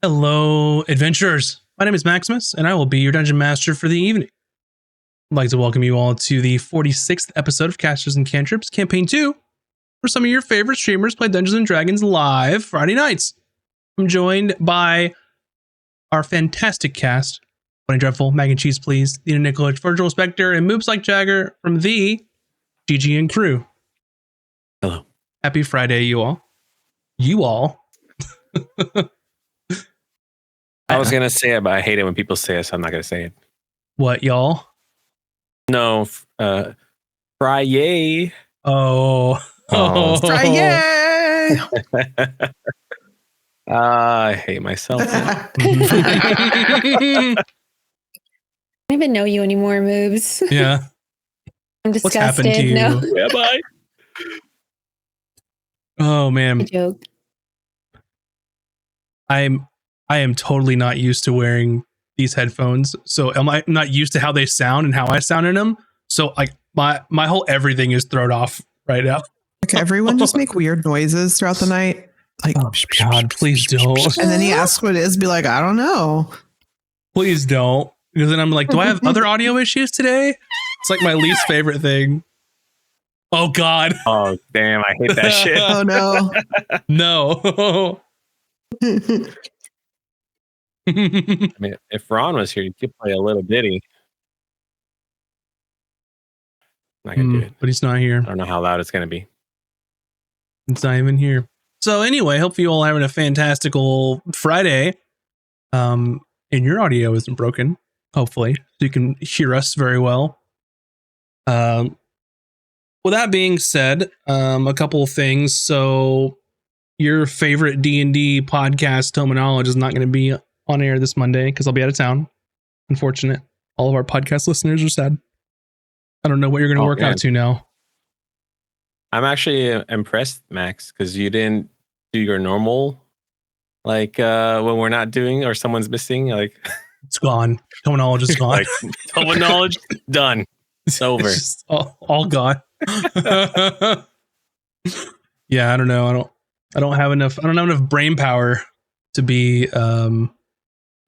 Hello, adventurers. My name is Maximus, and I will be your dungeon master for the evening. I'd like to welcome you all to the 46th episode of Casters and Cantrips, Campaign 2, where some of your favorite streamers play Dungeons & Dragons live Friday nights. I'm joined by our fantastic cast, Bunny Dreadful, Mac and Cheese Please, Nina Nicholas, Virgil Spectre, and Moves Like Jagger from the GGN crew. Hello. Happy Friday, you all. You all. I was going to say it, but I hate it when people say it, so I'm not going to say it. What, y'all? No, Friday. Oh. Friday! I hate myself. I I don't even know you anymore, Moves. Yeah. I'm What's disgusted. happened to you? No, Yeah, bye. Oh, I man. joke. I am totally not used to wearing these headphones. So I'm not used to how they sound and how I sound in them. So like my whole everything is thrown off right now. Okay, everyone just make weird noises throughout the night. Like, Oh, God, please don't. and then he asks what it is, be like, I don't know. Please don't. Because then I'm like, do I have other audio issues today? It's like my least favorite thing. Oh, God. Oh, damn. I hate that shit. Oh no. No. I mean, if Ron was here, you could play a little ditty. I'm not going to do it. But he's not here. I don't know how loud it's going to be. It's not even here. So anyway, hope you all having a fantastical Friday. And your audio isn't broken, hopefully, so you can hear us very well. With that being said, a couple of things. So your favorite D&D podcast, Tome of Knowledge, is not going to be on air this Monday because I'll be out of town. Unfortunate. All of our podcast listeners are sad. I don't know what you're going to work man. out to now. I'm actually impressed, Max, because you didn't do your normal, like when we're not doing or someone's missing. Like, It's gone. Tome of Knowledge is gone. like total knowledge, done. It's over. It's just all gone. Yeah, I don't know. I don't have enough brain power to be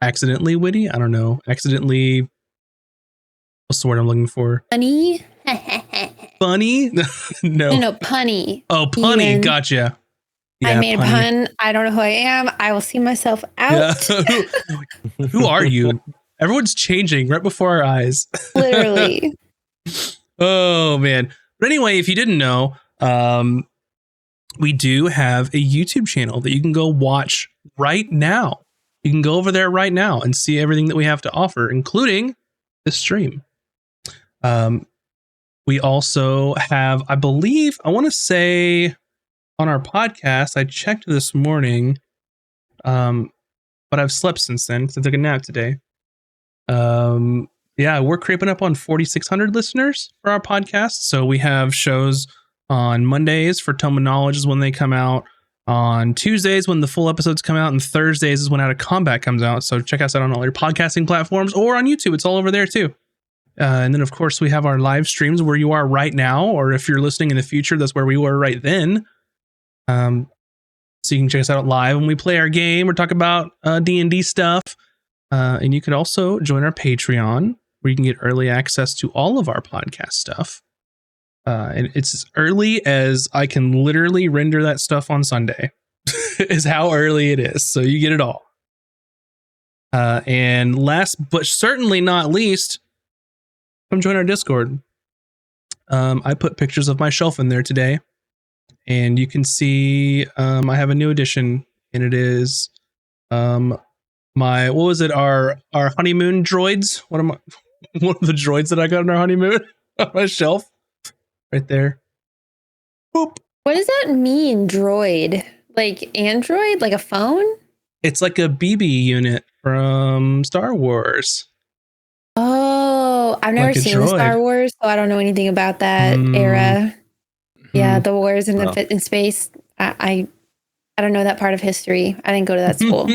accidentally witty. I don't know. Accidentally, what's the word I'm looking for? Punny? Funny? No. No, punny. Oh, punny. Even. Gotcha. I Yeah, made punny. a pun. I don't know who I am. I will see myself out. Yeah. Who are you? Everyone's changing right before our eyes. Literally. Oh, man. But anyway, if you didn't know, we do have a YouTube channel that you can go watch right now. You can go over there right now and see everything that we have to offer, including this stream. We also have, I believe, I want to say on our podcast, I checked this morning, but I've slept since then because I took a nap today. Yeah, we're creeping up on 4,600 listeners for our podcast. So we have shows on Mondays for Tome of Knowledge is when they come out. On Tuesdays when the full episodes come out, and Thursdays is when Out of Combat comes out. So check us out on all your podcasting platforms or on YouTube. It's all over there too. And then, of course, we have our live streams where you are right now, or if you're listening in the future, that's where we were right then. So you can check us out live when we play our game or talk about D&D stuff. And you could also join our Patreon, where you can get early access to all of our podcast stuff. And it's as early as I can literally render that stuff on Sunday, is how early it is. So you get it all. And last but certainly not least, come join our Discord. I put pictures of my shelf in there today, and you can see I have a new addition, and it is our honeymoon droids. One of the droids that I got on our honeymoon on my shelf. Right there. Boop. What does that mean, droid? Like Android? Like a phone? It's like a BB unit from Star Wars. Oh, I've never Like a seen droid. Star Wars, so I don't know anything about that era. Yeah, the wars in in space. I don't know that part of history. I didn't go to that school.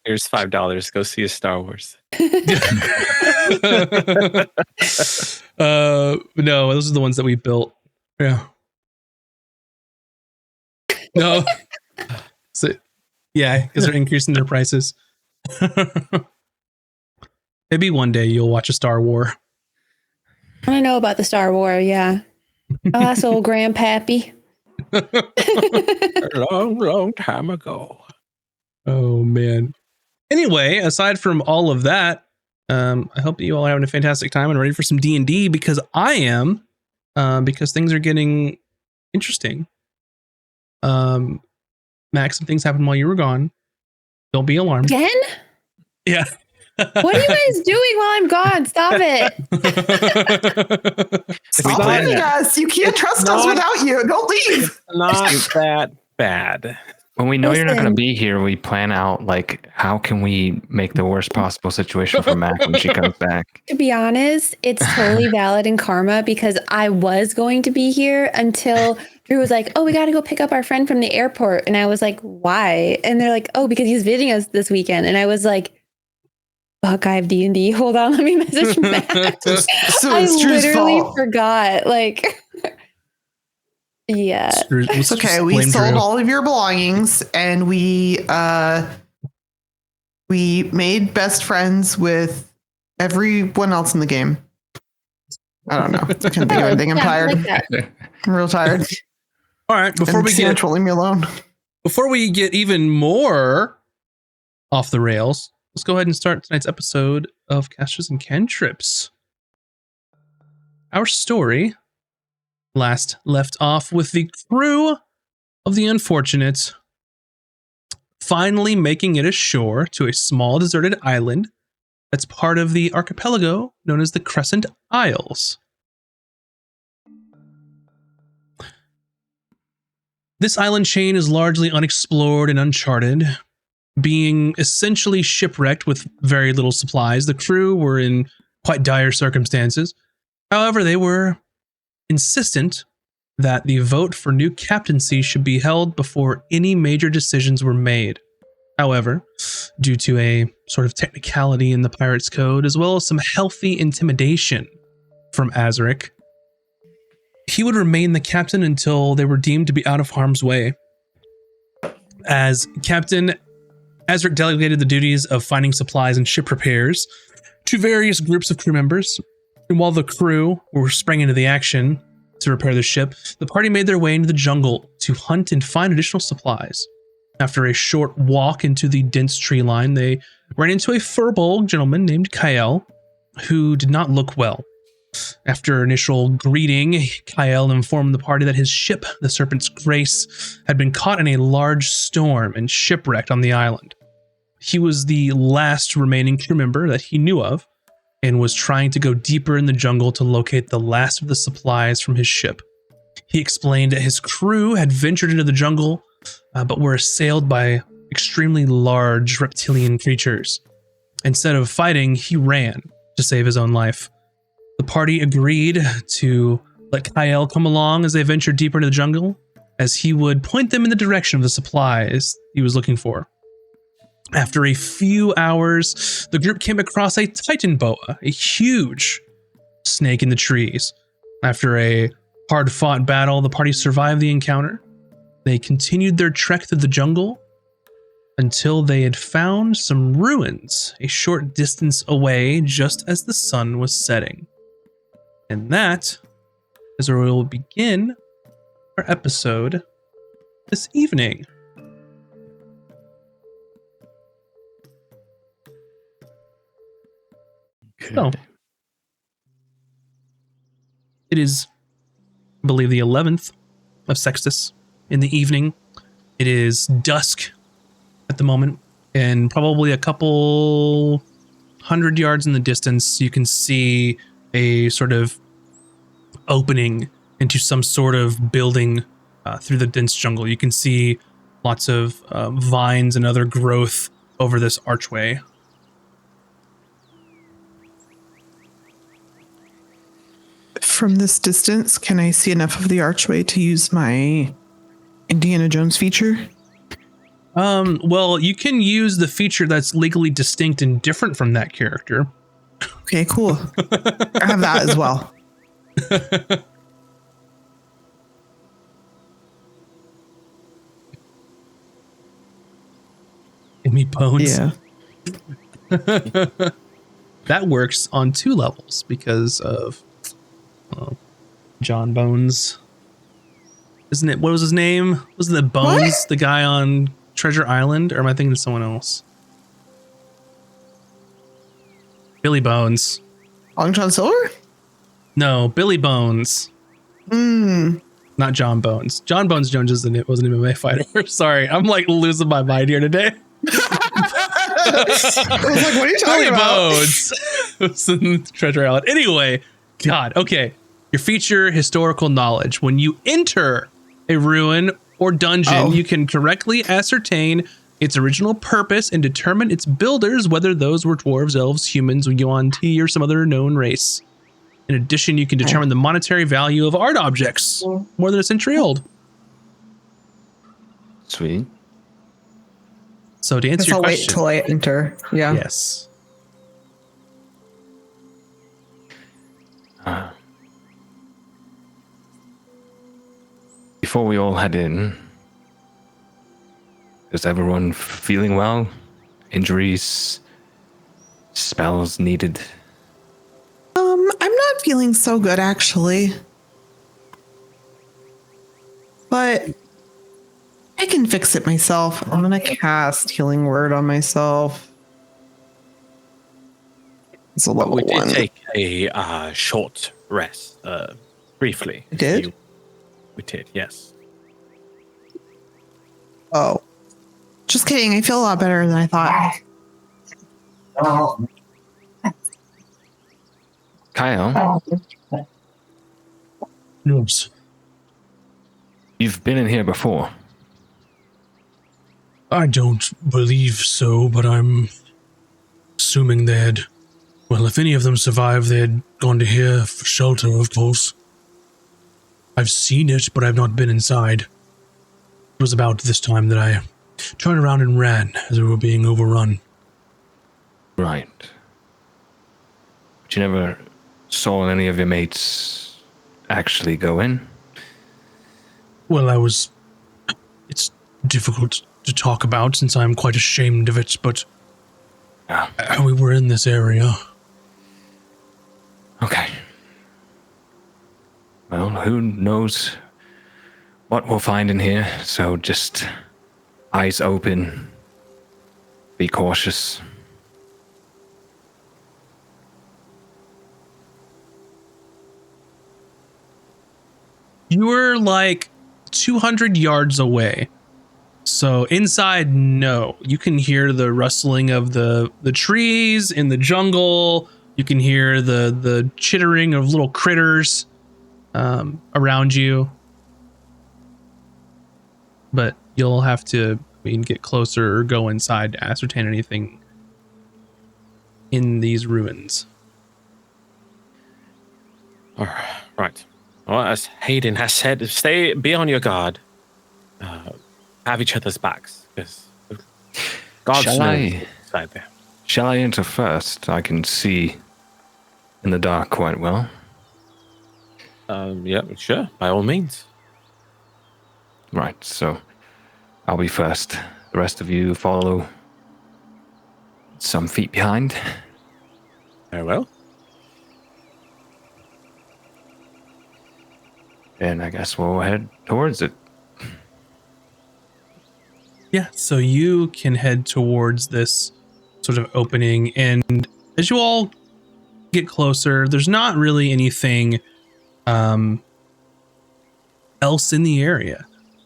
Here's $5. Go see a Star Wars. No, those are the ones that we built. Yeah. No. So, Yeah, because they're increasing their prices. Maybe one day you'll watch a Star War. I know about the Star War, yeah. Oh, that's old grandpappy. A long, long time ago. Oh, man. Anyway, aside from all of that, I hope that you all are having a fantastic time and ready for some D&D, because I am, because things are getting interesting. Max, some things happened while you were gone. Don't be alarmed. Again? Yeah. What are you guys doing while I'm gone? Stop it. Stop leaving us. You can't trust us without you. Don't leave. Not that bad. When we know you're not going Listen. to be here, we plan out like how can we make the worst possible situation for Mac when she comes back. To be honest, it's totally valid in karma because I was going to be here until Drew was like, oh, we got to go pick up our friend from the airport. And I was like, why? And they're like, oh, because he's visiting us this weekend. And I was like, fuck, I have D&D. Hold on, let me message him back. So I it's Drew's literally fault. forgot. Like, yeah. It's okay. We sold all of your belongings and we made best friends with everyone else in the game. I don't know. I can't think of anything. I'm tired. Like I'm real tired. All right, before we get leave me alone. Before we get even more off the rails, let's go ahead and start tonight's episode of Casters and Cantrips. Our story last left off with the crew of the Unfortunate finally making it ashore to a small deserted island that's part of the archipelago known as the Crescent Isles. This island chain is largely unexplored and uncharted. Being essentially shipwrecked with very little supplies, the crew were in quite dire circumstances. However, they were insistent that the vote for new captaincy should be held before any major decisions were made. However, due to a sort of technicality in the Pirates Code, as well as some healthy intimidation from Azaric, he would remain the captain until they were deemed to be out of harm's way. As captain, Azaric delegated the duties of finding supplies and ship repairs to various groups of crew members, and while the crew were sprang into the action to repair the ship, the party made their way into the jungle to hunt and find additional supplies. After a short walk into the dense tree line, they ran into a furbolg gentleman named Kyle, who did not look well. After initial greeting, Kyle informed the party that his ship, the Serpent's Grace, had been caught in a large storm and shipwrecked on the island. He was the last remaining crew member that he knew of, and was trying to go deeper in the jungle to locate the last of the supplies from his ship. He explained that his crew had ventured into the jungle, but were assailed by extremely large reptilian creatures. Instead of fighting, he ran to save his own life. The party agreed to let Kyle come along as they ventured deeper into the jungle, as he would point them in the direction of the supplies he was looking for. After a few hours, the group came across a titan boa, a huge snake in the trees. After a hard-fought battle, the party survived the encounter. They continued their trek through the jungle until they had found some ruins a short distance away just as the sun was setting. And that is where we will begin our episode this evening. So, it is, I believe, the 11th of Sextus in the evening. It is dusk at the moment, and probably a couple 100 yards in the distance, you can see a sort of opening into some sort of building through the dense jungle. You can see lots of vines and other growth over this archway. From this distance, can I see enough of the archway to use my Indiana Jones feature? Well, you can use the feature that's legally distinct and different from that character. Okay, cool. I have that as well. Gimme bones. Yeah. That works on 2 levels because of John Bones. Isn't it? What was his name? Wasn't it Bones, What? the guy on Treasure Island? Or am I thinking of someone else? Billy Bones. Long John Silver? No, Billy Bones. Not John Bones. John Bones Jones wasn't an MMA fighter. Sorry, I'm like losing my mind here today. I was like, what are you talking Billy about? Bones was in Treasure Island. Anyway, God, okay. Your feature historical knowledge. When you enter a ruin or dungeon, you can correctly ascertain its original purpose and determine its builders, whether those were dwarves, elves, humans, Yuan Ti, or some other known race. In addition, you can determine the monetary value of art objects more than a century old. Sweet. So to answer Guess your I'll wait question, till I enter. Yeah. yes. Before we all head in, is everyone feeling well? Injuries? Spells needed? I'm not feeling so good actually. But I can fix it myself. I'm gonna cast Healing Word on myself. It's a level We did 1. take a short rest, briefly. You did? We did, yes. Oh. Just kidding. I feel a lot better than I thought. Kyle, Yes. you've been in here before. I don't believe so, but I'm assuming they'd... Well, if any of them survived, they'd gone to here for shelter, of course. I've seen it, but I've not been inside. It was about this time that I turned around and ran as we were being overrun. Right. But you never saw any of your mates actually go in? Well, it's difficult to talk about since I'm quite ashamed of it, but we were in this area. Okay. Well, who knows what we'll find in here, so just eyes open, be cautious. You were like 200 yards away. So inside, no. You can hear the rustling of the trees in the jungle. You can hear the chittering of little critters around you. But you'll have to get closer or go inside to ascertain anything in these ruins. All right. Well, as Hayden has said, be on your guard. Have each other's backs, because God's inside there. Shall I enter first? I can see in the dark quite well. Yeah, sure, by all means. Right, so I'll be first. The rest of you follow some feet behind. Very well. And I guess we'll head towards it. Yeah, so you can head towards this sort of opening, and as you all get closer, there's not really anything else in the area.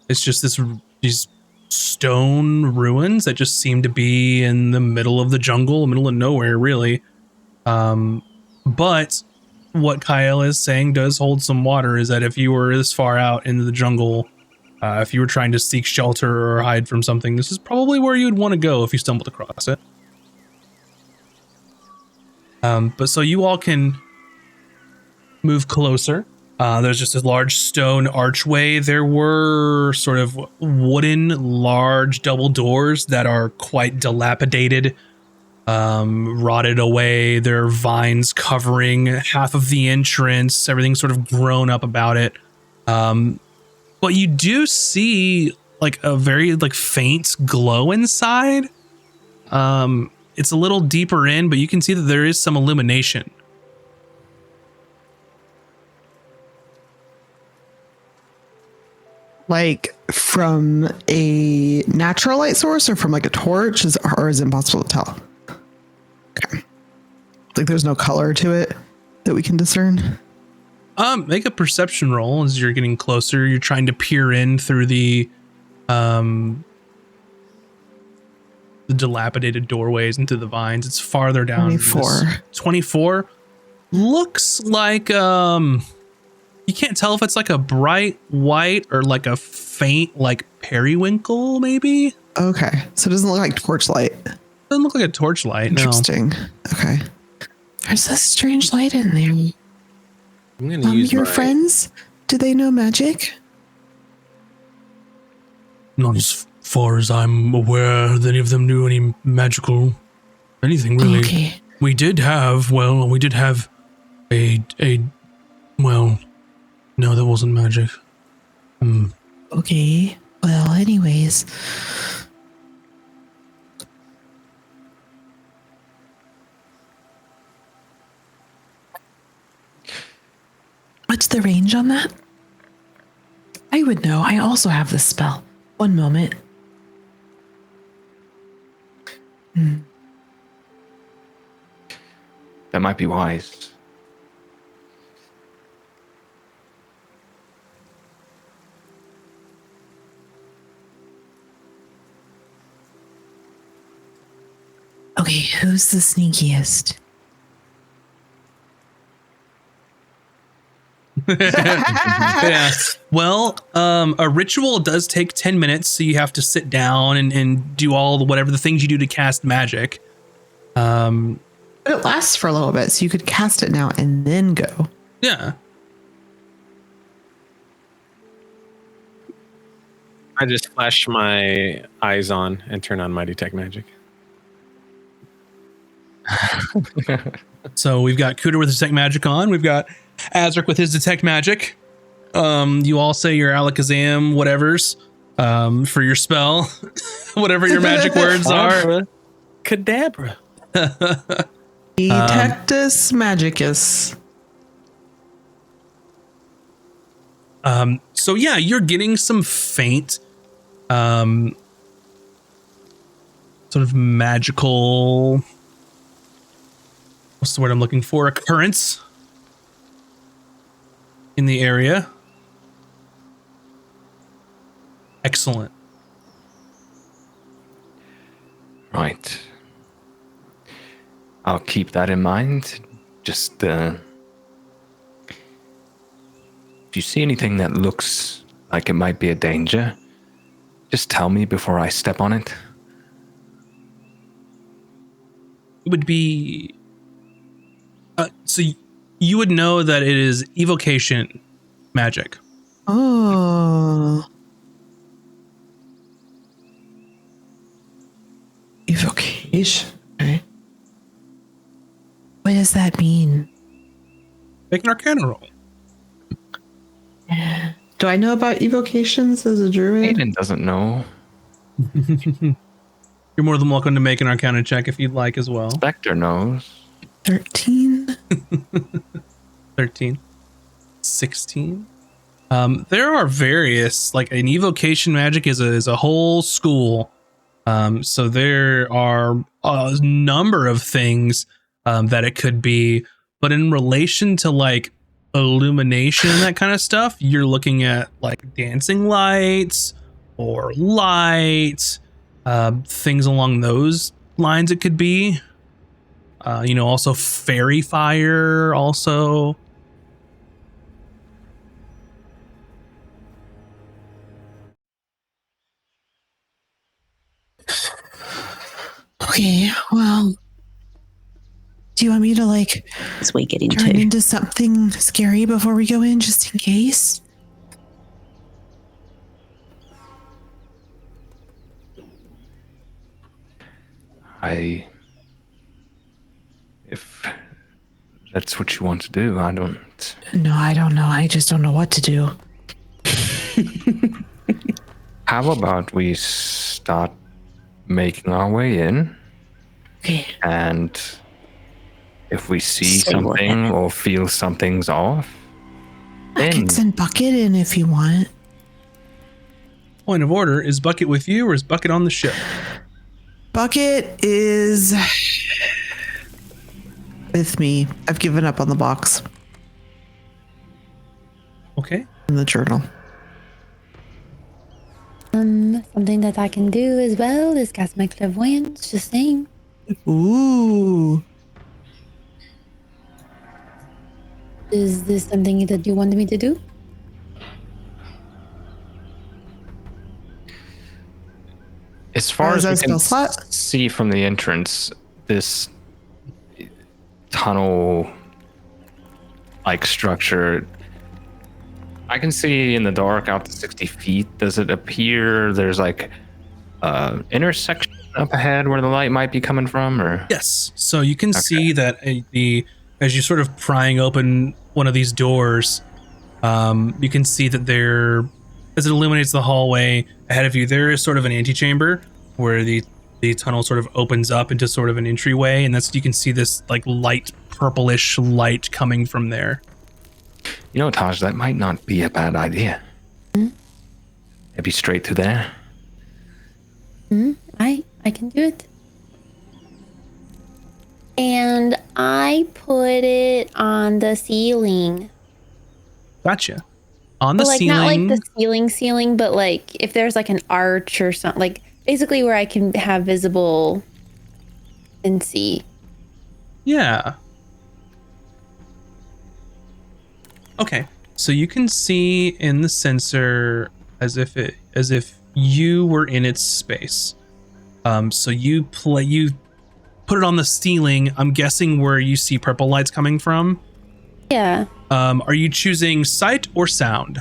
It's just these stone ruins that just seem to be in the middle of the jungle, middle of nowhere, really. But what Kyle is saying does hold some water, is that if you were this far out into the jungle, if you were trying to seek shelter or hide from something, this is probably where you would want to go if you stumbled across it. But so you all can move closer. There's just a large stone archway. There were sort of wooden, large double doors that are quite dilapidated, rotted away. There are vines covering half of the entrance. Everything's sort of grown up about it. But you do see like a very like faint glow inside. It's a little deeper in, but you can see that there is some illumination. Like from a natural light source or from like a torch, or is it impossible to tell? Okay. Like there's no color to it that we can discern. Make a perception roll as you're getting closer. You're trying to peer in through the dilapidated doorways into the vines. It's farther down. 24. 24 looks like you can't tell if it's like a bright white or like a faint like periwinkle maybe. Okay, so it doesn't look like torchlight. Doesn't look like a torchlight. Interesting. No. Okay. There's a strange light in there. I'm going to use your friends, do they know magic? Not as far as I'm aware that any of them knew any magical anything really. Okay. We did have a well, no, that wasn't magic. Okay. Well, anyways. What's the range on that? I would know. I also have this spell. One moment. That might be wise. Okay, who's the sneakiest? Yeah. Well, a ritual does take 10 minutes, so you have to sit down and do all the whatever the things you do to cast magic. But it lasts for a little bit, so you could cast it now and then go. Yeah. I just flash my eyes on and turn on my detect magic. So we've got Cooter with his detect magic on. We've got Azric with his detect magic. You all say your Alakazam whatevers for your spell, whatever your magic words are. Cadabra. Detectus magicus. So yeah, you're getting some faint, sort of magical. What's the word I'm looking for? Occurrence in the area. Excellent. Right. I'll keep that in mind. Just, if you see anything that looks like it might be a danger, just tell me before I step on it. It would be... so you would know that it is evocation magic. Oh. Evocation. Okay. What does that mean? Make an Arcana roll. Do I know about evocations as a druid? Aiden doesn't know. You're more than welcome to make an Arcana check if you'd like as well. Spectre knows. 13. 13. 16. There are various, like an evocation magic is a whole school. So there are a number of things that it could be, but in relation to like illumination and that kind of stuff, you're looking at like dancing lights or light, things along those lines. It could be, also fairy fire also. Okay, well, do you want me to like Is we getting turn to? into something scary before we go in, just in case? If that's what you want to do, I don't. No, I don't know. I just don't know what to do. How about we start making our way in? Okay. And if we see Say what something happened. or feel something's off, I then could send Bucket in if you want. Point of order, is Bucket with you or is Bucket on the ship? Bucket is with me. I've given up on the box Okay. in the journal. Something that I can do as well is cast my clairvoyance. Just saying. Ooh. Is this something that you wanted me to do? as far Is as we that a can spell slot? see from the entrance, this tunnel like structure, I can see in the dark out to 60 feet. Does it appear there's like intersection up ahead where the light might be coming from, or? Yes. So you can see that as you sort of prying open one of these doors, you can see that there, as it illuminates the hallway ahead of you, there is sort of an antechamber where the tunnel sort of opens up into sort of an entryway, and that's, you can see this like light, purplish light coming from there. You know, Taj, that might not be a bad idea. Maybe straight through there. I can do it. And I put it on the ceiling. Gotcha. On the But, like, ceiling. not like the ceiling, but like if there's like an arch or something, like basically where I can have visible and see. Yeah. Okay. So you can see in the sensor as if you were in its space. So you put it on the ceiling. I'm guessing where you see purple lights coming from. Yeah. Are you choosing sight or sound?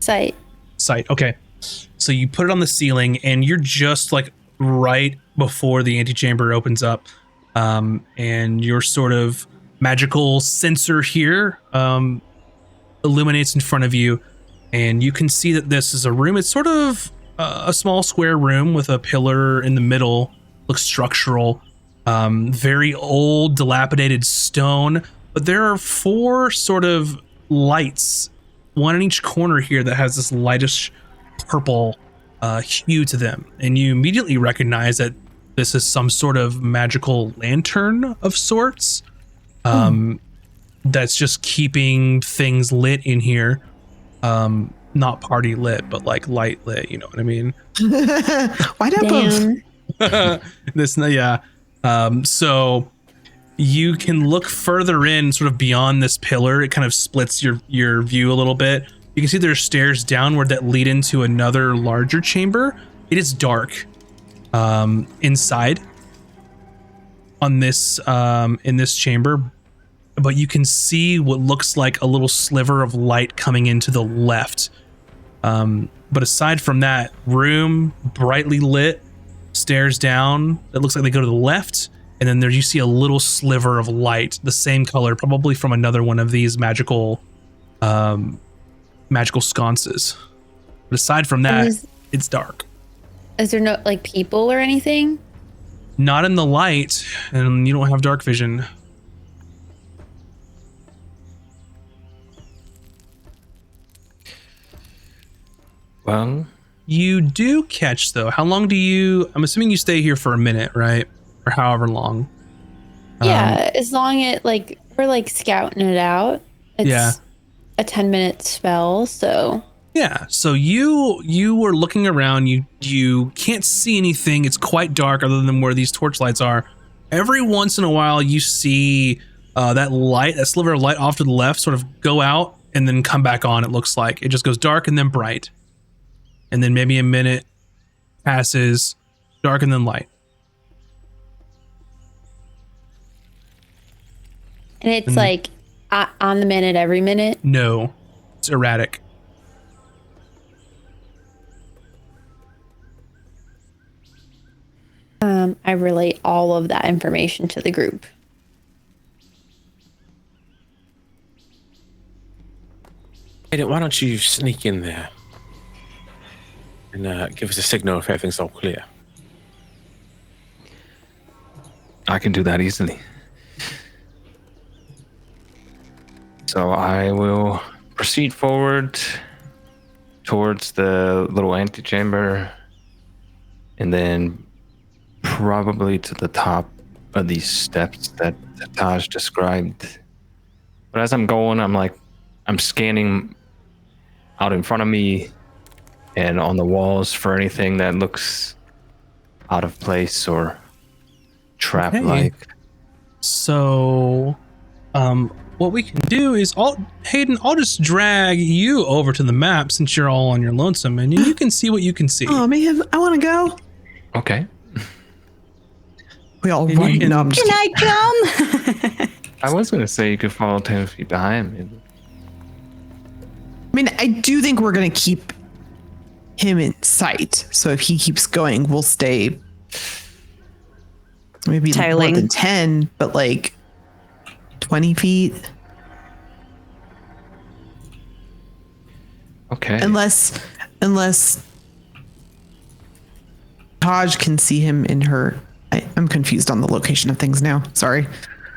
Sight. Sight. Okay. So you put it on the ceiling, and you're just like right before the antechamber opens up, and your sort of magical sensor here illuminates in front of you, and you can see that this is a room. It's sort of a small square room with a pillar in the middle. Looks structural. Very old, dilapidated stone. But there are 4 sort of lights, one in each corner here, that has this lightish purple hue to them. And you immediately recognize that this is some sort of magical lantern of sorts. That's just keeping things lit in here. Not party lit, but like light lit, you know what I mean? Why not both? Yeah. So you can look further in, sort of beyond this pillar. It kind of splits your view a little bit. You can see there's stairs downward that lead into another larger chamber. It is dark inside on this in this chamber, but you can see what looks like a little sliver of light coming into the left. But aside from that, room brightly lit, stairs down that looks like they go to the left, and then there you see a little sliver of light, the same color, probably from another one of these magical sconces. But aside from that, it's dark. Is there no like people or anything? Not in the light, and you don't have dark vision. Well, You do catch, though. How long do you... I'm assuming you stay here for a minute, right? Or however long. Yeah, as long as like we're like scouting it out. It's Yeah. a 10-minute spell, so Yeah, so you were looking around. You can't see anything. It's quite dark other than where these torchlights are. Every once in a while, you see that sliver of light off to the left sort of go out and then come back on, it looks like. It just goes dark and then bright. And then maybe a minute passes, dark and then light. and it's like on the minute every minute. No, it's erratic. I relate all of that information to the group. Aiden, why don't you sneak in there and give us a signal if everything's all clear? I can do that easily. So I will proceed forward towards the little antechamber, and then probably to the top of these steps that Taj described. But as I'm going, I'm scanning out in front of me and on the walls for anything that looks out of place or trap-like. Okay. So, what we can do is, Hayden, I'll just drag you over to the map since you're all on your lonesome, and you can see what you can see. Oh man, I want to go. Okay. We all And run. you can- No, I'm just Can kidding. I come? I was going to say you could follow 10 feet behind me. I mean, I do think we're gonna keep him in sight. So if he keeps going, we'll stay maybe more Tiling. than 10, but like 20 feet. Okay. Unless Taj can see him in her. I'm confused on the location of things now. Sorry.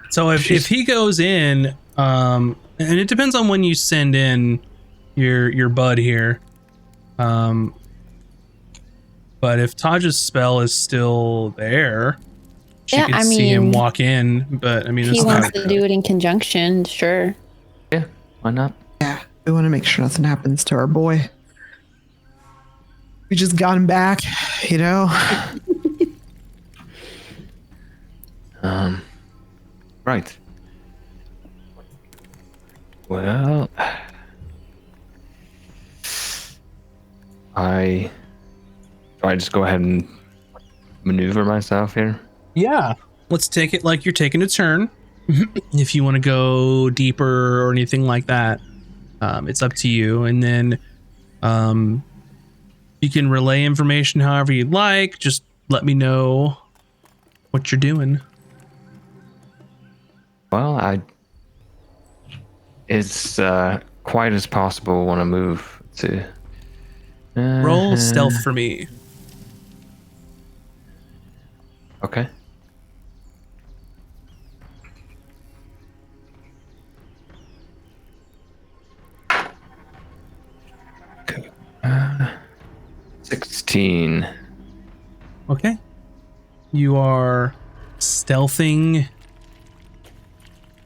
So if he goes in, and it depends on when you send in your bud here, but if Taj's spell is still there, she Yeah, could I see him mean, walk in. But I mean, If he it's wants not. to do it in conjunction, sure. Yeah, why not? Yeah, we want to make sure nothing happens to our boy. We just got him back, you know. Right. Well, I just go ahead and maneuver myself here. Yeah, let's take it like you're taking a turn. If you want to go deeper or anything like that, it's up to you. And then you can relay information however you'd like. Just let me know what you're doing. Well, it's quite as possible when I move to Roll stealth for me. Okay. Okay. 16. Okay. You are stealthing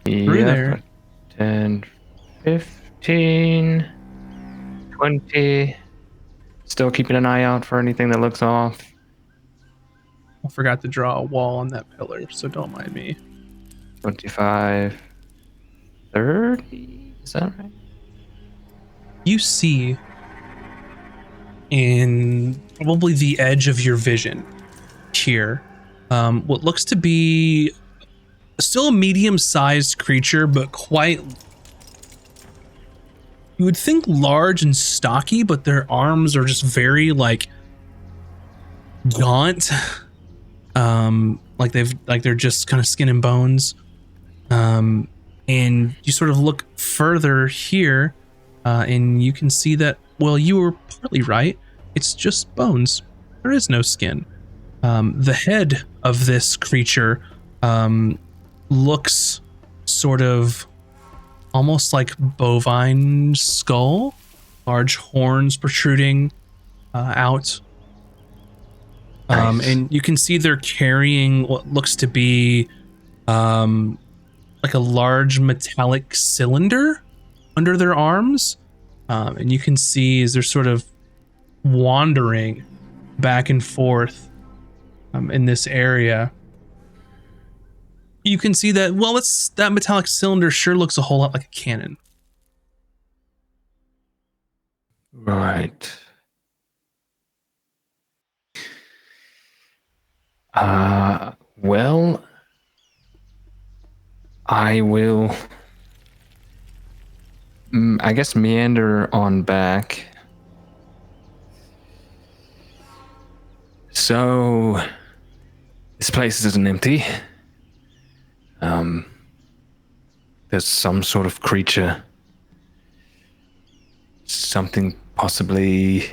through there. 10, 15, 20. Still keeping an eye out for anything that looks off. I forgot to draw a wall on that pillar, so don't mind me. 25, 30. Is that right? You see in probably the edge of your vision here what looks to be still a medium-sized creature, but quite, you would think, large and stocky, but their arms are just very like gaunt, like they're just kind of skin and bones. And you sort of look further here, and you can see that, well, you were partly right. It's just bones. There is no skin. The head of this creature looks sort of almost like bovine skull, large horns protruding out. Nice. And you can see they're carrying what looks to be like a large metallic cylinder under their arms. And you can see as they're sort of wandering back and forth in this area. You can see that, well, that metallic cylinder sure looks a whole lot like a cannon. Right. Well, I will, I guess, meander on back. So, this place isn't empty. There's some sort of creature. Something possibly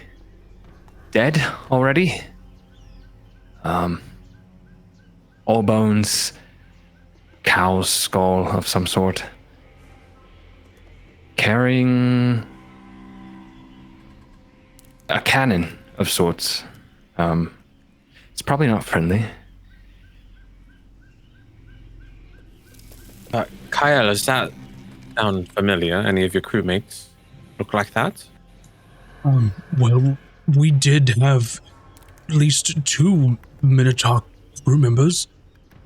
dead already. All bones, cow's skull of some sort, carrying a cannon of sorts. It's probably not friendly. Kyle, does that sound familiar? Any of your crewmates look like that? Well, we did have at least 2 Minotaur crew members.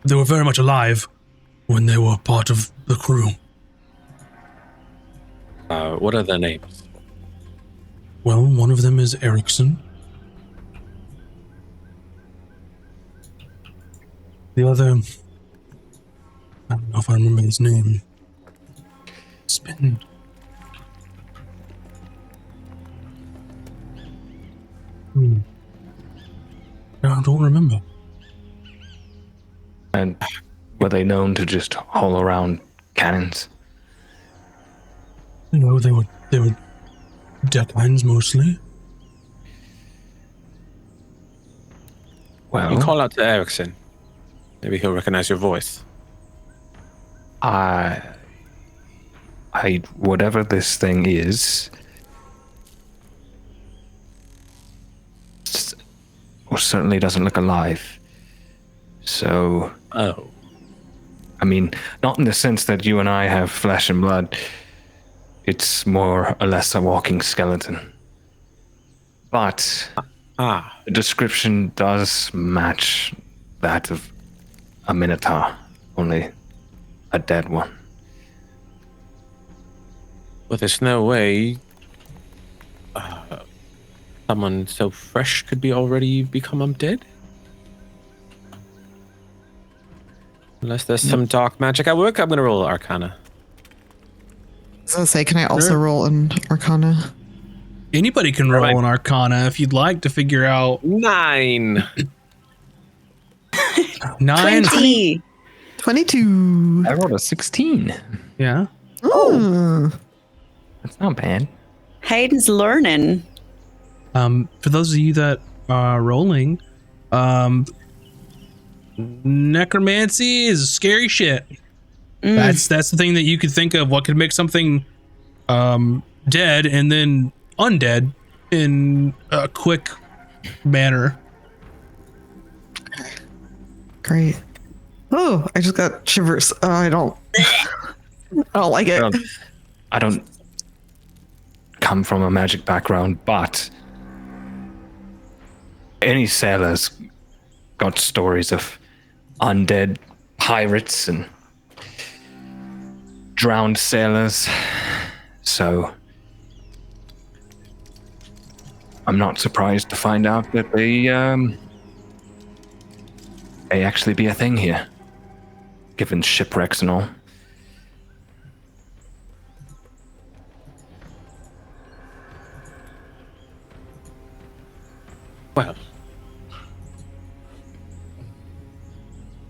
They were very much alive when they were part of the crew. What are their names? Well, one of them is Erickson. The other, I don't know if I remember his name. It's been... No, I don't remember. And were they known to just haul around cannons? No, they were deckhands mostly. Well, You call out to Erickson. Maybe he'll recognize your voice. I whatever this thing is, certainly doesn't look alive. So, Oh. I mean, not in the sense that you and I have flesh and blood. It's more or less a walking skeleton. But the description does match that of a Minotaur, only a dead one. Well, there's no way someone so fresh could be already become undead. Unless there's some dark magic at work, I'm going to roll Arcana. I was gonna say, can I also roll an Arcana? Anybody can roll an Arcana if you'd like to figure out 9. 9. 20. 22. I rolled a 16. Yeah. Oh. That's not bad. Hayden's learning. For those of you that are rolling, necromancy is scary shit. That's the thing that you could think of. What could make something dead and then undead in a quick manner. Great. Oh, I just got shivers. I don't like it. I don't come from a magic background, but any sailor's got stories of undead pirates and drowned sailors, so I'm not surprised to find out that they actually be a thing here, given shipwrecks and all. Well,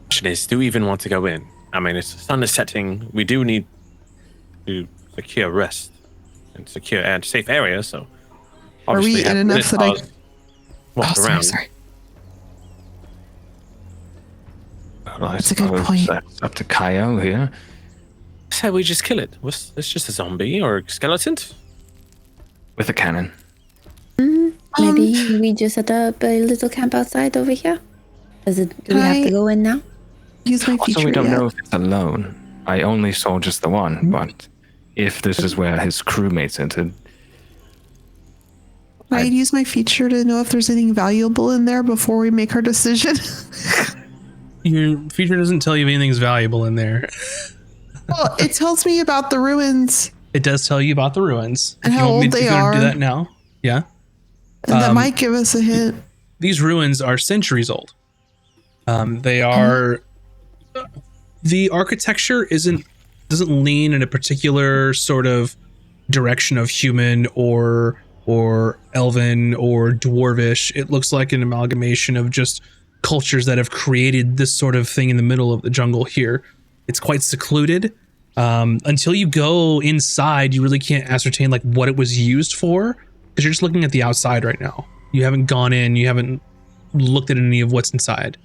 question is, do we even want to go in? I mean, it's the sun is setting. We do need to secure rest and secure and safe areas. So, Are we in enough that I walk around? Sorry. Well, That's a good point. That's up to Kaio here. So we just kill it. It's just a zombie or a skeleton. With a cannon. Maybe we just set up a little camp outside over here. Do we have to go in now? Use my feature Also, we don't yet? know if it's alone. I only saw just the one, but if this is where his crewmates entered. I'd use my feature to know if there's anything valuable in there before we make our decision. Your feature doesn't tell you if anything's valuable in there. Well, it tells me about the ruins It does tell you about the ruins. and If how you want me old to they go are. do that now. Yeah. And that might give us a hint. These ruins are centuries old. They are the architecture doesn't lean in a particular sort of direction of human or elven or dwarvish. It looks like an amalgamation of just cultures that have created this sort of thing in the middle of the jungle here. It's quite secluded. Until you go inside, you really can't ascertain like what it was used for, because you're just looking at the outside right now. You haven't gone in, you haven't looked at any of what's inside,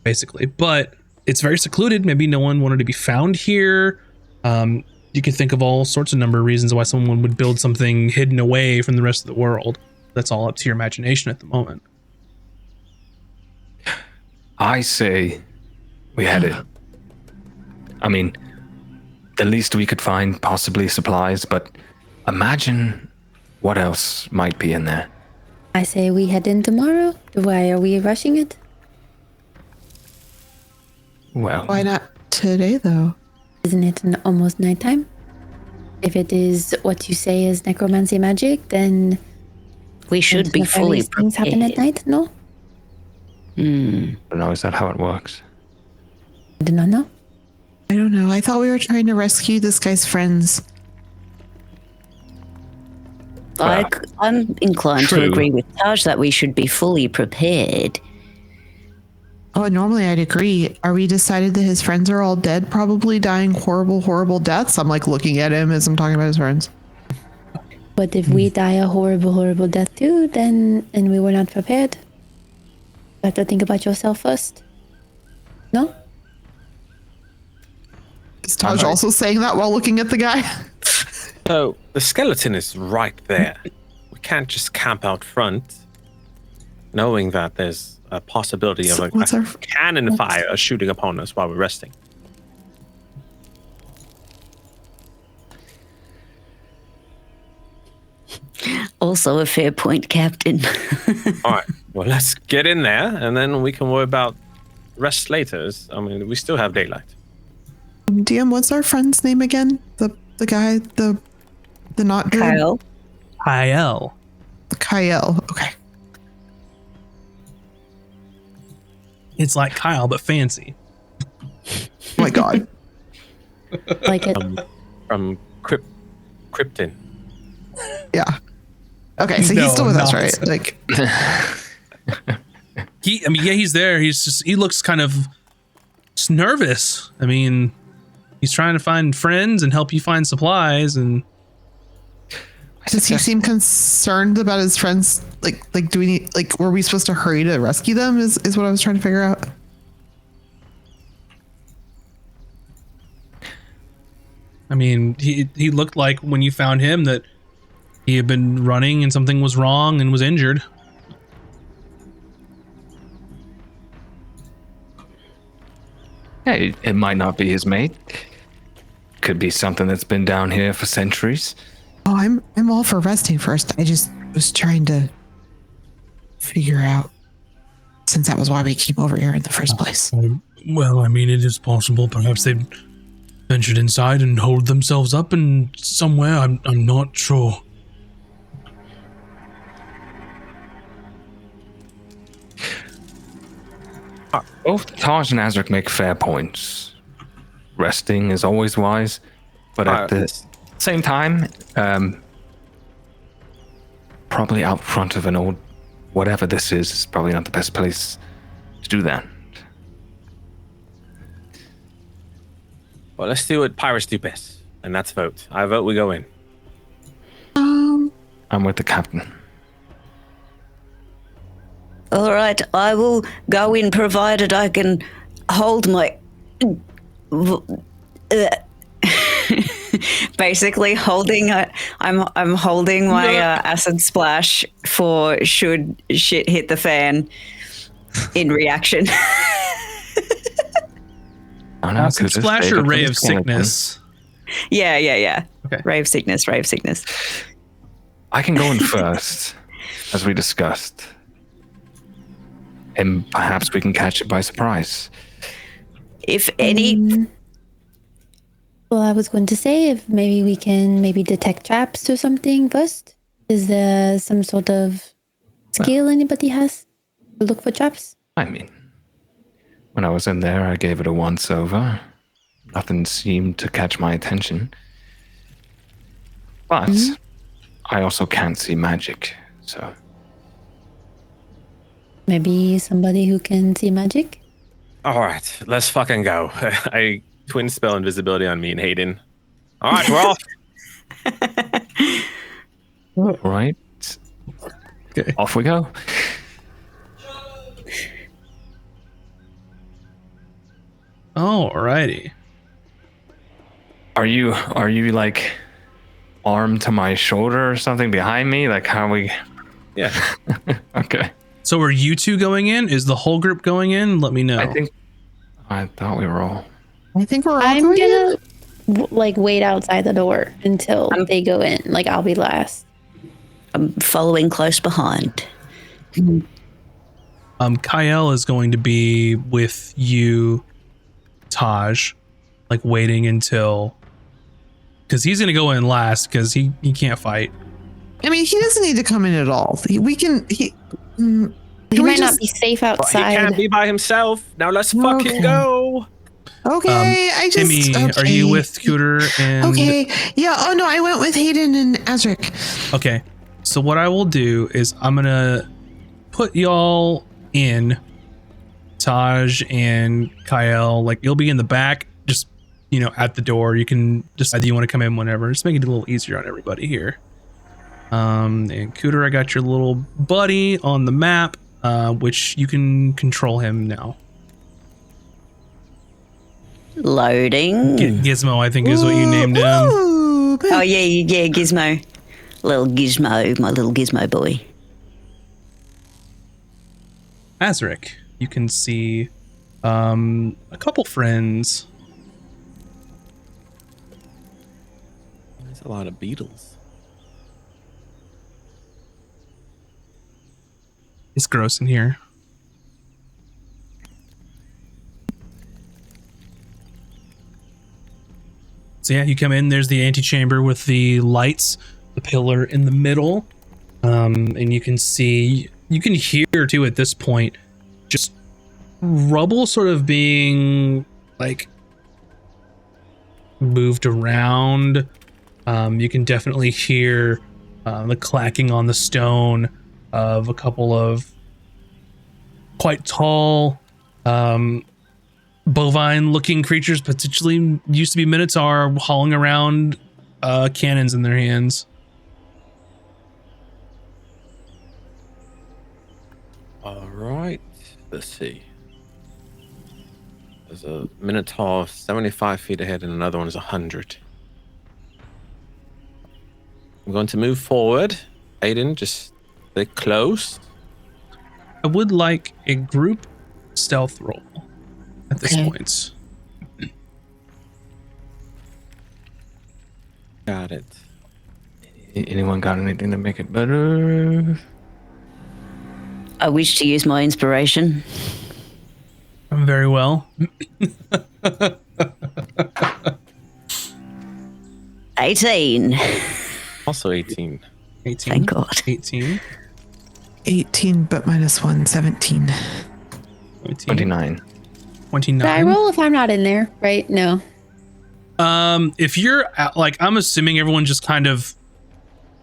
basically. But it's very secluded. Maybe no one wanted to be found here. You can think of all sorts of number of reasons why someone would build something hidden away from the rest of the world. That's all up to your imagination at the moment. I say we head it. I mean, the least we could find, possibly supplies, but imagine what else might be in there. I say we head in tomorrow. Why are we rushing it? Well, Why not today, though? Isn't it almost nighttime? If it is what you say is necromancy magic, then We should be fully these things happen at prepared. night. No, I don't know, is that how it works? I do not know. I don't know. I thought we were trying to rescue this guy's friends. I'm inclined True. to agree with Taj that we should be fully prepared. Oh, normally I'd agree. Are we decided that his friends are all dead, probably dying horrible, horrible deaths? I'm like looking at him as I'm talking about his friends. But if we die a horrible, horrible death too, then and we were not prepared, you have to think about yourself first. No. Is Taj also saying that while looking at the guy? So the skeleton is right there. We can't just camp out front, knowing that there's a possibility of So a what's our- cannon fire shooting upon us while we're resting. Also a fair point, Captain. All right. Well, let's get in there, and then we can worry about rest later. I mean, we still have daylight. DM, what's our friend's name again? The guy, the not druid? Kyle. Kyle. Kyle. Okay. It's like Kyle, but fancy. Oh my god. Like it. From Krypton. Yeah. Okay, so No, he's still with us, not. right? Like, He's there. He looks kind of nervous. I mean, he's trying to find friends and help you find supplies. And does he seem concerned about his friends? Like, do we need, like, were we supposed to hurry to rescue them? Is what I was trying to figure out. I mean, he looked like when you found him that he had been running and something was wrong and was injured. Hey, it might not be his mate. Could be something that's been down here for centuries. Oh, I'm all for resting first. I just was trying to figure out, since that was why we came over here in the first place. Well, I mean, it is possible. Perhaps they've ventured inside and holed themselves up in somewhere. I'm not sure. Both Taj and Azric make fair points. Resting is always wise, but at the same time, probably out front of an old whatever this is probably not the best place to do that. Well, let's do what pirates do best, and that's vote. I vote we go in. I'm with the captain. All right, I will go in provided I can hold my. Basically, holding. I'm holding my acid splash for should shit hit the fan. In reaction. Oh, no, Acid 'cause it's splash or fatal for ray the of skeleton. sickness? Yeah. Okay. Ray of sickness. I can go in first, as we discussed. And perhaps we can catch it by surprise. If any. Well, I was going to say if maybe we can detect traps or something first. Is there some sort of skill anybody has to look for traps? I mean, when I was in there, I gave it a once over. Nothing seemed to catch my attention. But I also can't see magic, so. Maybe somebody who can see magic? All right, let's fucking go. I twin spell invisibility on me and Hayden. All right, we're off. Right. Okay. Off we go. Alrighty. Are you like armed to my shoulder or something behind me? Like how we? Yeah. Okay. So are you two going in? Is the whole group going in? Let me know. I thought we were all. I think we're all I'm going in. gonna wait outside the door until they go in. Like I'll be last. I'm following close behind. Kyle is going to be with you, Taj, like waiting until, because he's going to go in last because he can't fight. I mean, he doesn't need to come in at all. He He might not be safe outside. He can't be by himself. Now let's fucking go. Okay, Timmy, are you with Cooter and? Okay, yeah. Oh no, I went with Hayden and Azric. Okay, so what I will do is I'm gonna put y'all in, Taj and Kyle. Like you'll be in the back, just at the door. You can decide you want to come in whenever. Just make it a little easier on everybody here. And Cooter, I got your little buddy on the map, which you can control him now. Loading. Gizmo, I think is what you named him. Oh yeah, Gizmo. Little Gizmo, my little Gizmo boy. Azric, you can see a couple friends. There's a lot of beetles. It's gross in here. So yeah, you come in, there's the antechamber with the lights, the pillar in the middle. And you can hear too at this point, just rubble sort of being like moved around. You can definitely hear the clacking on the stone of a couple of quite tall, bovine-looking creatures, potentially used to be Minotaur, hauling around cannons in their hands. All right. Let's see. There's a Minotaur 75 feet ahead and another one is 100. I'm going to move forward. Aiden, just stay close. I would like a group stealth roll at this point. Got it. Anyone got anything to make it better? I wish to use my inspiration. Very well. 18. Also 18. 18. Thank God. 18. 18, but -1, 17. 29. 29. Did I roll if I'm not in there? Right? No. If you're I'm assuming everyone's just kind of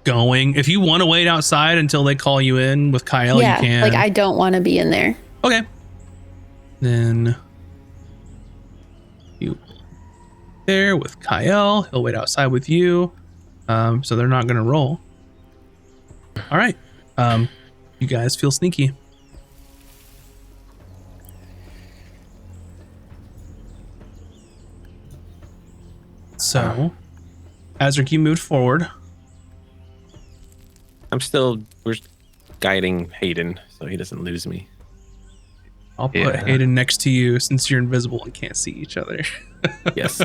going. If you want to wait outside until they call you in with Kyle, Yeah. you can. Like I don't want to be in there. Okay. Then you there with Kyle. He'll wait outside with you. So they're not gonna roll. All right. You guys feel sneaky. So, Azric, you moved forward. We're guiding Hayden so he doesn't lose me. I'll put Hayden next to you since you're invisible and can't see each other. Yes.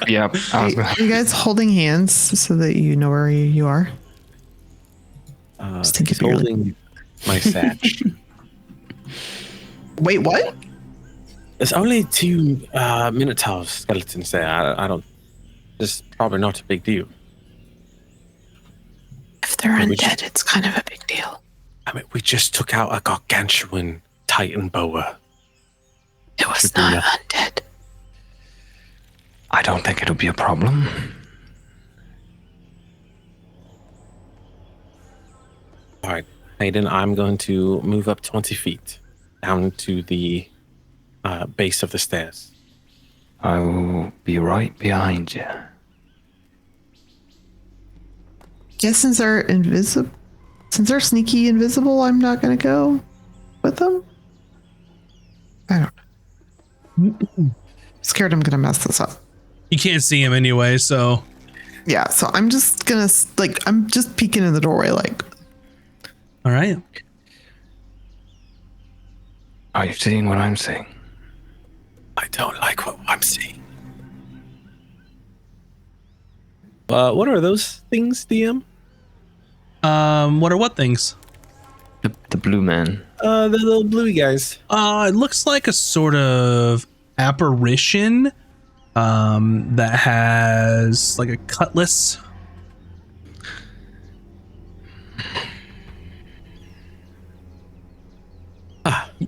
Yep. Are you guys holding hands so that you know where you are? Just think He's if you're holding my satch. Wait, what? There's only 2 Minotaur skeletons there. I don't. It's probably not a big deal. If they're undead, it's kind of a big deal. I mean, we just took out a gargantuan Titan boa. It was not undead. I don't think it'll be a problem. All right, Hayden, I'm going to move up 20 feet down to the base of the stairs. I will be right behind you. Guess since they're sneaky invisible, I'm not gonna go with them. I don't know. Scared I'm gonna mess this up. You can't see him anyway, so Yeah, so I'm just gonna I'm just peeking in the doorway, like. all right. Are you seeing what I'm seeing? I don't like what I'm seeing. What are those things, DM? What are what things? The blue man. The little bluey guys. It looks like a sort of apparition that has like a cutlass.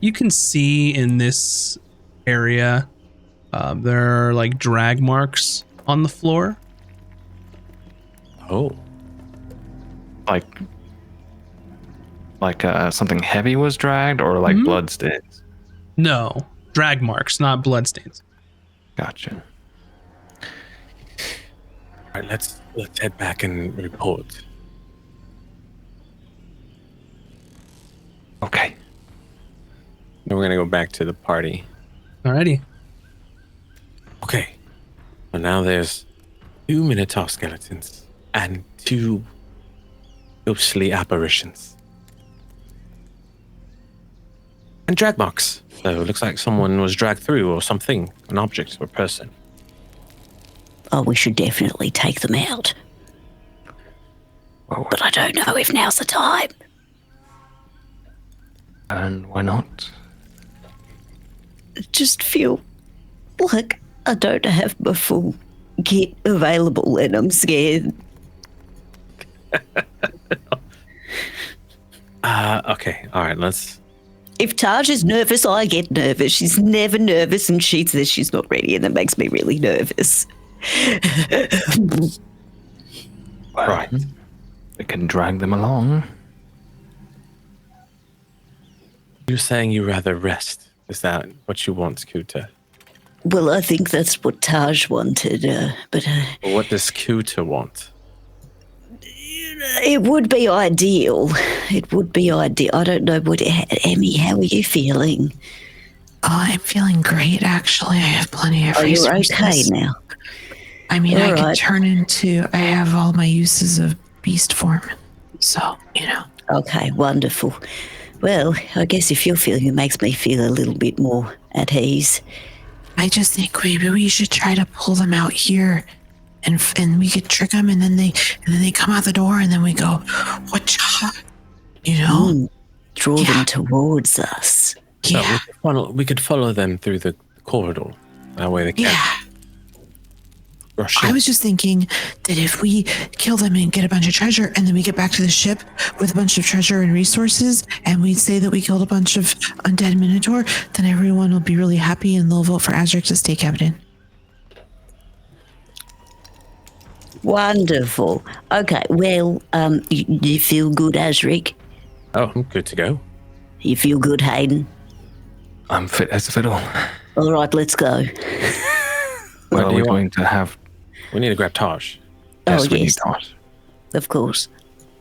You can see in this area there are like drag marks on the floor. Oh. Like something heavy was dragged, or like blood stains? No, drag marks, not bloodstains. Gotcha. All right, let's head back and report. Okay. Then we're gonna go back to the party. Alrighty. Okay. Well, now there's 2 Minotaur skeletons and 2 ghostly apparitions. And drag marks. So it looks like someone was dragged through, or something, an object or person. Oh, we should definitely take them out. Well, But I don't know if now's the time. and why not? Just feel like I don't have my full kit available and I'm scared. Okay. All right, let's... If Taj is nervous, I get nervous. She's never nervous and she says she's not ready and that makes me really nervous. Well, Right. We can drag them along. You're saying you rather rest. Is that what you want, Scooter? Well, I think that's what Taj wanted, but Or what does Scooter want? it would be ideal. It would be ideal. I don't know what, Emmy, how are you feeling? Oh, I'm feeling great, actually. I have plenty of Are you resources. okay now? I mean, I All can right. turn into, I have all my uses of beast form. So, Okay, wonderful. Well, I guess if you're feeling it makes me feel a little bit more at ease. I just think maybe we should try to pull them out here, and we could trick them, and then they come out the door, and then we go, whatcha? Draw Yeah. them towards us. So Yeah, we could follow them through the corridor. That way they can't yeah. rush I in. was just thinking that if we kill them and get a bunch of treasure, and then we get back to the ship with a bunch of treasure and resources, and we say that we killed a bunch of undead Minotaur, then everyone will be really happy and they'll vote for Azric to stay captain. Wonderful. Okay, well, you feel good, Azric? Oh, I'm good to go. You feel good, Hayden? I'm fit as a fiddle. All right, let's go. Well, do are we you want? going to have... We need to grab Taj. Yes, we yes. need Tosh. Of course.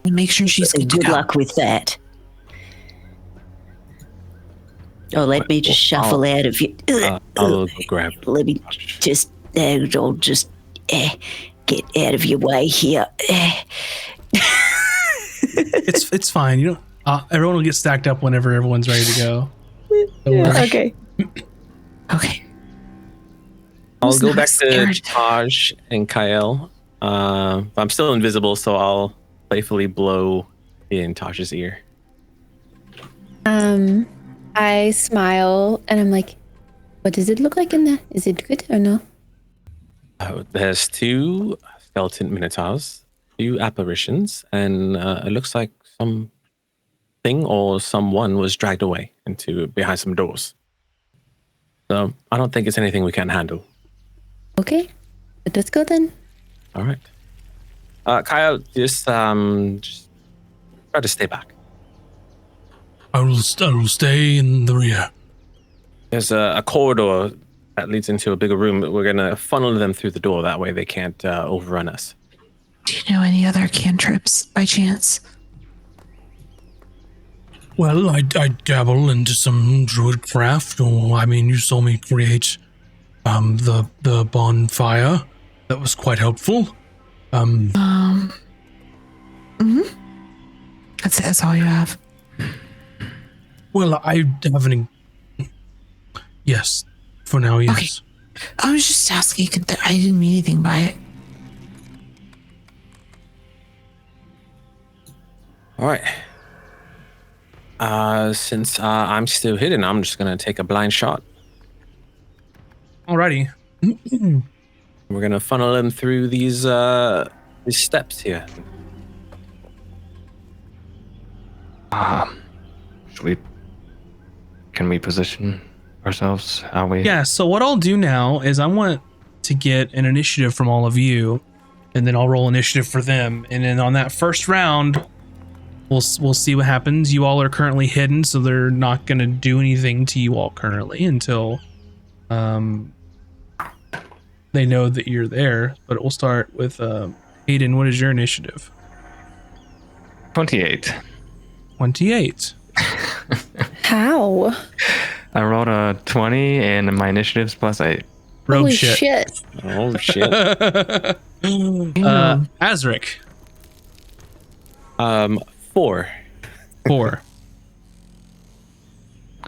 And make sure she's good to Good go. luck with that. Oh, let me just shuffle out of you. I'll go grab. Let me just, I'll just get out of your way here. It's fine. You know, everyone will get stacked up whenever everyone's ready to go. Don't worry. Okay. Okay. I'll Who's go not back to scared? Taj and Kyle. I'm still invisible, so I'll playfully blow in Taj's ear. I smile and I'm like, what does it look like in there? Is it good or no? There's 2 skeleton minotaurs, 2 apparitions, and it looks like something or someone was dragged away into behind some doors. So I don't think it's anything we can't handle. Okay, let's go then. All right. Kyle, just try to stay back. I will stay in the rear. There's a corridor that leads into a bigger room. We're going to funnel them through the door. That way they can't overrun us. Do you know any other cantrips by chance? Well, I dabble into some druid craft. Or, I mean, you saw me create The bonfire. That was quite helpful. That's all you have. Well, I haven't. Yes, for now, yes. Okay. I was just asking. I didn't mean anything by it. All right. Since I'm still hidden, I'm just gonna take a blind shot. Alrighty. We're gonna funnel him through these steps here. Can we position ourselves? How we? Yeah. So what I'll do now is I want to get an initiative from all of you, and then I'll roll initiative for them, and then on that first round, we'll see what happens. You all are currently hidden, so they're not gonna do anything to you all currently until they know that you're there. But we'll start with Aiden. What is your initiative? 28. 28. How? I rolled a 20 and my initiative's +8. Rogue Holy shit. shit. Oh shit. Azric. 4. 4.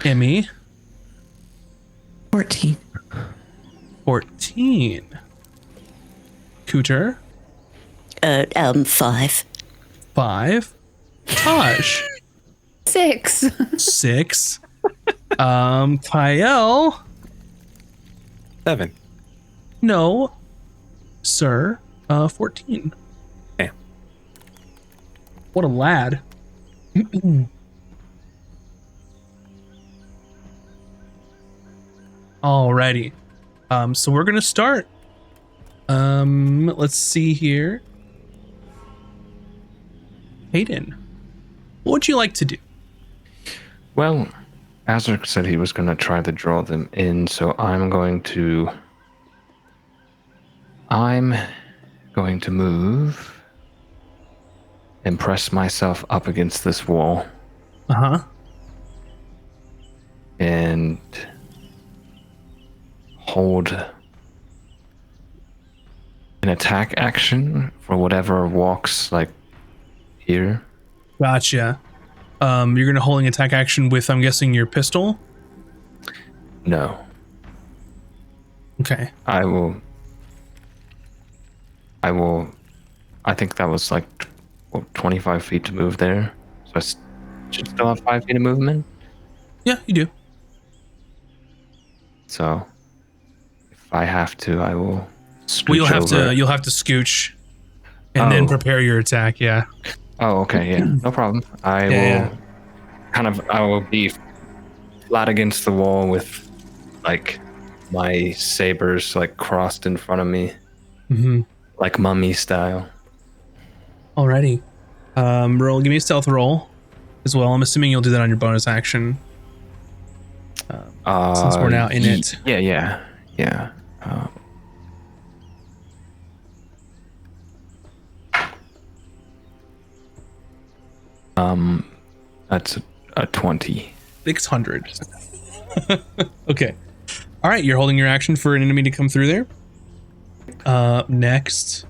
Emmy. 14. 14. Cooter. 5. 5. Taj. 6. 6. Kyle. 7. No, sir. 14. Damn. What a lad. Alrighty. So we're gonna start. Let's see here. Hayden, what would you like to do? Well, Azric said he was going to try to draw them in, so I'm going to move and press myself up against this wall Uh-huh. and hold an attack action for whatever walks like here. Gotcha. You're gonna hold an attack action with, I'm guessing, your pistol? No, Okay. I think that was like 25 feet to move there. So I should still have 5 feet of movement. Yeah, you do. So if I have to, I will scooch Well, you'll have over. to scooch and then Oh. prepare your attack, yeah. Oh, okay, yeah, no problem. I will be flat against the wall with like my sabers like crossed in front of me, Mm-hmm. like mummy style. Alrighty. Give me a stealth roll as well. I'm assuming you'll do that on your bonus action. Since we're now in it. Yeah. That's a 20. 600. Okay. All right, you're holding your action for an enemy to come through there. Next.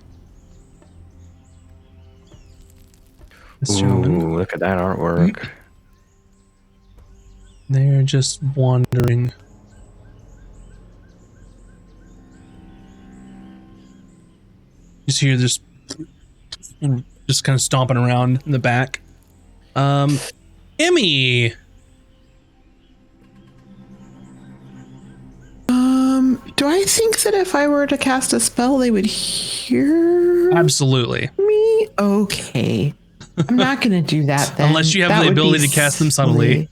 This gentleman. Ooh, look at that artwork. They're just wandering. Just hear this, just kind of stomping around in the back. Emmy. Do I think that if I were to cast a spell, they would hear Absolutely. me? Okay. I'm not going to do that then. Unless you have That the would be ability to cast them subtly.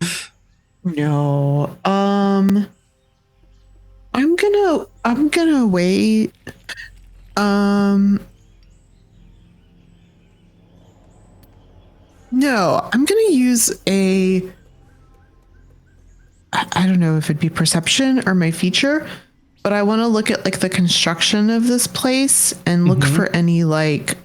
silly. No. I'm gonna wait. No, I'm gonna use I don't know if it'd be perception or my feature, but I want to look at like the construction of this place and look for any like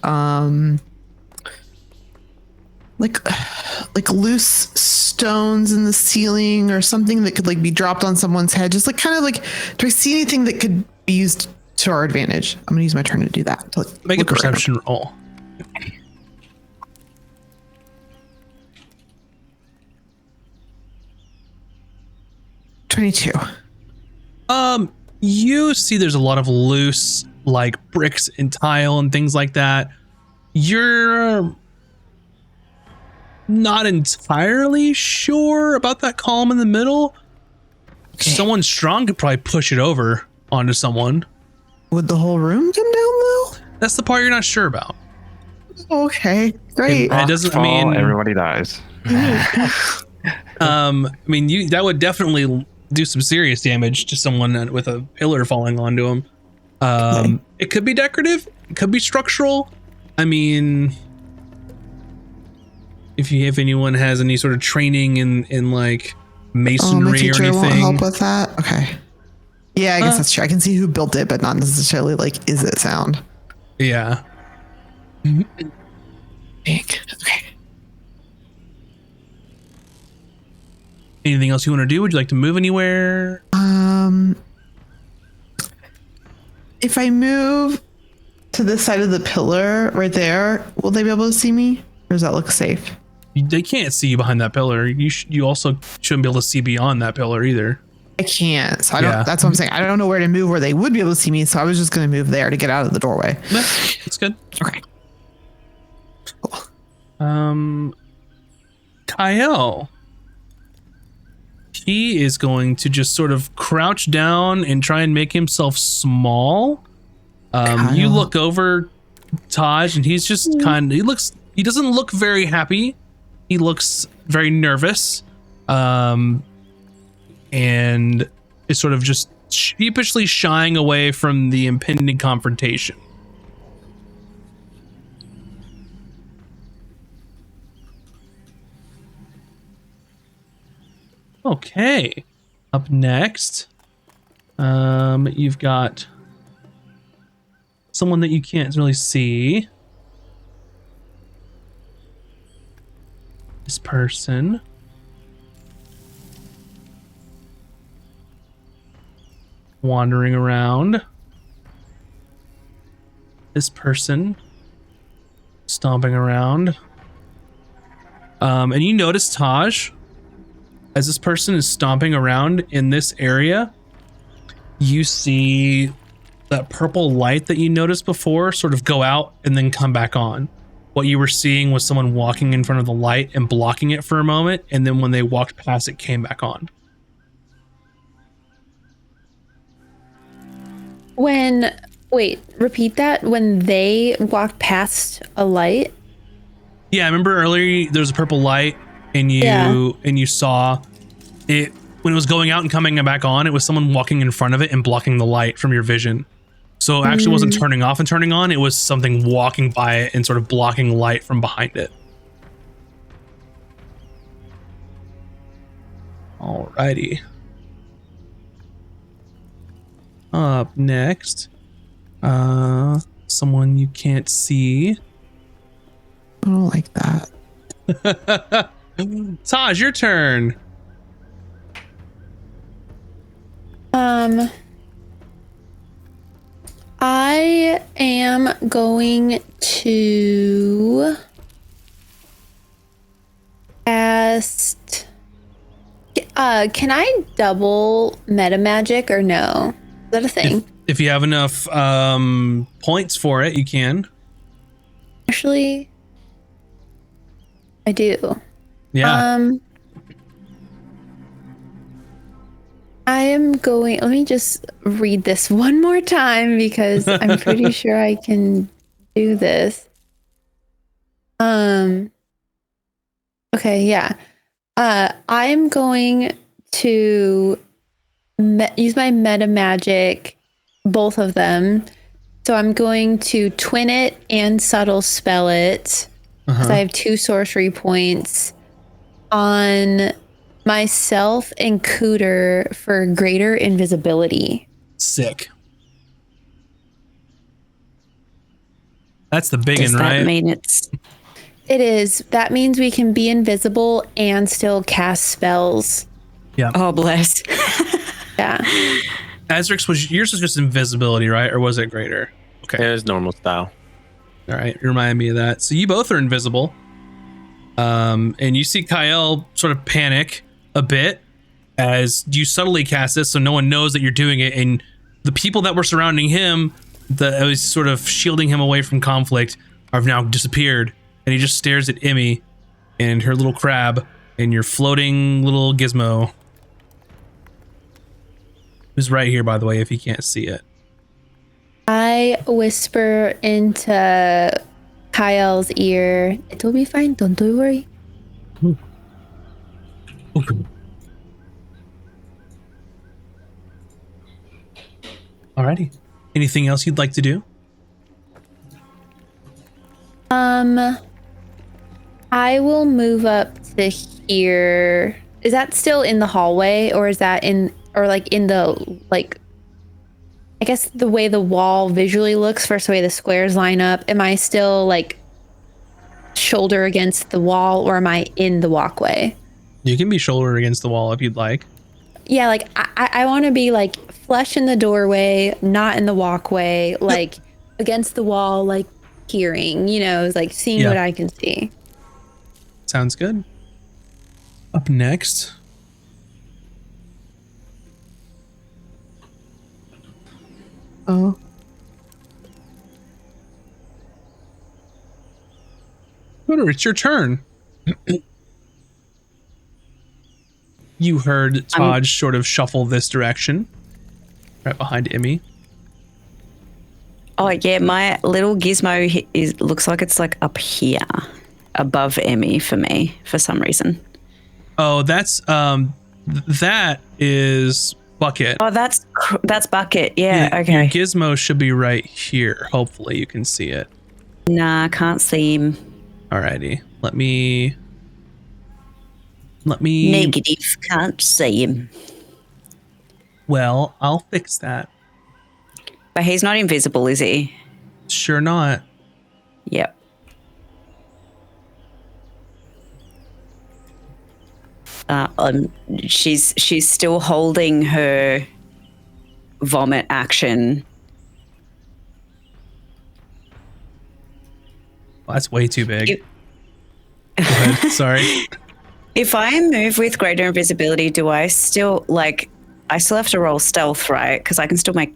like loose stones in the ceiling or something that could like be dropped on someone's head? Just like kind of like, do I see anything that could be used to our advantage? I'm gonna use my turn to do that. To, like, Make a perception roll. $22. You see there's a lot of loose like bricks and tile and things like that. You're not entirely sure about that column in the middle. Okay. Someone strong could probably push it over onto someone. Would the whole room come down though? That's the part you're not sure about. Okay, great. It doesn't. Fall, I mean, everybody dies. I mean, that would definitely do some serious damage to someone with a pillar falling onto them. It could be decorative. It could be structural. I mean, if anyone has any sort of training in like masonry my teacher or anything, won't help with that. Okay. Yeah, I guess that's true. I can see who built it, but not necessarily like, is it sound? yeah. Okay. Anything else you want to do? Would you like to move anywhere? If I move to this side of the pillar right there, will they be able to see me? Or does that look safe? They can't see you behind that pillar. You also shouldn't be able to see beyond that pillar either. I can't. So I don't, Yeah. that's what I'm saying. I don't know where to move where they would be able to see me. So I was just going to move there to get out of the doorway. Yeah, that's good. Okay. Kyle. He is going to just sort of crouch down and try and make himself small. You look over Taj and he's just he doesn't look very happy. He looks very nervous. And is sort of just sheepishly shying away from the impending confrontation. Okay. Up next, you've got someone that you can't really see. This person. Wandering around. This person. Stomping around. And you notice Taj, as this person is stomping around in this area, you see that purple light that you noticed before sort of go out and then come back on. What you were seeing was someone walking in front of the light and blocking it for a moment, and then when they walked past, it came back on. Repeat that. When they walked past a light? Yeah, I remember earlier there was a purple light and you saw it when it was going out and coming back on. It was someone walking in front of it and blocking the light from your vision. So it actually wasn't turning off and turning on. It was something walking by it and sort of blocking light from behind it. Alrighty. Up next, someone you can't see. I don't like that. Taj, your turn. I am going to cast. Can I double meta magic or no? Is that a thing? If you have enough points for it, you can. Actually, I do. Yeah. I am going. Let me just read this one more time because I'm pretty sure I can do this. Okay, yeah. I'm going to use my meta magic, both of them. So I'm going to twin it and subtle spell it. Because I have 2 sorcery points on myself and Cooter for greater invisibility. Sick. That's the big Does one, that right? mean it's It is. That means we can be invisible and still cast spells. Oh, bless. Yeah. Azrix, yours was just invisibility, right? Or was it greater? Okay. It was normal style. All right. You remind me of that. So you both are invisible. And you see Kyle sort of panic a bit as you subtly cast this so no one knows that you're doing it. And the people that were surrounding him, that was sort of shielding him away from conflict, have now disappeared. And he just stares at Emmy and her little crab and your floating little gizmo. Who's right here, by the way, if you can't see it. I whisper into Kyle's ear, it will be fine, don't you worry. Okay. Alrighty. Anything else you'd like to do? I will move up to here. Is that still in the hallway, or is that in the, like, I guess the way the wall visually looks versus the way the squares line up? Am I still like shoulder against the wall, or am I in the walkway? You can be shoulder against the wall if you'd like. Yeah, like I want to be like flush in the doorway, not in the walkway, like against the wall, like peering, like seeing what I can see. Sounds good. Up next. Oh. Twitter, it's your turn. You heard Todd sort of shuffle this direction, right behind Emmy. Oh, yeah, my little gizmo looks like it's like up here, above Emmy for me, for some reason. Oh, that is Bucket. Oh, that's Bucket. Yeah, okay. Your gizmo should be right here. Hopefully you can see it. Nah, can't see him. Alrighty. Let me... Negative, can't see him. Well, I'll fix that. But he's not invisible, is he? Sure not. Yep. She's still holding her vomit action. Well, that's way too big. Go ahead. Sorry. If I move with greater invisibility, do I still have to roll stealth, right? Because I can still make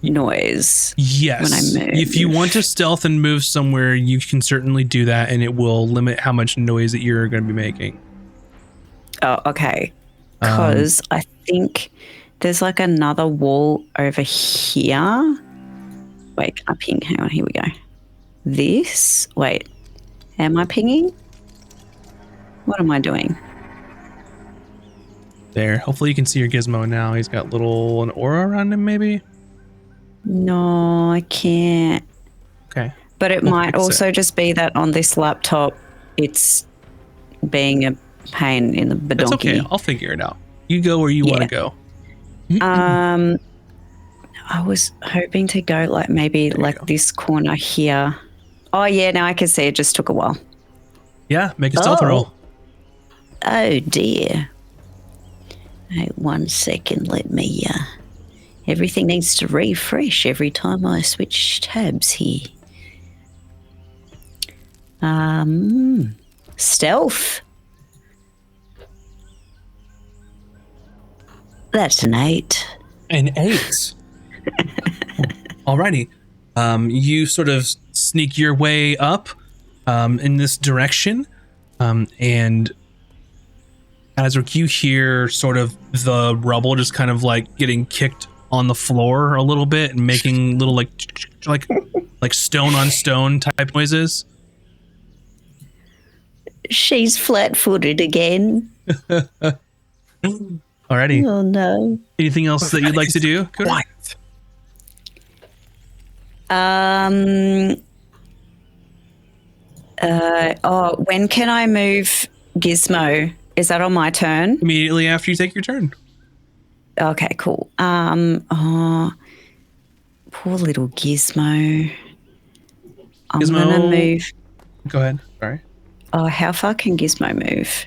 noise. Yes. When I move. If you want to stealth and move somewhere, you can certainly do that, and it will limit how much noise that you're going to be making. Oh, okay. Because I think there's like another wall over here. Wait, can I ping? Hang on, here we go. This? Wait, am I pinging? What am I doing? There. Hopefully you can see your gizmo now. He's got an aura around him, maybe? No, I can't. Okay. But it might also just be that on this laptop, it's being a pain in the badonkey. That's okay. I'll figure it out. You go where you want to go. I was hoping to go maybe this corner here. Oh, yeah, now I can see it just took a while. Yeah, make a stealth roll. Oh dear. Hey, 1 second, let me everything needs to refresh every time I switch tabs here. Stealth. That's an 8. An 8. Alrighty. You sort of sneak your way up in this direction, and as you hear sort of the rubble just kind of like getting kicked on the floor a little bit and making little like stone on stone type noises. She's flat-footed again. Alrighty. Oh no. Anything else that you'd like to do? What? When can I move Gizmo? Is that on my turn? Immediately after you take your turn. Okay, cool. Poor little Gizmo. I'm gonna move. Go ahead. Sorry. Oh, how far can Gizmo move?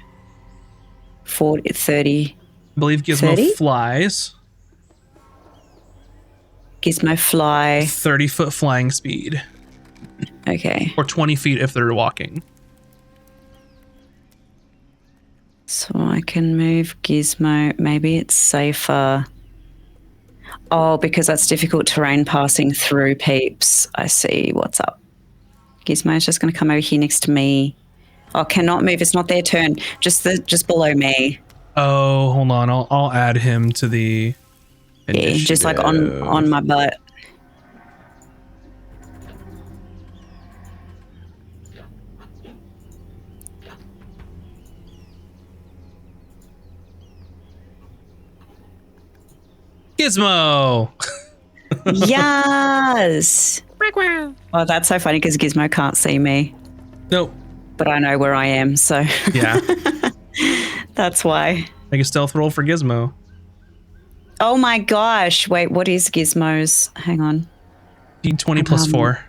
40, 30. I believe Gizmo 30? flies Gizmo fly. 30-foot flying speed, Okay. or 20 feet if they're walking. So I can move Gizmo. Maybe it's safer. Oh, because that's difficult terrain passing through peeps. I see what's up. Gizmo's just going to come over here next to me. Oh, cannot move. It's not their turn. Just below me. Oh, hold on. I'll add him to the Yeah, just like on my butt. Gizmo. Yes. Oh, that's so funny because Gizmo can't see me, Nope. but I know where I am, so Yeah. that's why. Make a stealth roll for Gizmo. Oh my gosh. Wait, what is Gizmo's? Hang on. D20 plus 4.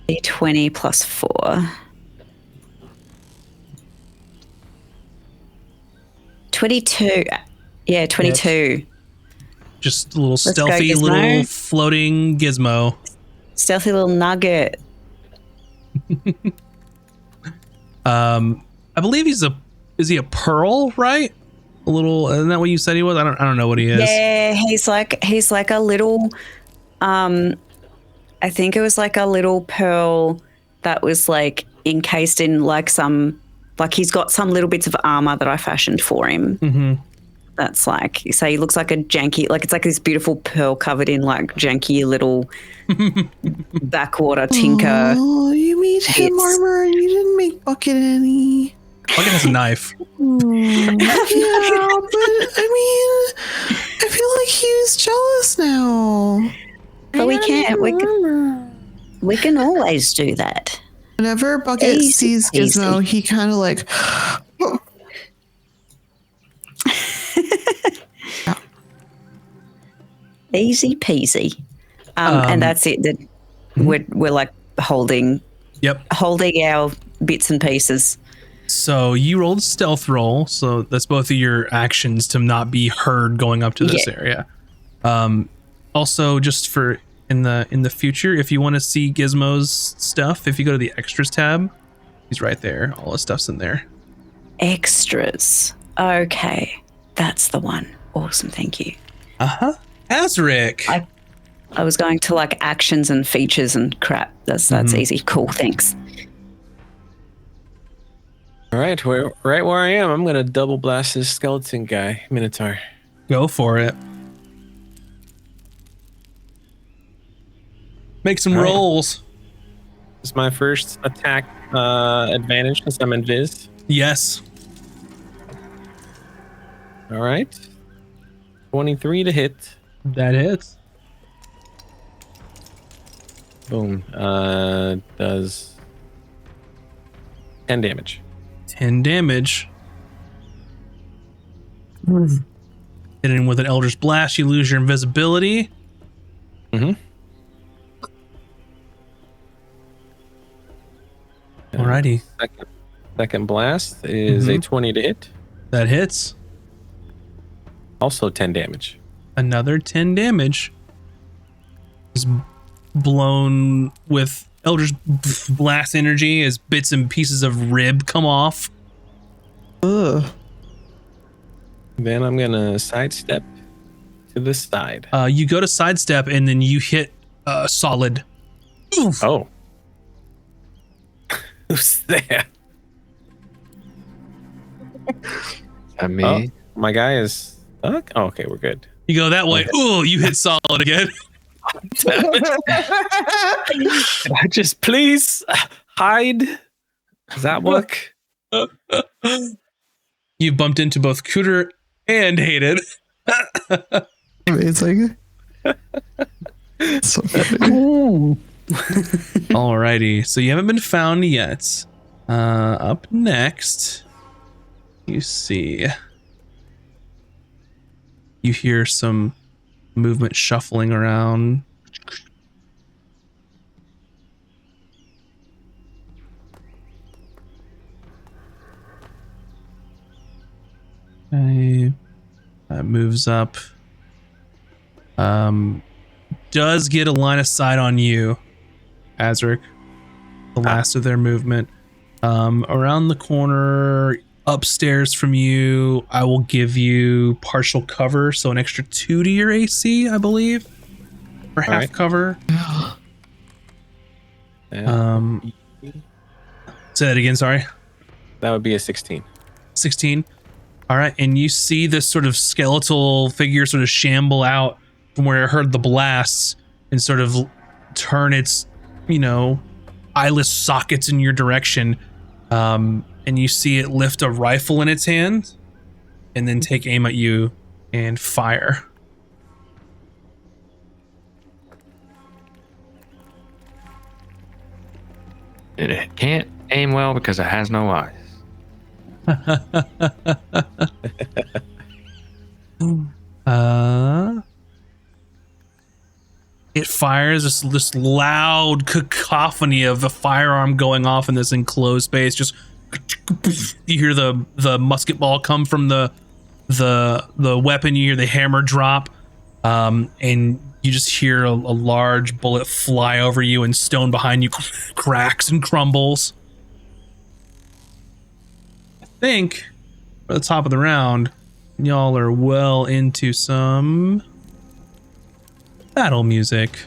D20 plus 4. 22. Yeah, 22. Just a little go, stealthy Gizmo. little floating Gizmo. Stealthy little nugget. I believe is he a pearl, right? A little, isn't that what you said he was? I don't know what he is. Yeah, he's like a little I think it was like a little pearl that was like encased in like he's got some little bits of armor that I fashioned for him. Mm-hmm. That's like, so he looks like a janky, like it's like this beautiful pearl covered in like janky little backwater tinker. Oh, you made him It's- armor and you didn't make Bucket any. Bucket has a knife. Yeah, but I mean, I feel like he's jealous now. But we can't. We can always do that. Whenever Bucket Easy, sees Gizmo, he kind of like, Easy peasy. And that's it. That we're like holding Yep. our bits and pieces. So you rolled a stealth roll, so that's both of your actions to not be heard going up to this area. Also, just for in the future, if you want to see Gizmo's stuff, if you go to the extras tab, he's right there. All his stuff's in there. Extras. Okay. That's the one. Awesome. Thank you. Uh-huh. Azric. I was going to like actions and features and crap. That's easy. Cool. Thanks. All right, right where I am, I'm gonna double blast this skeleton guy, Minotaur. Go for it. Make some All right. rolls. This is my first attack advantage since I'm invis. Yes. All right, 23 to hit. That hits. Boom. Does 10 damage. 10 damage. Hitting with an Elder's Blast, you lose your invisibility. Mm-hmm. Alrighty. Second blast is a 20 to hit. That hits. Also 10 damage. Another 10 damage. Is blown with Elder's Blast energy as bits and pieces of rib come off. ugh. Then I'm gonna sidestep to the side. You go to sidestep and then you hit solid. Oof. Oh. Who's there? That me? Oh, my guy is stuck? Oh, okay, we're good. You go that way. Ooh, you hit solid again. Can I just please hide? Does that work? You bumped into both Cooter and Hayden. Amazing. So funny. Alrighty, so you haven't been found yet. Up next, you see, you hear some movement shuffling around. Okay. That moves up. Does get a line of sight on you, Azric. The last of their movement. Around the corner, upstairs from you, I will give you partial cover, so an extra 2 to your AC, I believe, for half cover. Say that again, sorry. That would be a 16. 16. All right, and you see this sort of skeletal figure sort of shamble out from where it heard the blasts and sort of turn its, eyeless sockets in your direction. And you see it lift a rifle in its hand and then take aim at you and fire. It can't aim well because it has no eyes. It fires this loud cacophony of a firearm going off in this enclosed space. Just you hear the musket ball come from the weapon. You hear the hammer drop, and you just hear a large bullet fly over you, and stone behind you cracks and crumbles. I think at the top of the round, y'all are well into some battle music.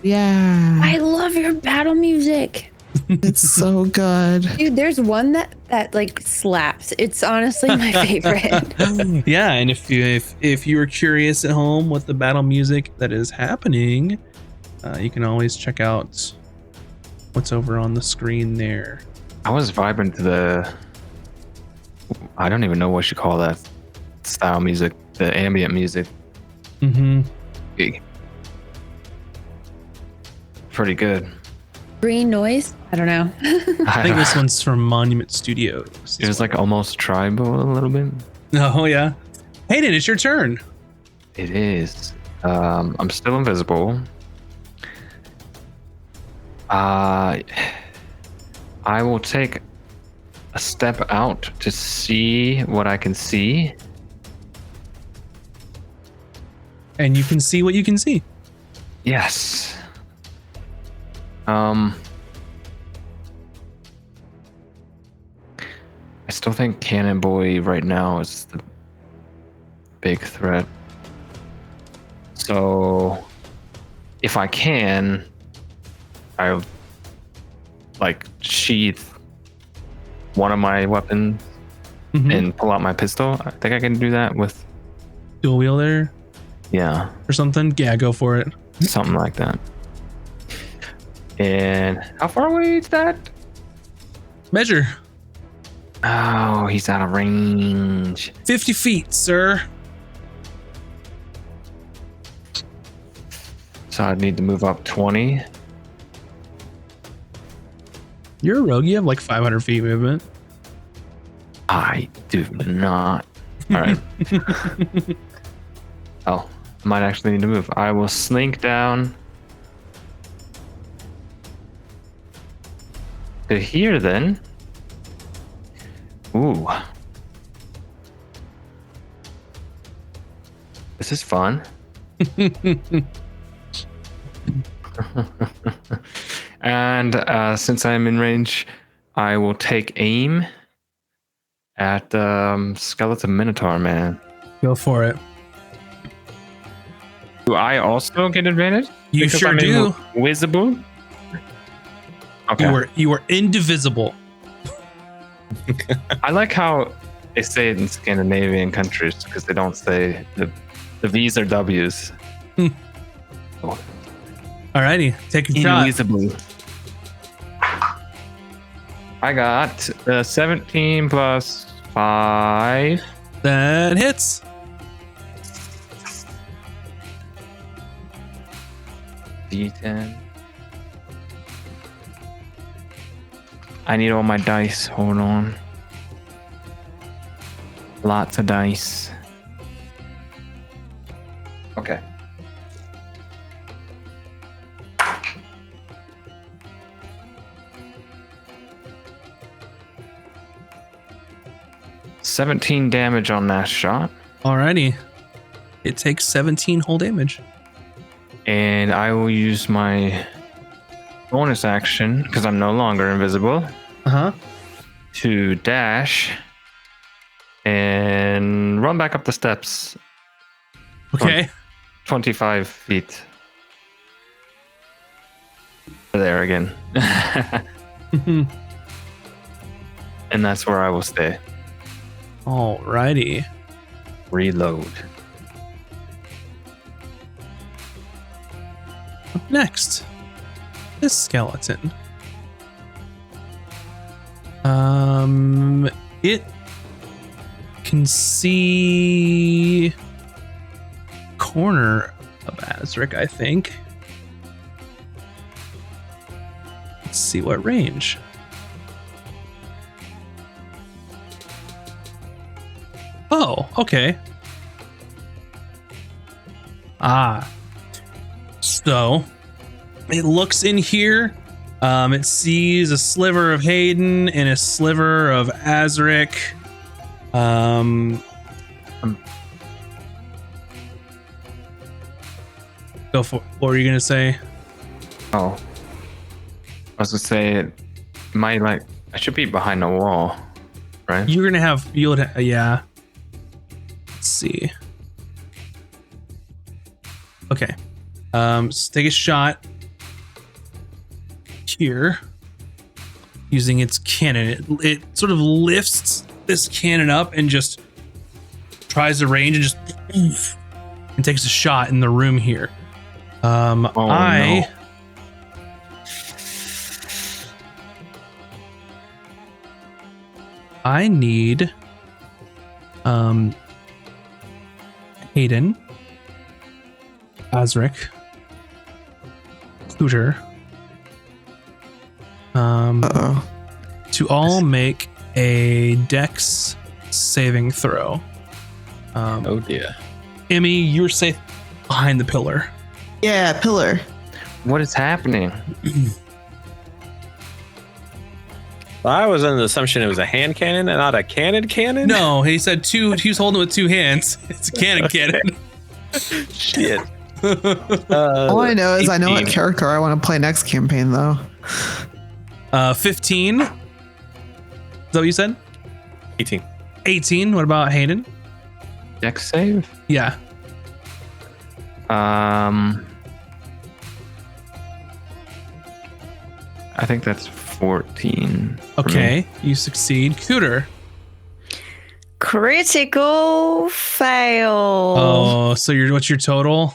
Yeah. I love your battle music. It's so good. Dude, there's one that like slaps. It's honestly my favorite. Yeah, and if you are curious at home what the battle music that is happening, you can always check out what's over on the screen there. I was vibing to I don't even know what you call that style music, the ambient music. Mm-hmm. Pretty good. Green noise? I don't know. I think this one's from Monument Studios. It was like almost tribal a little bit. Oh yeah. Hayden, it's your turn. It is. I'm still invisible. I will take a step out to see what I can see. And you can see what you can see. Yes. I still think Cannon Boy right now is the big threat. So if I can, I'll like sheath one of my weapons and pull out my pistol. I think I can do that with Dual wheel there yeah, or something. Yeah, go for it. something like that. And how far away is that? Measure. Oh, he's out of range. 50 feet, sir. So I'd need to move up 20. You're a rogue. You have like 500 feet movement. I do not. All right. Oh, I might actually need to move. I will slink down to here then. Ooh. This is fun. And since I'm in range, I will take aim at Skeleton Minotaur Man. Go for it. Do I also get advantage? You Because sure I'm do. Invisible? Okay. You are indivisible. I like how they say it in Scandinavian countries because they don't say the V's or W's. Alrighty, take a shot. Invisible. I got 17 plus 5. That hits. D10. I need all my dice. Hold on. Lots of dice. Okay. 17 damage on that shot. Alrighty. It takes 17 whole damage. And I will use my bonus action, because I'm no longer invisible, Uh-huh. to dash and run back up the steps Okay. 25 feet. There again. And that's where I will stay. Alrighty. Reload. Up next, this skeleton. It can see corner of Azric, I think. Let's see what range. Oh, okay. So it looks in here. It sees a sliver of Hayden and a sliver of Azric. Go for. What were you gonna say? Oh. I was gonna say, I should be behind the wall, right? You're gonna have. Yeah. Let's see. Okay. So take a shot here using its cannon. It sort of lifts this cannon up and just tries to range and just and takes a shot in the room here. No. I need Hayden, Azric, Scooter, to all make a Dex saving throw. Oh dear. Emmy, you're safe behind the pillar. Yeah, pillar. What is happening? Well, I was under the assumption it was a hand cannon and not a cannon cannon. No, he said two. He was holding it with two hands. It's a cannon cannon. Shit. All I know is I know what 18. character I want to play next campaign, though. 15. Is that what you said? 18. 18. What about Hayden? Dex save? Yeah. I think that's 14. for Okay, me. you succeed. Cooter. Critical fail. Oh, so what's your total?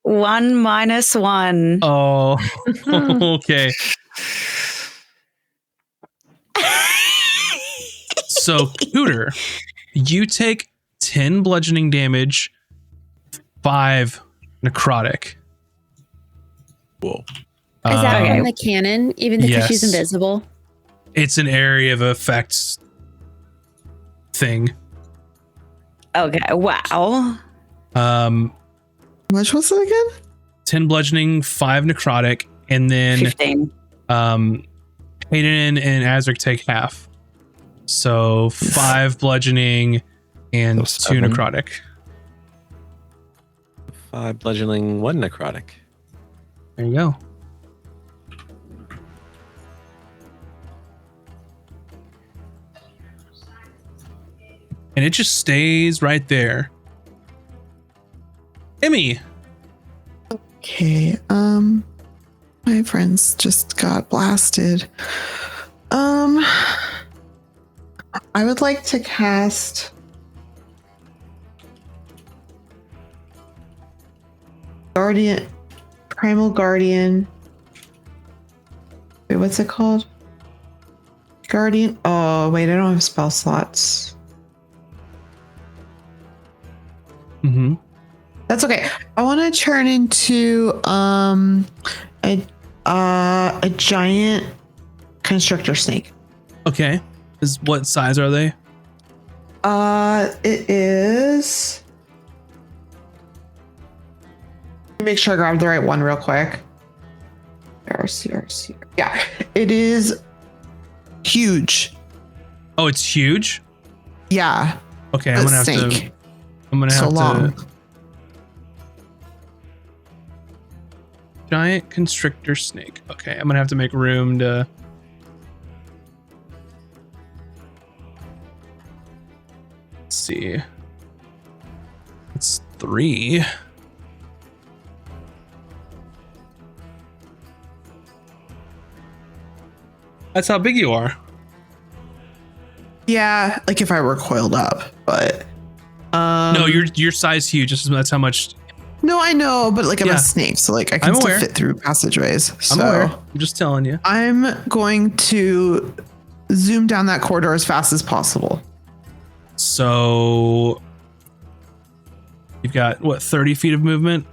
1 minus 1. Oh, okay. So, Cooter, you take 10 bludgeoning damage, 5 necrotic. Whoa. Is that Okay. from the cannon, even because she's Yes. invisible? It's an area of effects thing. Okay, wow. Um, Which was it again? 10 bludgeoning, 5 necrotic, and then 15. Hayden and Azric take half. So 5 bludgeoning and So 2 7. necrotic. 5 bludgeoning, 1 necrotic. There you go. And it just stays right there. Emmy. Okay, my friends just got blasted. I would like to cast Primal Guardian. Wait, what's it called? Guardian. Oh, wait, I don't have spell slots. Mm-hmm. That's okay. I want to turn into a giant constrictor snake. Okay. What size are they? It is. Let me make sure I grab the right one real quick. RC. Yeah, it is huge. Oh, it's huge. Yeah, Okay, I'm A gonna have snake. to. I'm gonna So have long. to. Giant constrictor snake. Okay, I'm gonna have to make room to. Let's see. It's 3. That's how big you are. Yeah, like if I were coiled up, but No, your size huge. That's how much. no, I know, but like I'm Yeah. a snake, so like I can I'm still aware. fit through passageways. I'm aware. I'm just telling you. I'm going to zoom down that corridor as fast as possible. So you've got what, 30 feet of movement?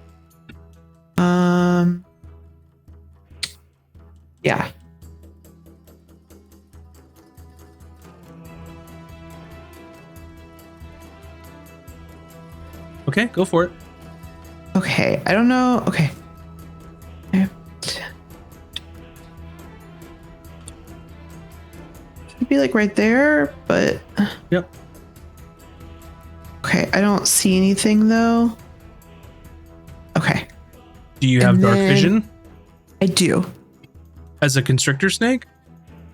Yeah. Okay, go for it. Okay, I don't know. Okay. Should be like right there, but Yep. okay, I don't see anything though. Okay, Do you have And dark then- vision I do. as a constrictor snake?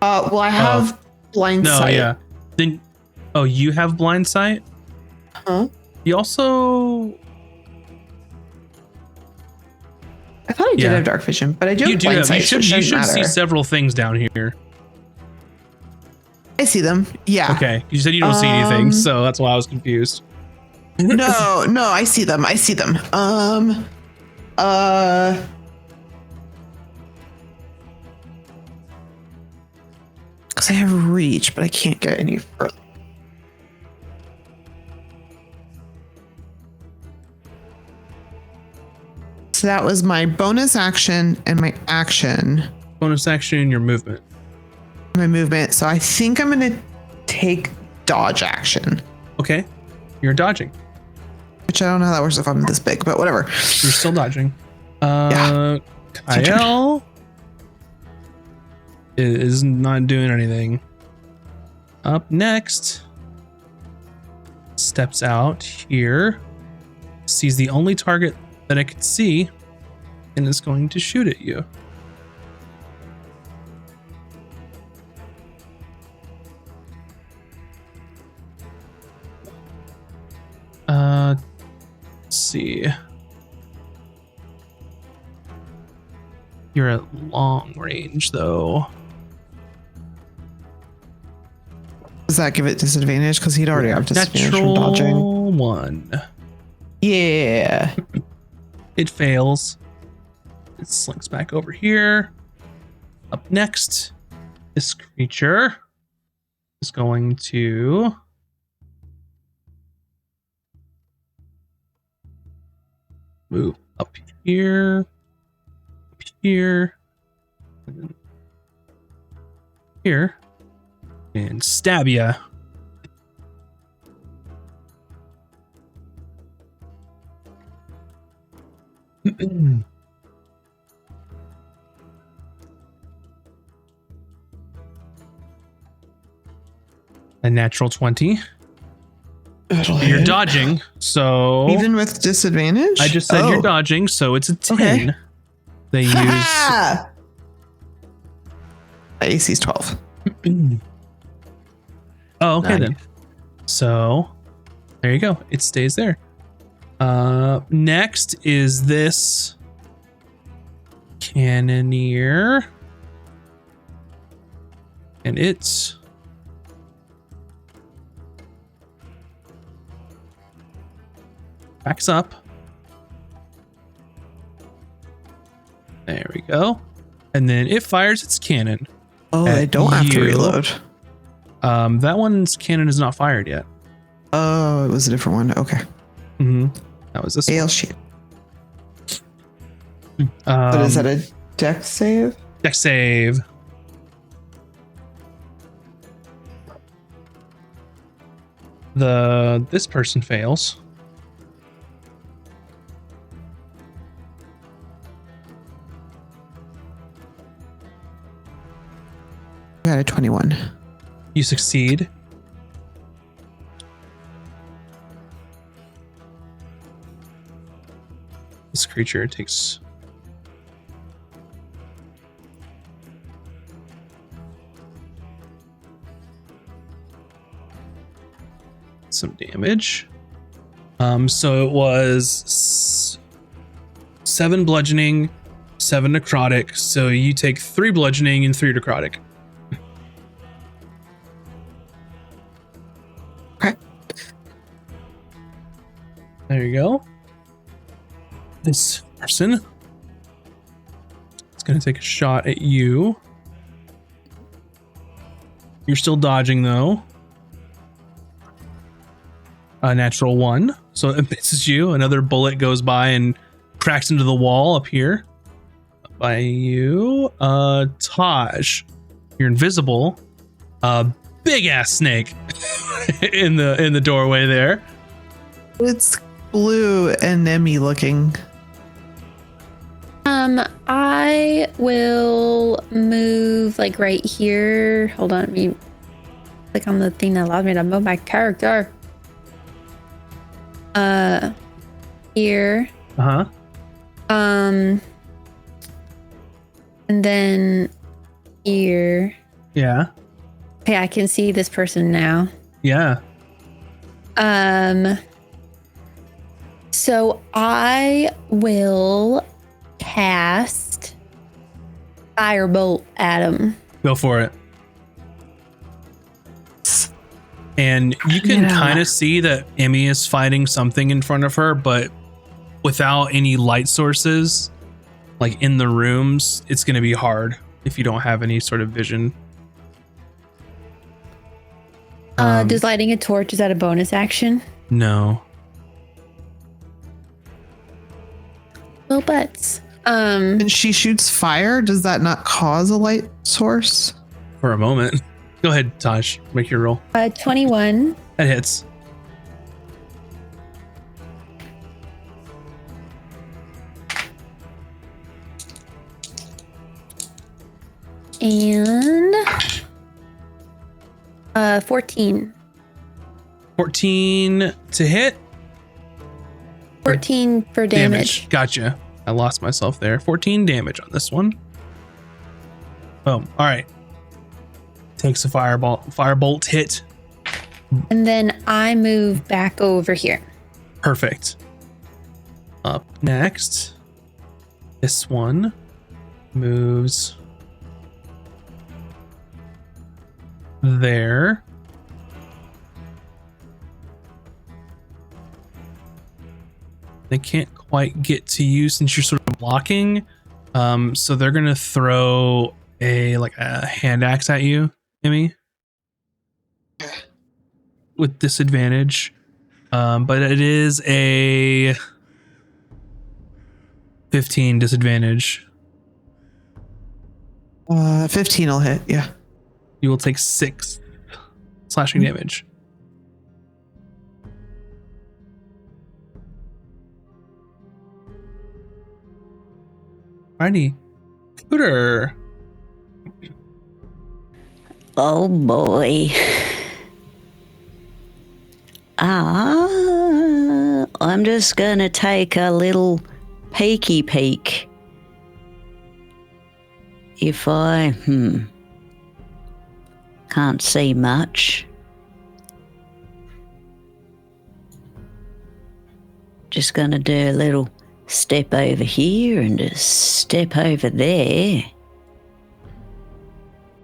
Well, I have blind No, sight. yeah. Then, oh, you have blind sight? Huh? You also. I thought I did Yeah. have dark vision, but I do You have do blind have. sight. You so it should. You shouldn't should see matter. several things down here. I see them. Yeah. Okay, you said you don't see anything, so that's why I was confused. No, I see them. I see them. Because I have reach, but I can't get any further. So that was my bonus action and my action, Bonus action in your movement. my movement. So I think I'm going to take dodge action, Okay, you're dodging. which I don't know how that works if I'm this big, but whatever. You're still dodging. Yeah. your turn. Kyle is not doing anything. Up next, steps out here, sees the only target that I could see, and is going to shoot at you. Let's see. You're at long range, though. Does that give it disadvantage? Because he'd already have disadvantage from dodging. Natural 1. Yeah. It fails. It slinks back over here. Up next, this creature is going to move up here, and then here, and stab ya. A natural 20. That'll You're hit. dodging, so Even with disadvantage? I just said Oh. you're dodging, so it's a 10. Okay. They use Ah! My AC's 12. Oh, okay Nice. then. So there you go. It stays there. Next is this cannoneer. And it's backs up. There we go. And then it fires its cannon. Oh, At I don't have to you. reload. That one's cannon is not fired yet. Oh, it was a different one. Okay. That was this Ale shit. one. But is that a dex save? Dex save. This person fails. I got a 21. You succeed. This creature takes some damage. So it was 7 bludgeoning, 7 necrotic. So you take 3 bludgeoning and 3 necrotic. Okay. There you go. This person is going to take a shot at you. You're still dodging though. A natural 1. So it misses you. Another bullet goes by and cracks into the wall up here by you. Taj, you're invisible. Big ass snake in the doorway there. It's blue and Emmy looking. I will move like right here. Hold on, let me click on the thing that allows me to move my character. Here. Uh-huh. And then here. Yeah. Okay, I can see this person now. Yeah. So I will cast Firebolt at him. Go for it. And you can kind of see that Emmy is fighting something in front of her, but without any light sources, like in the rooms, it's going to be hard if you don't have any sort of vision. Does lighting a torch, is that a bonus action? No. Well, butts. And she shoots fire. Does that not cause a light source? For a moment. Go ahead, Taj. Make your roll. 21. That hits. And 14. 14 to hit. 14 for damage. Gotcha. I lost myself there. 14 damage on this one. Boom. All right. Takes a firebolt hit. And then I move back over here. Perfect. Up next, this one moves there. They can't quite get to you since you're sort of blocking. So they're gonna throw a hand axe at you, Emmy, with disadvantage. But it is a 15 disadvantage. 15 will hit, yeah. You will take 6 slashing damage. Alrighty. Cooter. Oh boy. I'm just gonna take a little peeky peek. If I, can't see much. Just gonna do a little step over here and a step over there.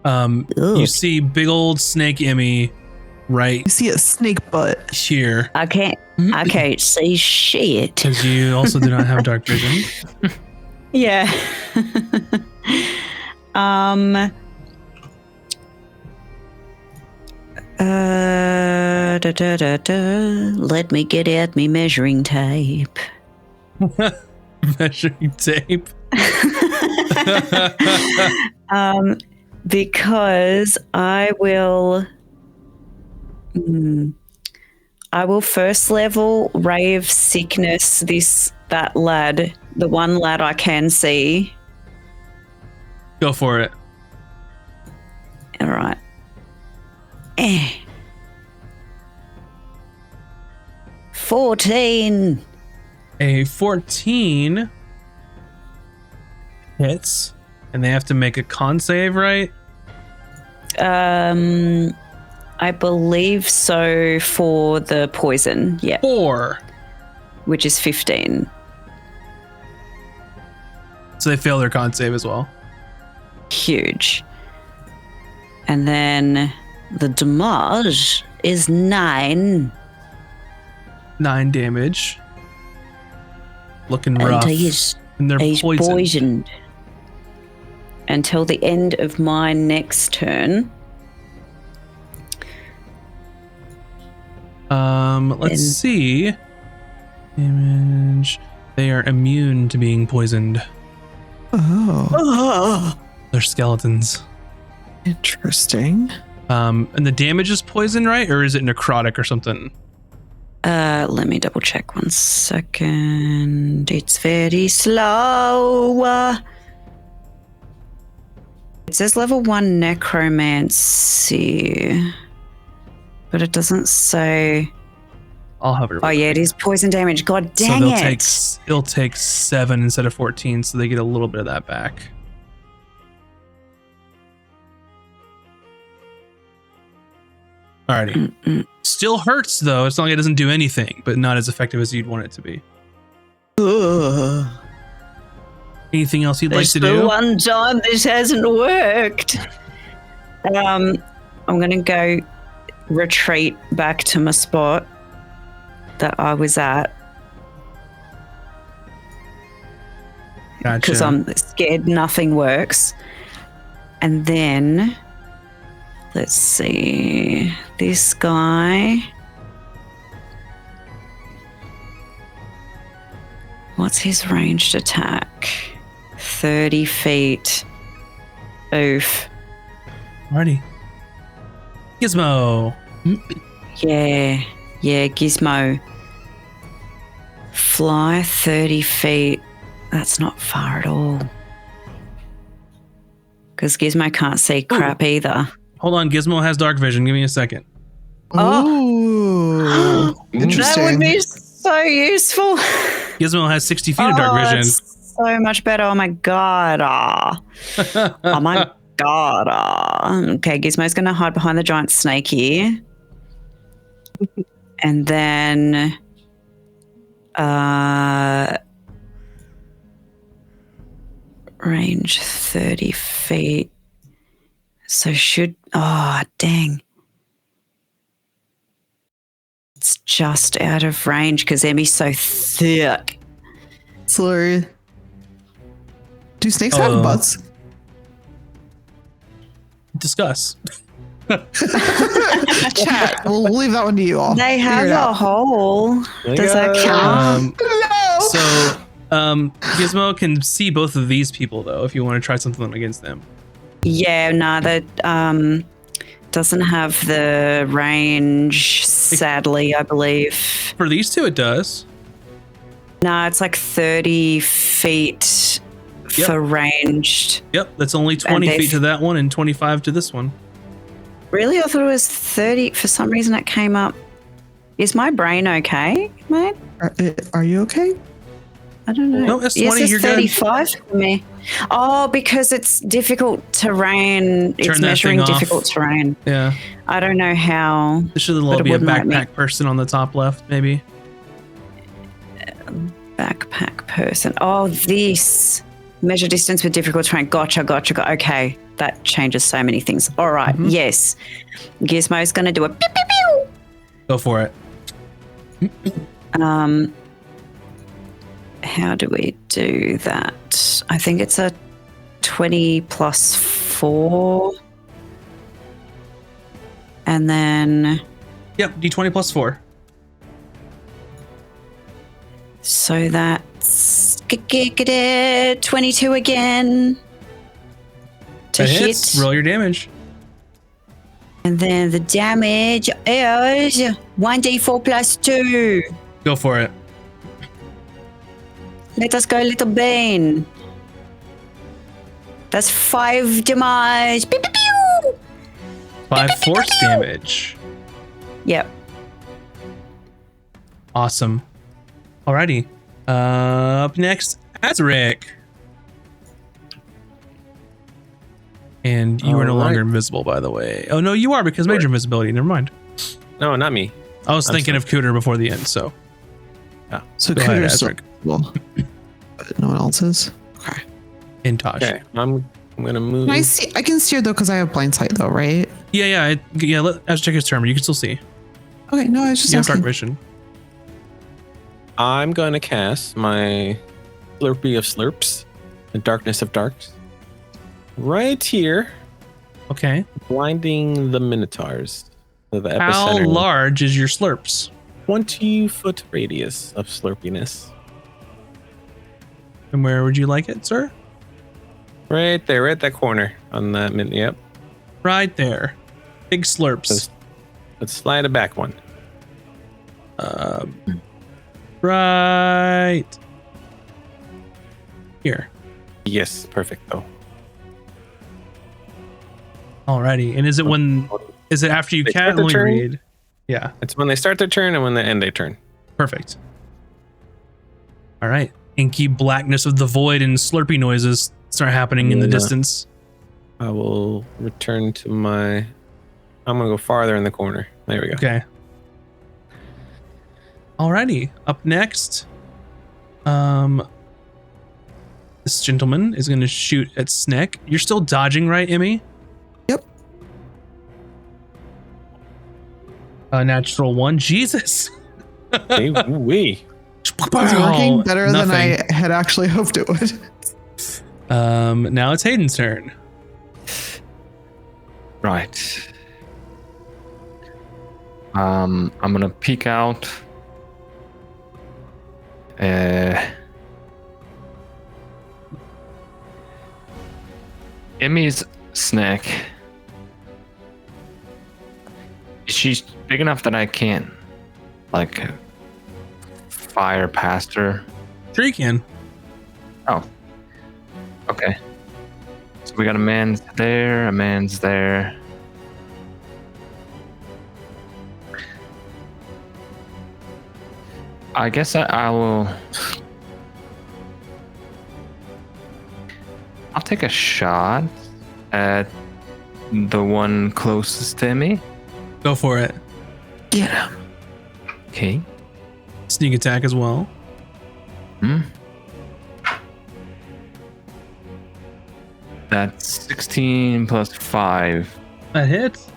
You see big old snake Emmy right You see a snake butt. here. I can't see shit. Because you also do not have dark vision. Yeah. Let me get out me measuring tape. Measuring tape. Because I will first level Ray of Sickness that lad, the one lad I can see. Go for it. All right. 14. A 14 hits, and they have to make a con save, right? I believe so for the poison. Yeah. 4. Which is 15. So they fail their con save as well. Huge. And then the damage is 9. 9 damage. Looking rough. And he's And they're poisoned. Until the end of my next turn. Let's see. Damage. They are immune to being poisoned. Oh. They're skeletons. Interesting. And the damage is poison, right? Or is it necrotic or something? Let me double check 1 second. It's very slow. It says level 1 necromancy, but it doesn't say. I'll have it. Oh yeah, it is poison damage. God dang it! It'll take 7 instead of 14, so they get a little bit of that back. Alrighty. Still hurts though. It's not like it doesn't do anything, but not as effective as you'd want it to be. Anything else you'd like to do? The one time this hasn't worked. I'm gonna go retreat back to my spot that I was at. Because Gotcha. I'm scared nothing works. And then, let's see, this guy. What's his ranged attack? 30 feet. Oof. Alrighty. Gizmo. Yeah, Gizmo. Fly 30 feet. That's not far at all. Because Gizmo can't see crap either. Hold on, Gizmo has dark vision. Give me a second. Oh. Interesting. That would be so useful. Gizmo has 60 feet of dark vision. That's so much better. Oh my god. Oh my god. Okay, Gizmo's going to hide behind the giant snake here. And then range 30 feet. So dang. It's just out of range because Emmy's so thick. Slurry. Do snakes have butts? Discuss. Chat. We'll leave that one to you all. They have a hole. Does that count? No. So, Gizmo can see both of these people, though, if you want to try something against them. Yeah, no, that doesn't have the range, sadly, I believe. For these two, it does. No, it's like 30 feet for ranged. Yep, that's only 20 feet to that one and 25 to this one. Really? I thought it was 30. For some reason, it came up. Is my brain okay, mate? Are you okay? I don't know. No, it's 20. Yes, You're it's 35 for me. Oh, because it's difficult terrain. It's measuring difficult terrain. Yeah. I don't know how. There should be a backpack person on the top left, maybe. Backpack person. Oh, this. Measure distance with difficult terrain. Gotcha. Okay. That changes so many things. All right. Mm-hmm. Yes. Gizmo's going to do a pew, pew, pew. Go for it. How do we do that? I think it's a 20 plus 4. And then... Yep, D20 plus 4. So that's 22 again. To that hit. Hits. Roll your damage. And then the damage is 1d4 plus 2. Go for it. Let us go, little Bane. That's 5 damage. Pew, pew, pew. 5 force damage. Yep. Awesome. Alrighty. Up next, Azric. And you are no longer invisible, by the way. Oh, no, you are because major invisibility. Never mind. No, not me. I was thinking of Cooter before the end, so. So Go ahead, Cooter's still Azric. well, but no one else is. Okay. In Tosh. Okay, I'm gonna move. Can I see? I can steer though because I have blind sight though, right? Yeah. Let Azric his turn, but you can still see. Okay. No, I was just You have dark asking. vision. I'm gonna cast my Slurpee of Slurps, the Darkness of Darks, right here, Okay. blinding the Minotaurs. So the How epicenter, large is your slurps? 20-foot radius of Slurpiness. And where would you like it, sir? Right there, right at that corner on that min. Yep. Right there. Big slurps. Let's slide it back one. Right here. Yes, perfect though. Alrighty. And is it after you They cast? start the Let me turn? read. Yeah. It's when they start their turn and when they end their turn. Perfect. All right. Inky blackness of the void and slurpy noises start happening in the Yeah. distance. I will return to my. I'm gonna go farther in the corner. There we go. Okay. Alrighty. Up next, this gentleman is going to shoot at Sneck. You're still dodging, right, Emmy? Yep. A natural one. Jesus. Hey, ooh-wee. It's working better than Nothing. I had actually hoped it would. Now it's Hayden's turn. Right. I'm gonna peek out. Emmy's snack. She's big enough that I can't, like, fire past her. Sure you can. Oh. Okay. So we got a man's there, a man's there. I guess I will. I'll take a shot at the one closest to me. Go for it. Get him. Okay. Sneak attack as well. That's 16 plus 5. That hits.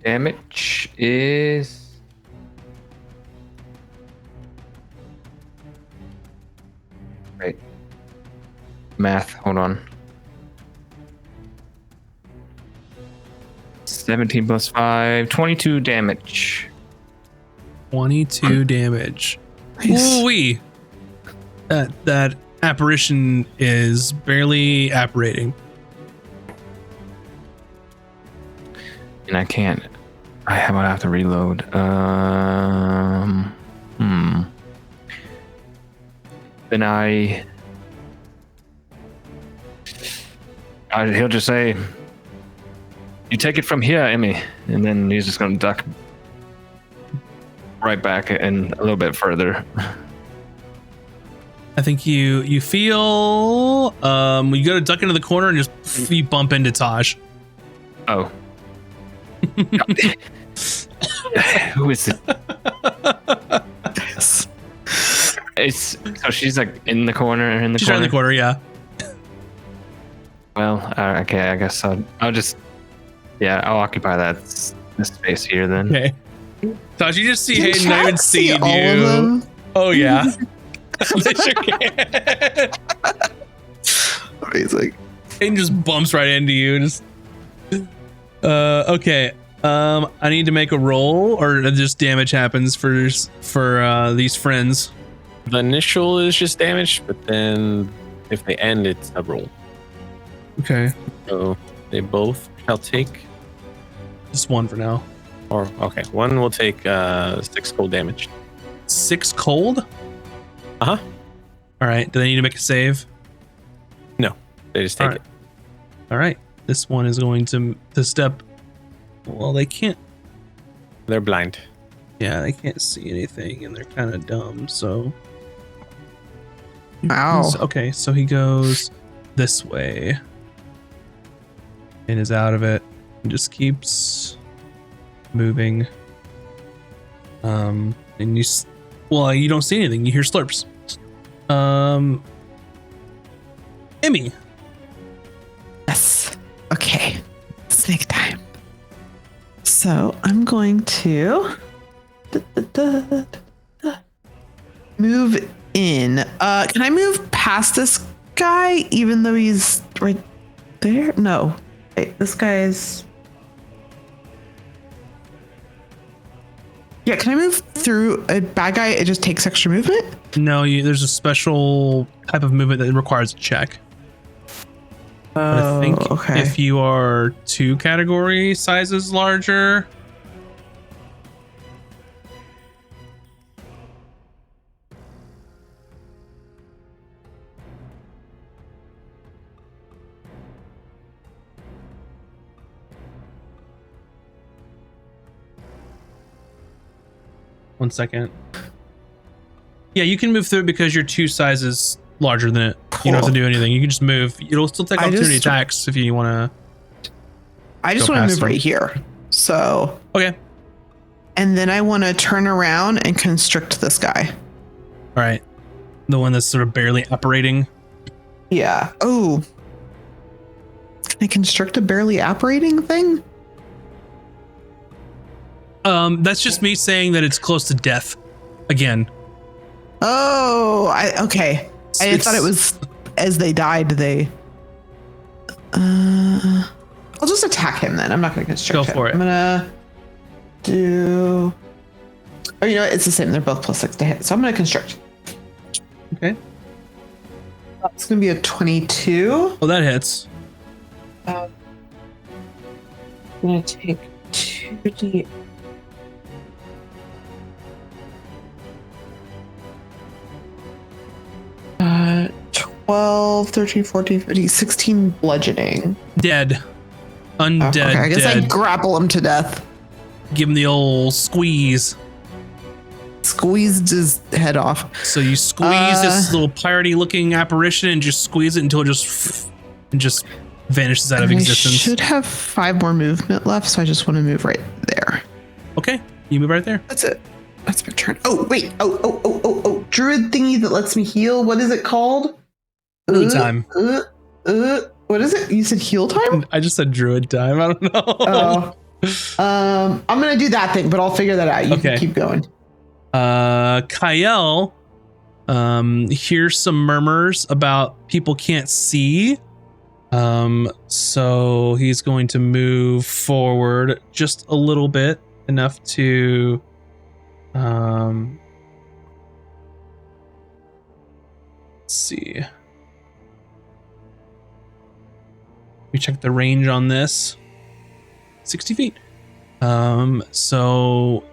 Damage is. Wait. Math, hold on. 17 plus 5, 22 damage. 22 damage. Nice. Ooh-wee. That apparition is barely apparating. And I can't. I have to reload. Then he'll just say, "You take it from here, Emmy," and then he's just gonna duck right back and a little bit further. I think you feel you go to duck into the corner and just you bump into Taj. Oh. Who is it? Yes. It's so she's like in the corner. She's right in the corner, yeah. Well, okay. I guess I'll just I'll occupy this space here then. Okay. Taj, you just see Can Hayden not even chat see seeing all of you. them? Oh yeah. They sure can. Amazing. Hayden just bumps right into you. Just okay. I need to make a roll, or just damage happens for these friends. The initial is just damage, but then if they end, it's a roll. Okay. So they both shall take, Just one for now. or okay, one will take 6 cold damage. 6 cold? Uh huh. All right. Do they need to make a save? No, they just take All it. All right. This one is going to step. Well, they can't. They're blind. Yeah, they can't see anything, and they're kind of dumb. So. Wow. Okay, so he goes this way, and is out of it, and just keeps moving. And you don't see anything. You hear slurps. Emmy. Yes. Okay. Snake time. So I'm going to move in. Can I move past this guy even though he's right there? No. Wait, this guy's. Yeah, can I move through a bad guy? It just takes extra movement? No, there's a special type of movement that requires a check. But I think okay. if you are 2 category sizes larger. One second. Yeah, you can move through it because you're 2 sizes larger than it. You don't have to do anything. You can just move. It'll still take opportunity attacks if you want to. I just want to move right here. So. Okay. And then I want to turn around and constrict this guy. All right. The one that's sort of barely operating. Yeah. Oh. Can I constrict a barely operating thing? That's just me saying that it's close to death. Again. Oh, okay. I thought it was as they died, they. I'll just attack him then. I'm not going to constrict him. Go for it. I'm going to do. Oh, you know what? It's the same. They're both +6 to hit. So I'm going to constrict. Okay. It's going to be a 22. Oh, that hits. I'm going to take 2d. 12, 13, 14, 15, 16 bludgeoning. Dead. Undead. Okay, I guess dead. I grapple him to death. Give him the old squeeze. Squeezed his head off. So you squeeze this little piratey looking apparition and just squeeze it until it just vanishes out of existence. I should have 5 more movement left, so I just want to move right there. Okay, you move right there. That's it. That's my turn. Oh, wait. Oh. Druid thingy that lets me heal. What is it called? Druid time. What is it? You said heal time? I just said druid time. I don't know. Oh. I'm going to do that thing, but I'll figure that out. You can keep going. Kyle hears some murmurs about people can't see. So he's going to move forward just a little bit, enough to let's see. We check the range on this. 60 feet. So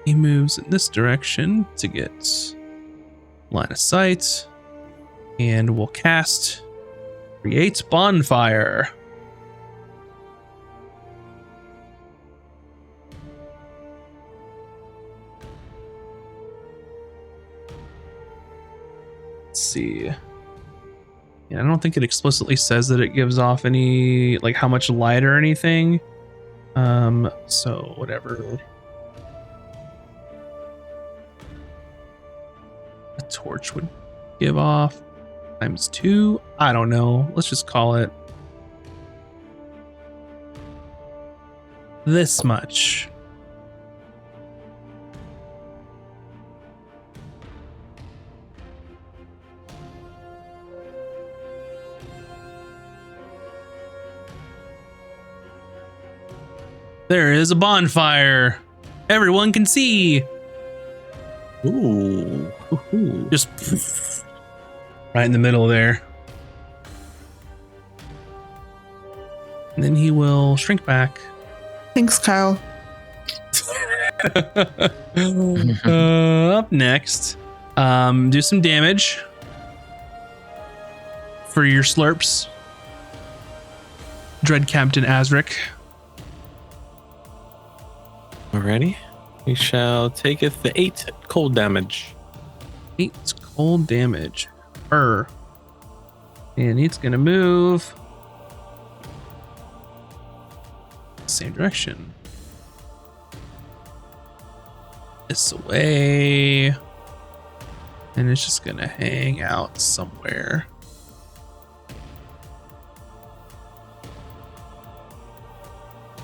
he moves in this direction to get line of sight, and we'll cast Create Bonfire. Let's see. Yeah, I don't think it explicitly says that it gives off any, like, how much light or anything. So whatever. A torch would give off ×2. I don't know. Let's just call it this much. There is a bonfire. Everyone can see. Ooh. Just right in the middle there. And then he will shrink back. Thanks, Kyle. Up next, do some damage. for your slurps, Dread Captain Azric. Alrighty. We shall taketh the 8 cold damage. 8 cold damage. And it's gonna move same direction. This away. And it's just gonna hang out somewhere.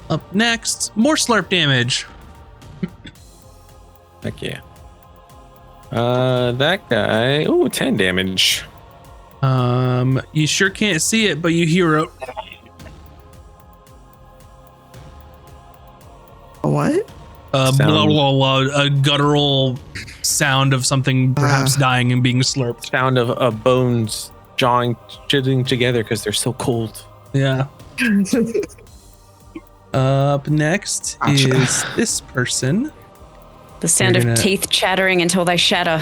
Up next, more slurp damage. Heck yeah. That guy. Ooh, 10 damage. You sure can't see it, but you hear a What? blah, blah, blah, a guttural sound of something perhaps dying and being slurped. Sound of bones jawing, jiggling together because they're so cold. Yeah. Up next is this person. The sound They're of gonna- teeth chattering until they shatter.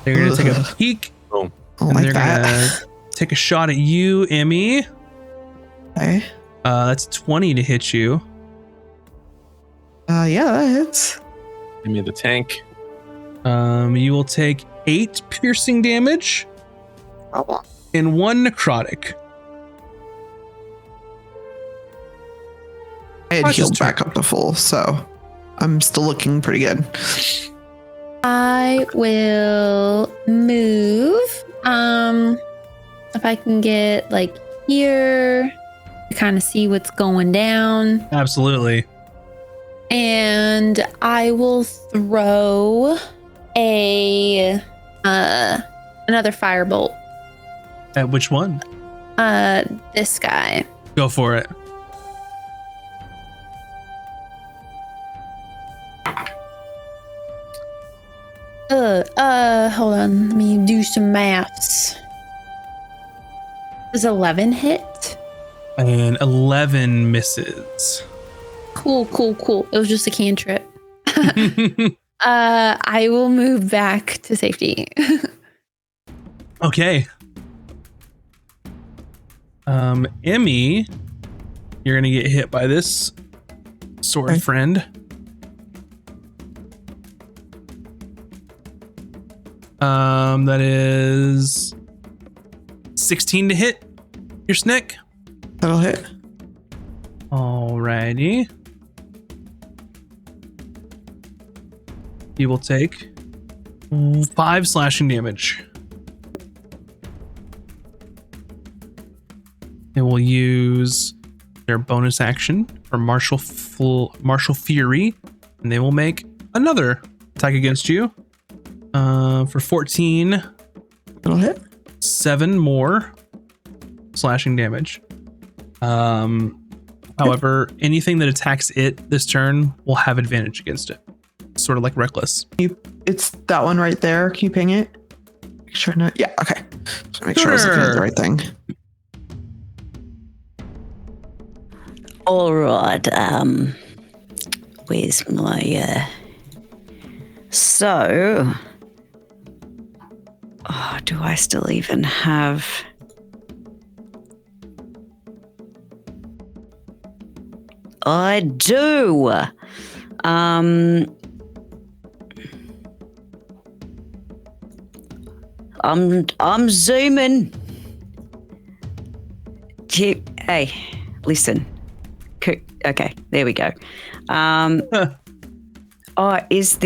They're gonna take a peek. Boom. Oh, And like they're that. gonna take a shot at you, Emmy. Okay. That's 20 to hit you. Yeah, that hits. Give me the tank. You will take 8 piercing damage and 1 necrotic. I had Watch healed his turn. back up to full, so I'm still looking pretty good. I will move. If I can get like here to kind of see what's going down. Absolutely. And I will throw a another firebolt. At which one? This guy. Go for it. Hold on. Let me do some maths. Does 11 hit? And 11 misses. Cool. It was just a cantrip. I will move back to safety. Okay. Emmy, you're gonna get hit by this sword Okay. friend. That is 16 to hit your snick. That'll hit. Alrighty. You will take 5 slashing damage. They will use their bonus action for Martial Fury, and they will make another attack against you. For 14, That'll hit. 7 more slashing damage. However, anything that attacks it this turn will have advantage against it. Sort of like Reckless. It's that one right there. Keeping it. Make sure not. Yeah. Okay. Just make sure I was looking at the right thing. All right. Where's my so do I still even have I do. I'm zooming. Hey, listen. Okay, there we go. Is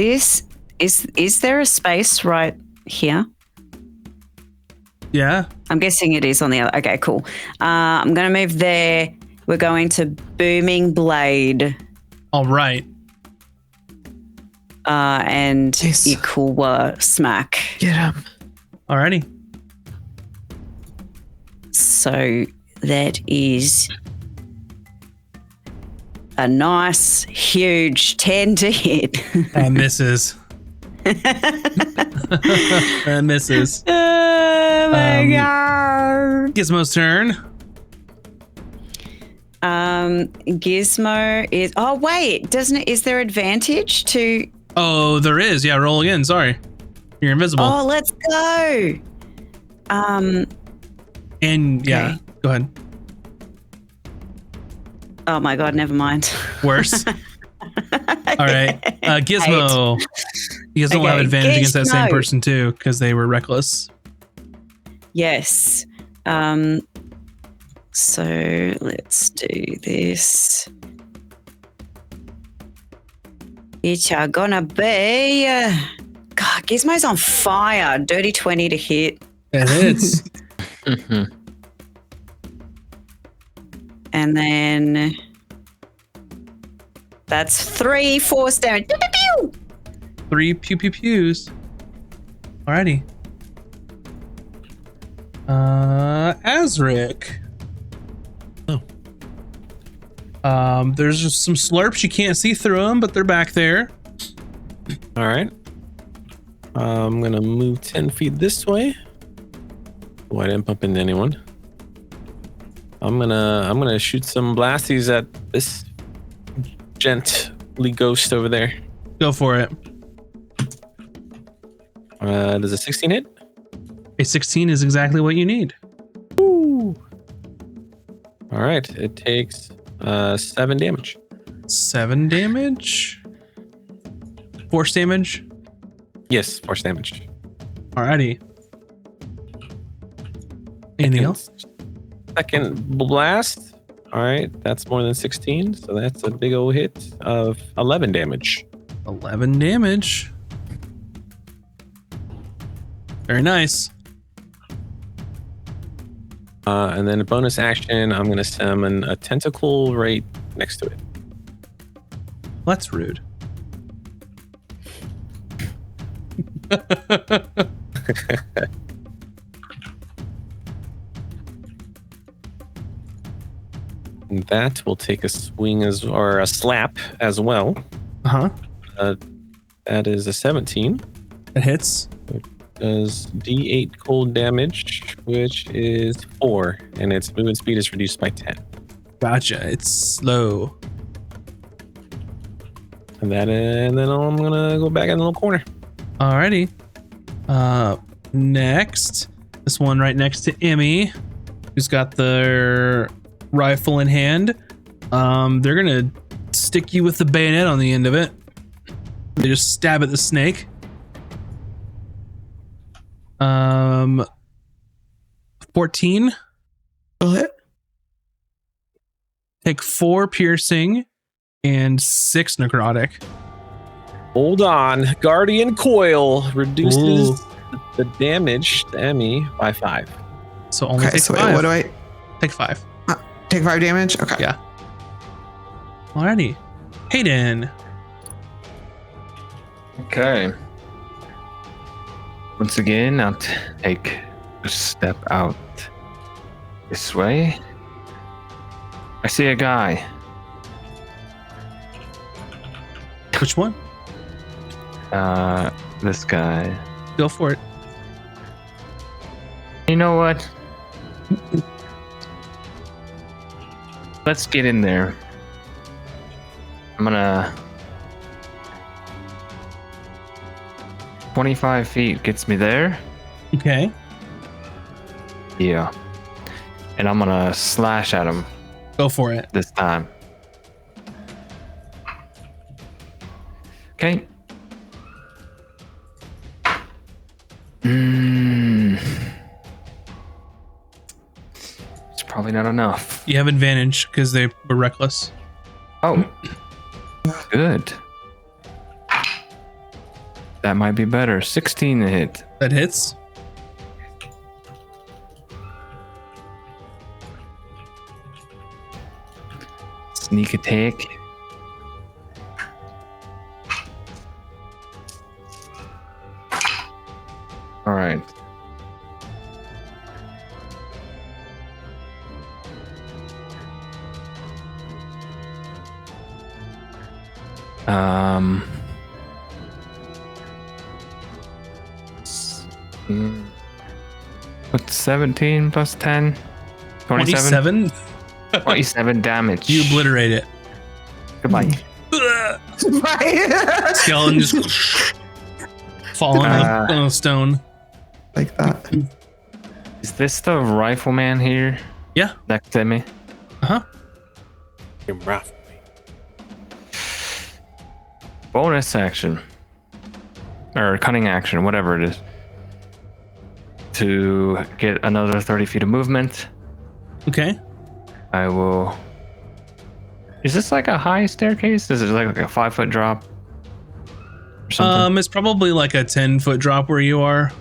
there a space right here? Yeah. I'm guessing it is on the other. Okay, cool. I'm going to move there. We're going to Booming Blade All right. and Yes. Ikuwa Smack. Get him. Alrighty. So that is a nice, huge 10 to hit. And misses. And misses. Oh my god. Gizmo's turn. Gizmo is. Oh wait, doesn't it? Is there advantage to? Oh, there is. Yeah, roll again. Sorry. You're invisible. Oh, let's go. And yeah, Okay. go ahead. Oh my god, never mind. Worse. All right. Gizmo. You guys don't have Okay, advantage against that same Gizmo. person too, because they were reckless. Yes. So let's do this. It's gonna be. God, Gizmo's on fire. Dirty 20 to hit. It hits. And then that's 3 force damage. Pew, pew, pew. 3 pew pew pews. Alrighty. Azric. There's just some slurps. You can't see through them, but they're back there. All right. I'm gonna move 10 feet this way. Oh, I didn't bump into anyone. I'm gonna shoot some blasties at this gently ghost over there. Go for it. Does a 16 hit? A 16 is exactly what you need. All right. It takes 7 damage. 7 damage. Force damage. Yes, force damage. Alrighty. Anything else? Second blast. All right, that's more than 16, so that's a big old hit of 11 damage. 11 damage. Very nice. And then a bonus action, I'm going to summon a tentacle right next to it. That's rude. And that will take a swing or a slap as well. Uh-huh. That is a 17. It hits. Does D8 cold damage, which is 4, and its movement speed is reduced by 10. Gotcha. It's slow. And then I'm gonna go back in the little corner. Alrighty. Next, this one right next to Emmy, who's got their rifle in hand. They're gonna stick you with the bayonet on the end of it. They just stab at the snake. 14. Take 4 piercing and 6 necrotic. Hold on. Guardian Coil reduces Ooh. the damage to Emmy by 5. So only Okay, take so 5. wait, what do I Take 5. take 5 damage? Okay. Yeah. Alrighty. Hayden. Okay. Once again, I'll take a step out this way. I see a guy. Which one? This guy. Go for it. You know what? Let's get in there. I'm gonna... 25 feet gets me there. Okay. Yeah. And I'm gonna slash at him Go for it. this time. Okay. It's probably not enough. You have advantage because they were reckless. Oh. Good. That might be better. 16 to hit. That hits. Sneak attack. All right. What's 17 plus 10? 27? 27. 27 damage. You obliterate it. Goodbye. Right. Skeleton just falling on a stone. Like that. Is this the rifleman here? Yeah. Next to me? Uh-huh. You're rough. Bonus action. Or cunning action, whatever it is. To get another 30 feet of movement, Okay. I will... Is this like a high staircase? Is it like a 5-foot drop? Or something? It's probably like a 10-foot drop where you are.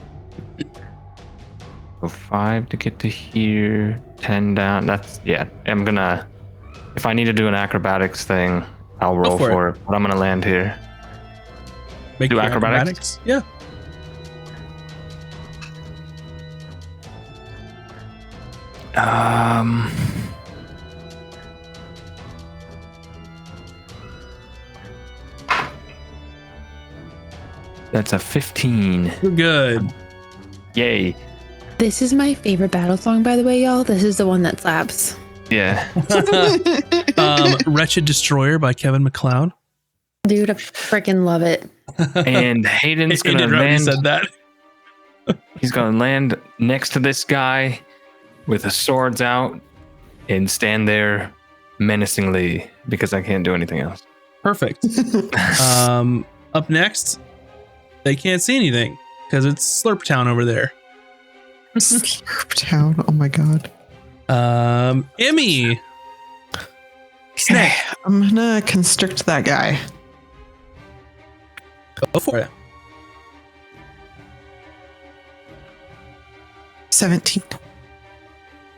So 5 to get to here, 10 down. That's, yeah, I'm gonna... If I need to do an acrobatics thing, I'll roll for it. But I'm gonna land here. Make Do your acrobatics? Yeah. That's a 15. You're good. Yay. This is my favorite battle song, by the way, y'all. This is the one that slaps. Yeah. Wretched Destroyer by Kevin MacLeod. Dude, I freaking love it. And Hayden's gonna Hayden already land. said that. He's gonna land next to this guy with the swords out and stand there menacingly because I can't do anything else. Perfect. Up next, they can't see anything because it's Slurp Town over there. Slurp Town. Oh my god. Emmy. Okay, I'm gonna constrict that guy. Go for it. 17.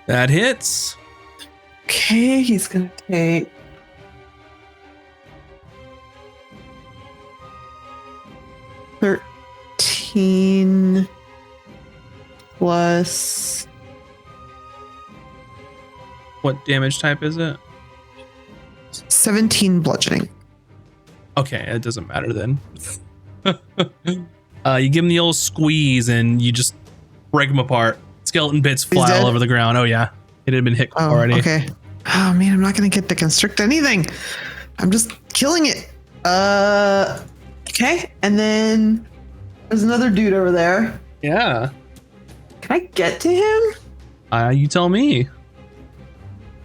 That hits. Okay, he's gonna take 13 plus What damage type is it? 17 bludgeoning. Okay, it doesn't matter then. You give him the old squeeze and you just break him apart. Skeleton bits fly dead? all over the ground. Oh yeah, it had been hit Oh, already. okay. Oh man, I'm not gonna get to constrict anything. I'm just killing it. Okay, and then there's another dude over there. Yeah. Can I get to him? You tell me.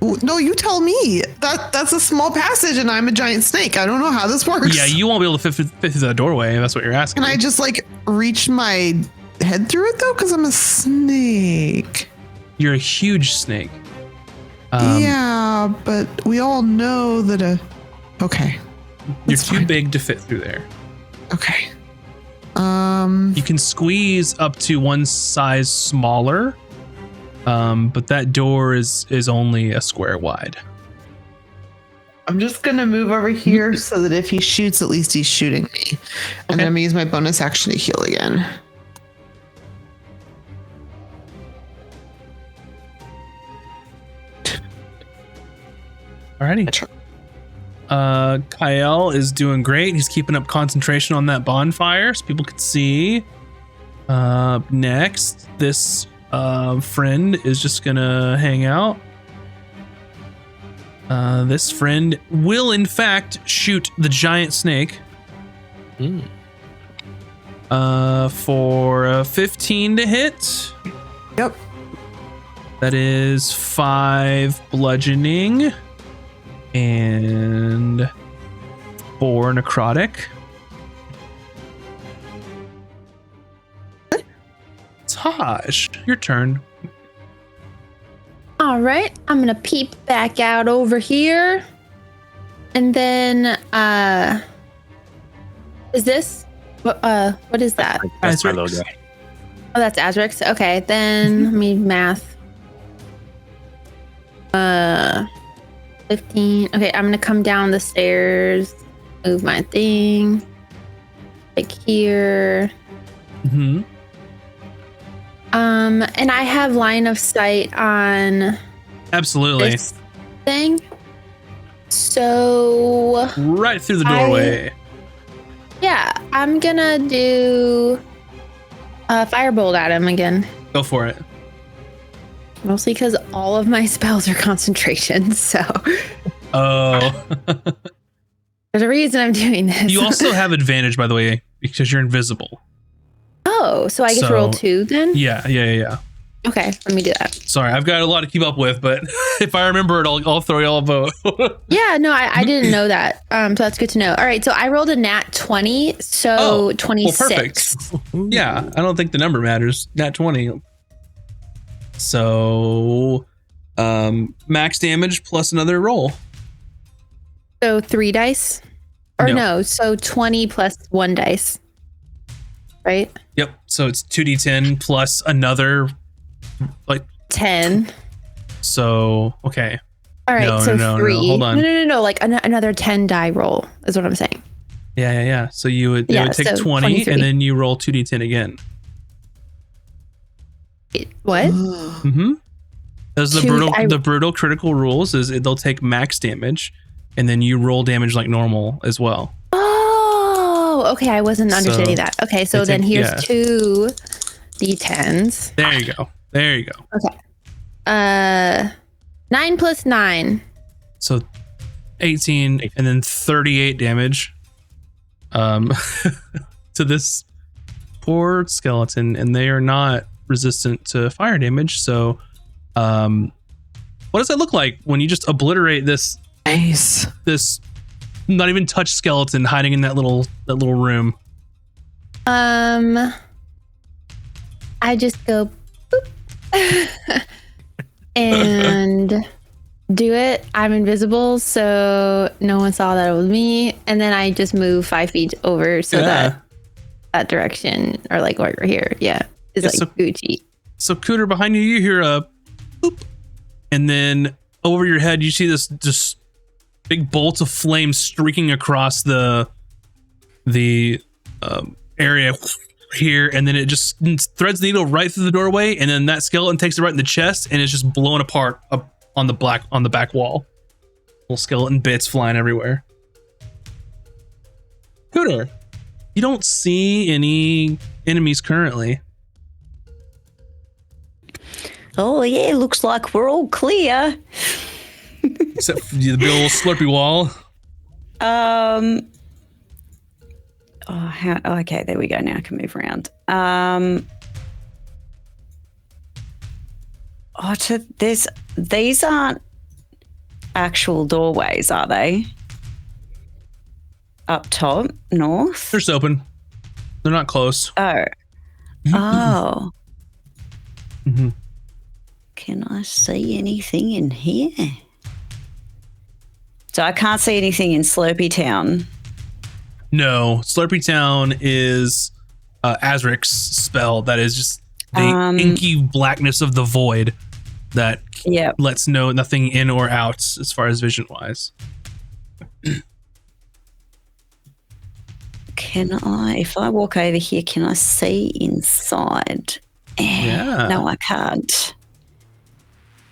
Ooh, no, you tell me. That's a small passage, and I'm a giant snake. I don't know how this works. Yeah, you won't be able to fit through the doorway. If that's what you're asking. Can I just like reach my head through it though? Because I'm a snake. You're a huge snake. Yeah, but we all know that Okay. You're That's too fine. big to fit through there. Okay. You can squeeze up to one size smaller, but that door is only a square wide. I'm just gonna move over here so that if he shoots, at least he's shooting me. And then I'm gonna use my bonus action to heal again. Alrighty. Kyle is doing great. He's keeping up concentration on that bonfire so people can see. Next, this friend is just gonna hang out. This friend will in fact shoot the giant snake. For a 15 to hit. Yep. That is 5 bludgeoning and 4 necrotic. Taj, your turn. All right, I'm gonna peep back out over here, and then is this what is that? That's my Azrix. logo. Oh, that's Azrix. Okay, then let me math. 15. Okay, I'm gonna come down the stairs, move my thing, like here. Mm-hmm. And I have line of sight on Absolutely. this thing. So Right through the doorway. yeah, I'm gonna do firebolt at him again. Go for it. Mostly because all of my spells are concentration, so Oh. there's a reason I'm doing this. You also have advantage, by the way, because you're invisible. Oh, so I get to roll 2 then? Yeah. Okay, let me do that. Sorry, I've got a lot to keep up with, but if I remember it, I'll throw y'all a vote. Yeah, no, I didn't know that. So that's good to know. All right, so I rolled a nat 20, so 26. Well, perfect. Yeah, I don't think the number matters. Nat 20. So, max damage plus another roll. So 3 dice? Or No. no, so 20 plus 1 dice. Right? Yep. So it's 2d10 plus another, like 10. So. Okay. All right, No, so no, 3. hold on. No, like another 10 die roll is what I'm saying. Yeah. So you would, it would take so 20 23. and then you roll 2d10 again. What? Mm-hmm. Those are the brutal critical rules. They'll take max damage, and then you roll damage like normal as well. Oh, okay. I wasn't understanding that. Okay, so then here's 2 d10s. There you go. Okay. 9 plus 9. So 18 and then 38 damage to this poor skeleton, and they are not resistant to fire damage. So what does that look like when you just obliterate this not even touched skeleton hiding in that little room? I just go boop and do it. I'm invisible, so no one saw that it was me. And then I just move 5 feet over so that direction, or like right here, is like Gucci. So Cooter, behind you, you hear a boop, and then over your head you see this just big bolt of flame streaking across the area here, and then it just threads the needle right through the doorway, and then that skeleton takes it right in the chest, and it's just blown apart up on the back wall. Little skeleton bits flying everywhere. Cooter, you don't see any enemies currently. Oh, yeah, looks like we're all clear. Except for the big old slurpy wall. Okay, there we go. Now I can move around. These aren't actual doorways, are they? Up top, north? They're just open. They're not close. Oh. Oh. Mm-hmm. Can I see anything in here? So I can't see anything in Slurpy Town. No, Slurpy Town is Azric's spell. That is just the inky blackness of the void that lets know nothing in or out as far as vision wise. If I walk over here, can I see inside? Yeah. No, I can't.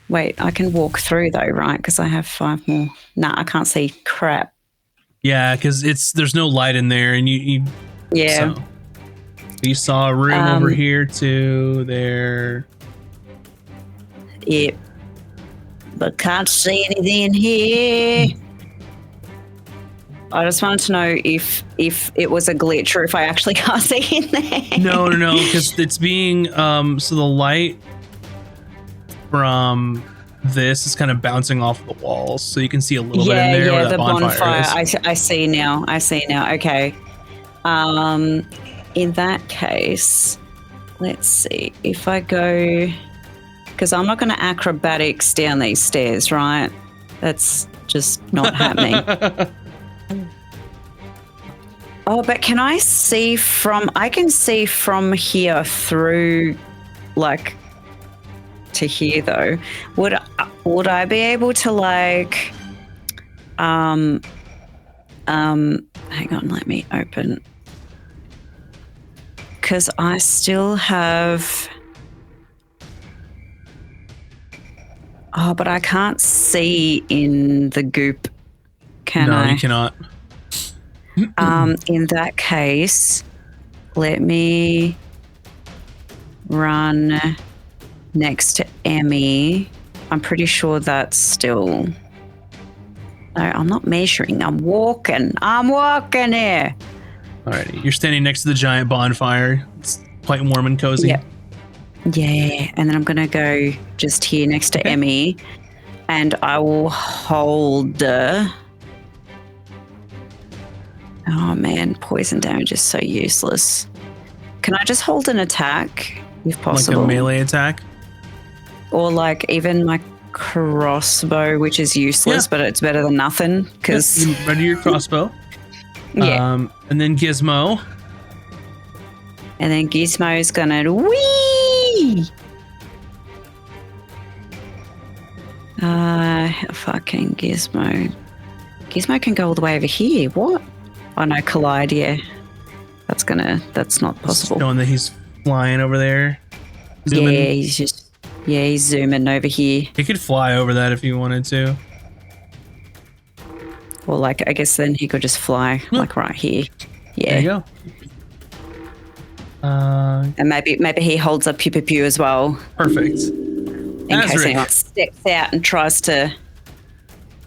Wait, I can walk through though, right? Because I have 5 more. Nah, I can't see crap. Yeah, because there's no light in there, and you saw a room over here too. There. Yep. But can't see anything in here. I just wanted to know if it was a glitch or if I actually can't see in there. No, because it's being so the light from this is kind of bouncing off the walls, so you can see a little bit in there. Yeah, where the bonfire. is. I see now. Okay. In that case, let's see if I go, because I'm not going to acrobatics down these stairs, right? That's just not happening. Oh, but can I see from? I can see from here through, like, to here though. Would I be able to like? Hang on, let me open. Because I still have. Oh, but I can't see in the goop. Can I? No, you cannot. In that case, let me run next to Emmy. I'm pretty sure that's still. No, I'm not measuring. I'm walking here. Alrighty, you're standing next to the giant bonfire. It's quite warm and cozy. Yep. Yeah, and then I'm gonna go just here next to Emmy, and I will hold. Oh man, poison damage is so useless. Can I just hold an attack if possible? Like a melee attack? Or like even my crossbow, which is useless, but it's better than nothing. Because ready your crossbow. Yeah. And then Gizmo. And then Gizmo's gonna wee. Fucking Gizmo. Gizmo can go all the way over here. What? Oh no, collide. Yeah, that's not possible. Showing that he's flying over there. Yeah, he's zooming over here. He could fly over that if he wanted to. Or like, I guess then he could just fly like right here. Yeah. There you go. And maybe he holds up Pew Pew Pew as well. Perfect. In case anyone steps out and tries to.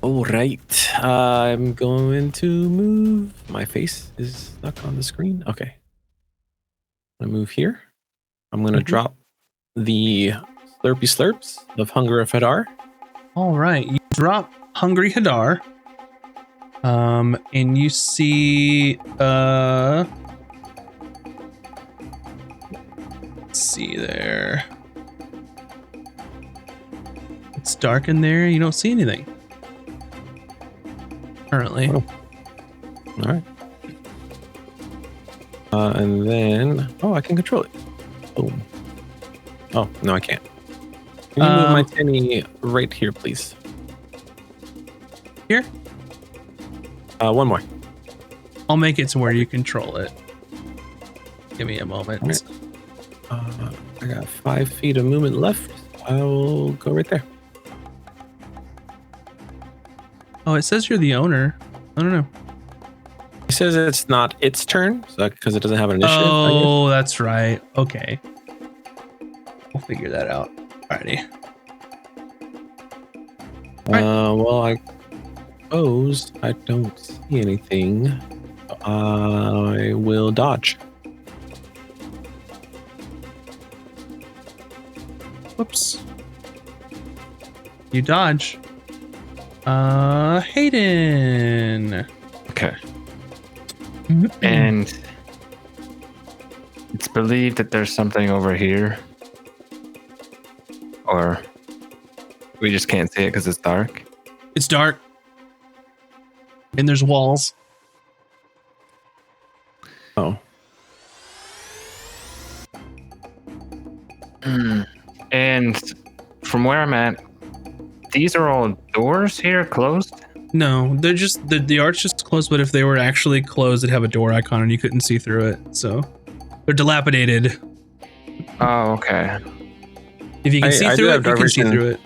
All right. I'm going to move. My face is stuck on the screen. Okay. I'm going to move here. I'm going to drop the Slurpy Slurps of Hunger of Hadar. All right. You drop Hungry Hadar. And you see, let's see there. It's dark in there. You don't see anything currently. Oh. All right. And then, I can control it. Boom. Oh, no, I can't. Can you move my Tenny right here, please? Here? One more. I'll make it to where you control it. Give me a moment. Right. I got 5 feet of movement left. I will go right there. Oh, it says you're the owner. I don't know. It says it's not its turn, because it doesn't have an initiative. Oh, that's right. Okay. We'll figure that out. Alrighty. Well, I suppose I don't see anything. I will dodge. Whoops. You dodge. Hayden. Okay. And it's believed that there's something over here. Or we just can't see it because it's dark. It's dark. And there's walls. Oh. And from where I'm at, these are all doors here closed? No, they're just the art's just closed, but if they were actually closed, it'd have a door icon and you couldn't see through it. So they're dilapidated. Oh, okay. If you can see through it, you can see through it.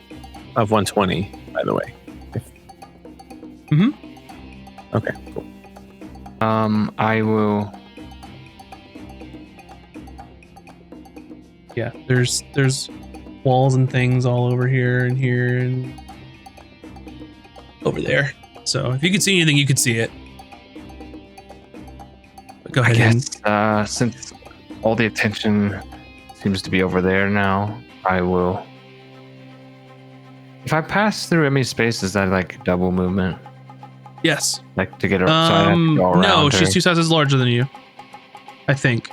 Of 120, by the way. Okay, cool. I will. Yeah, there's walls and things all over here and over there. So if you could see anything, you could see it. But go ahead. I guess since all the attention seems to be over there now, I will. If I pass through Emmy's space, is that like double movement? Yes. Like to get her. So I have to go around no, her. she's 2 sizes larger than you. I think.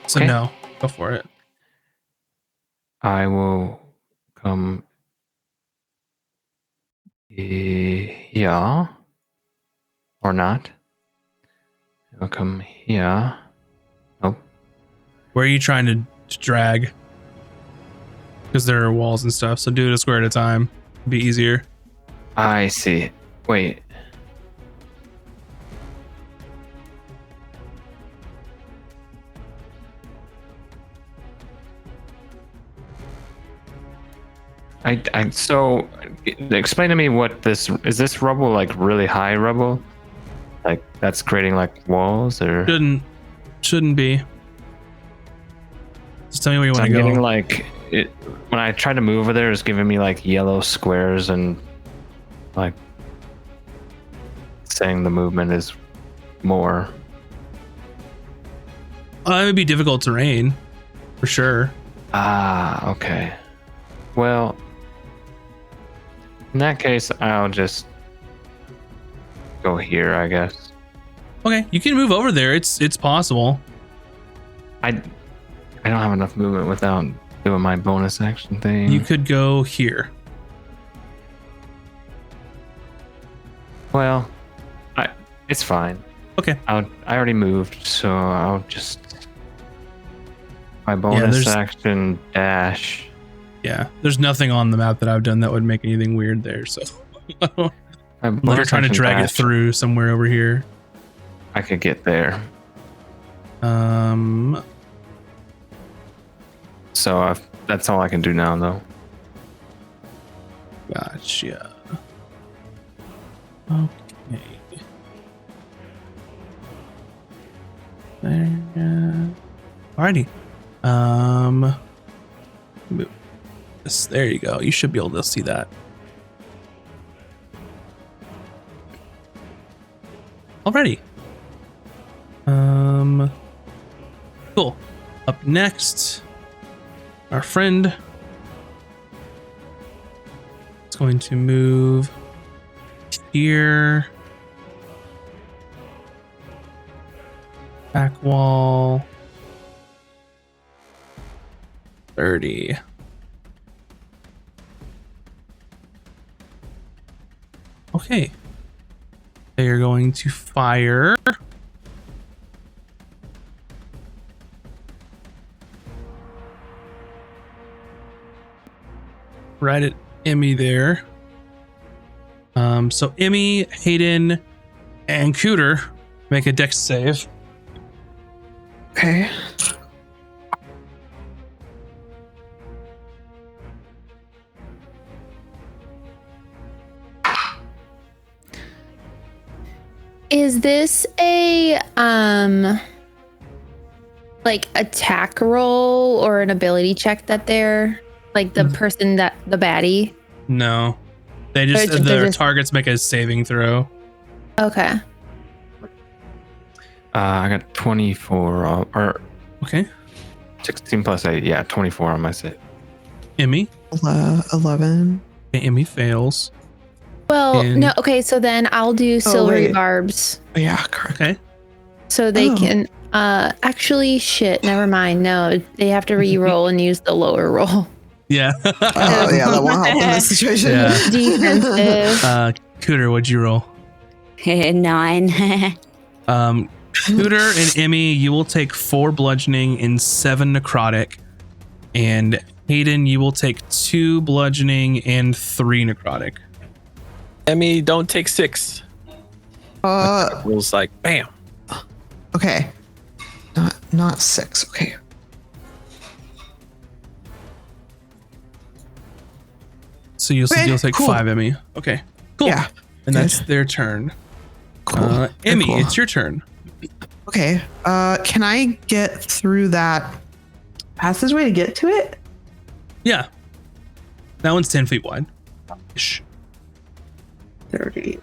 So Okay. no, go for it. I will come. Yeah. Or not. I'll come here. Nope. Where are you trying to drag? Because there are walls and stuff. So do it a square at a time. It'd be easier. I see. Wait. So explain to me what this is. This rubble like really high rubble? Like that's creating like walls or shouldn't be. Just tell me where you want to go. I'm getting like it when I try to move over there, it's giving me like yellow squares and like saying the movement is more. It would be difficult terrain, for sure. Ah, okay. Well, in that case, I'll just go here, I guess. Okay, you can move over there. It's possible. I don't have enough movement without doing my bonus action thing. You could go here. Well, it's fine. Okay. I already moved, so I'll just my bonus action dash. Yeah, there's nothing on the map that I've done that would make anything weird there. So you're trying to drag it through somewhere over here. I could get there. So that's all I can do now, though. Gotcha. Okay. Alrighty. There you go. You should be able to see that. Alrighty. Cool. Up next, our friend is going to move here. Back wall. 30. Okay. They are going to fire. Right at Emmy there. So Emmy, Hayden, and Cooter make a dex save. Okay. Is this a like attack roll or an ability check that they're like the person that the baddie? No. They just their targets make a saving throw. Okay. I got 24 or Okay. 16 plus 8. Yeah, 24 on my save. Emmy. 11. Okay, Emmy fails. Well, no. Okay, so then I'll do silvery wait. barbs. Yeah, correct. Okay. So they can actually shit, never mind. No, they have to re-roll and use the lower roll. Yeah. Oh, yeah, that won't help in this situation. Yeah. Defensive. Cooter, what'd you roll? 9. Cooter and Emmy, you will take 4 bludgeoning and 7 necrotic. And Hayden, you will take 2 bludgeoning and 3 necrotic. Emmy, don't take 6. Rules like bam. Okay. Not 6. Okay. So you'll take cool. 5, Emmy. Okay. Cool. Yeah. And that's their turn. Cool. Emmy, cool. it's your turn. Okay. Can I get through that passageway to get to it? Yeah. That one's 10 feet wide. Ish. 30.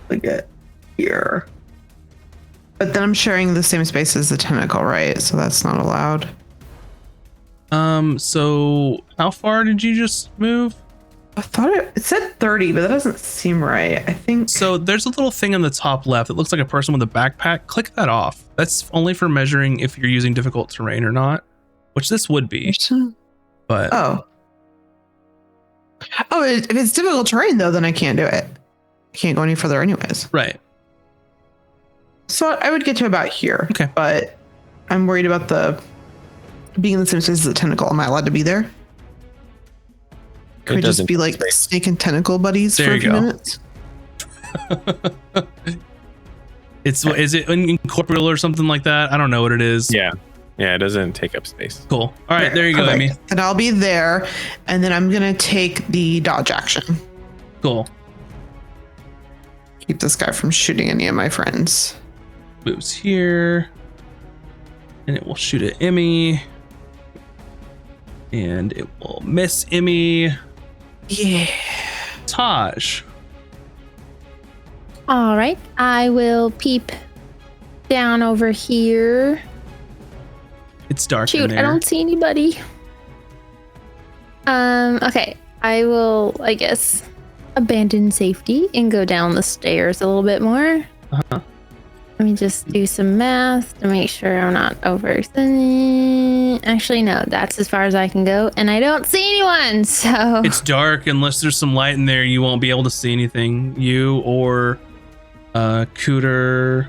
We get here. But then I'm sharing the same space as the tentacle, right? So that's not allowed. So how far did you just move? I thought it said 30, but that doesn't seem right. I think So there's a little thing on the top left that looks like a person with a backpack. Click that off. That's only for measuring if you're using difficult terrain or not, which this would be. But Oh, if it's difficult terrain though, then I can't do it. I can't go any further anyways. right. So I would get to about here. Okay. But I'm worried about the being in the same space as the tentacle. Am I allowed to be there? Could we just be like snake and tentacle buddies There for a you few go. minutes? Is it incorporeal or something like that? I don't know what it is. Yeah. Yeah, it doesn't take up space. Cool. All right, there you go, Perfect. Emmy. And I'll be there, and then I'm gonna take the dodge action. Cool. Keep this guy from shooting any of my friends. Moves here. And it will shoot at Emmy. And it will miss Emmy. Yeah. Taj. All right, I will peep down over here. It's dark in Shoot, there. I don't see anybody. Okay. I will, I guess, abandon safety and go down the stairs a little bit more. Uh-huh. Let me just do some math to make sure I'm not overextending. Actually, no, that's as far as I can go, and I don't see anyone, so... It's dark. Unless there's some light in there, you won't be able to see anything. You or Cooter...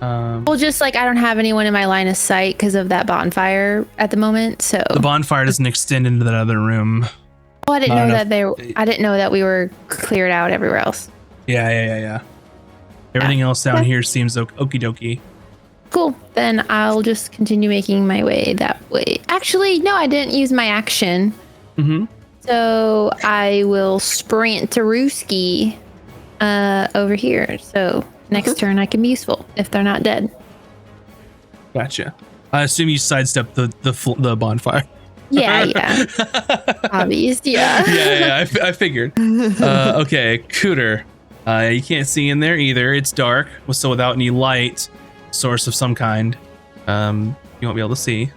Well, just like I don't have anyone in my line of sight because of that bonfire at the moment, so... The bonfire doesn't extend into that other room. Oh, I didn't Not know enough- that I didn't know that we were cleared out everywhere else. Yeah. Everything else down here seems okie dokie. Cool. Then I'll just continue making my way that way. Actually, no, I didn't use my action. Mm-hmm. So I will sprint to Rooski over here. So next turn I can be useful if they're not dead. Gotcha. I assume you sidestep the bonfire. Yeah. Obvious, yeah. Yeah, I figured. Okay, Cooter. You can't see in there either. It's dark, so without any light source of some kind, you won't be able to see.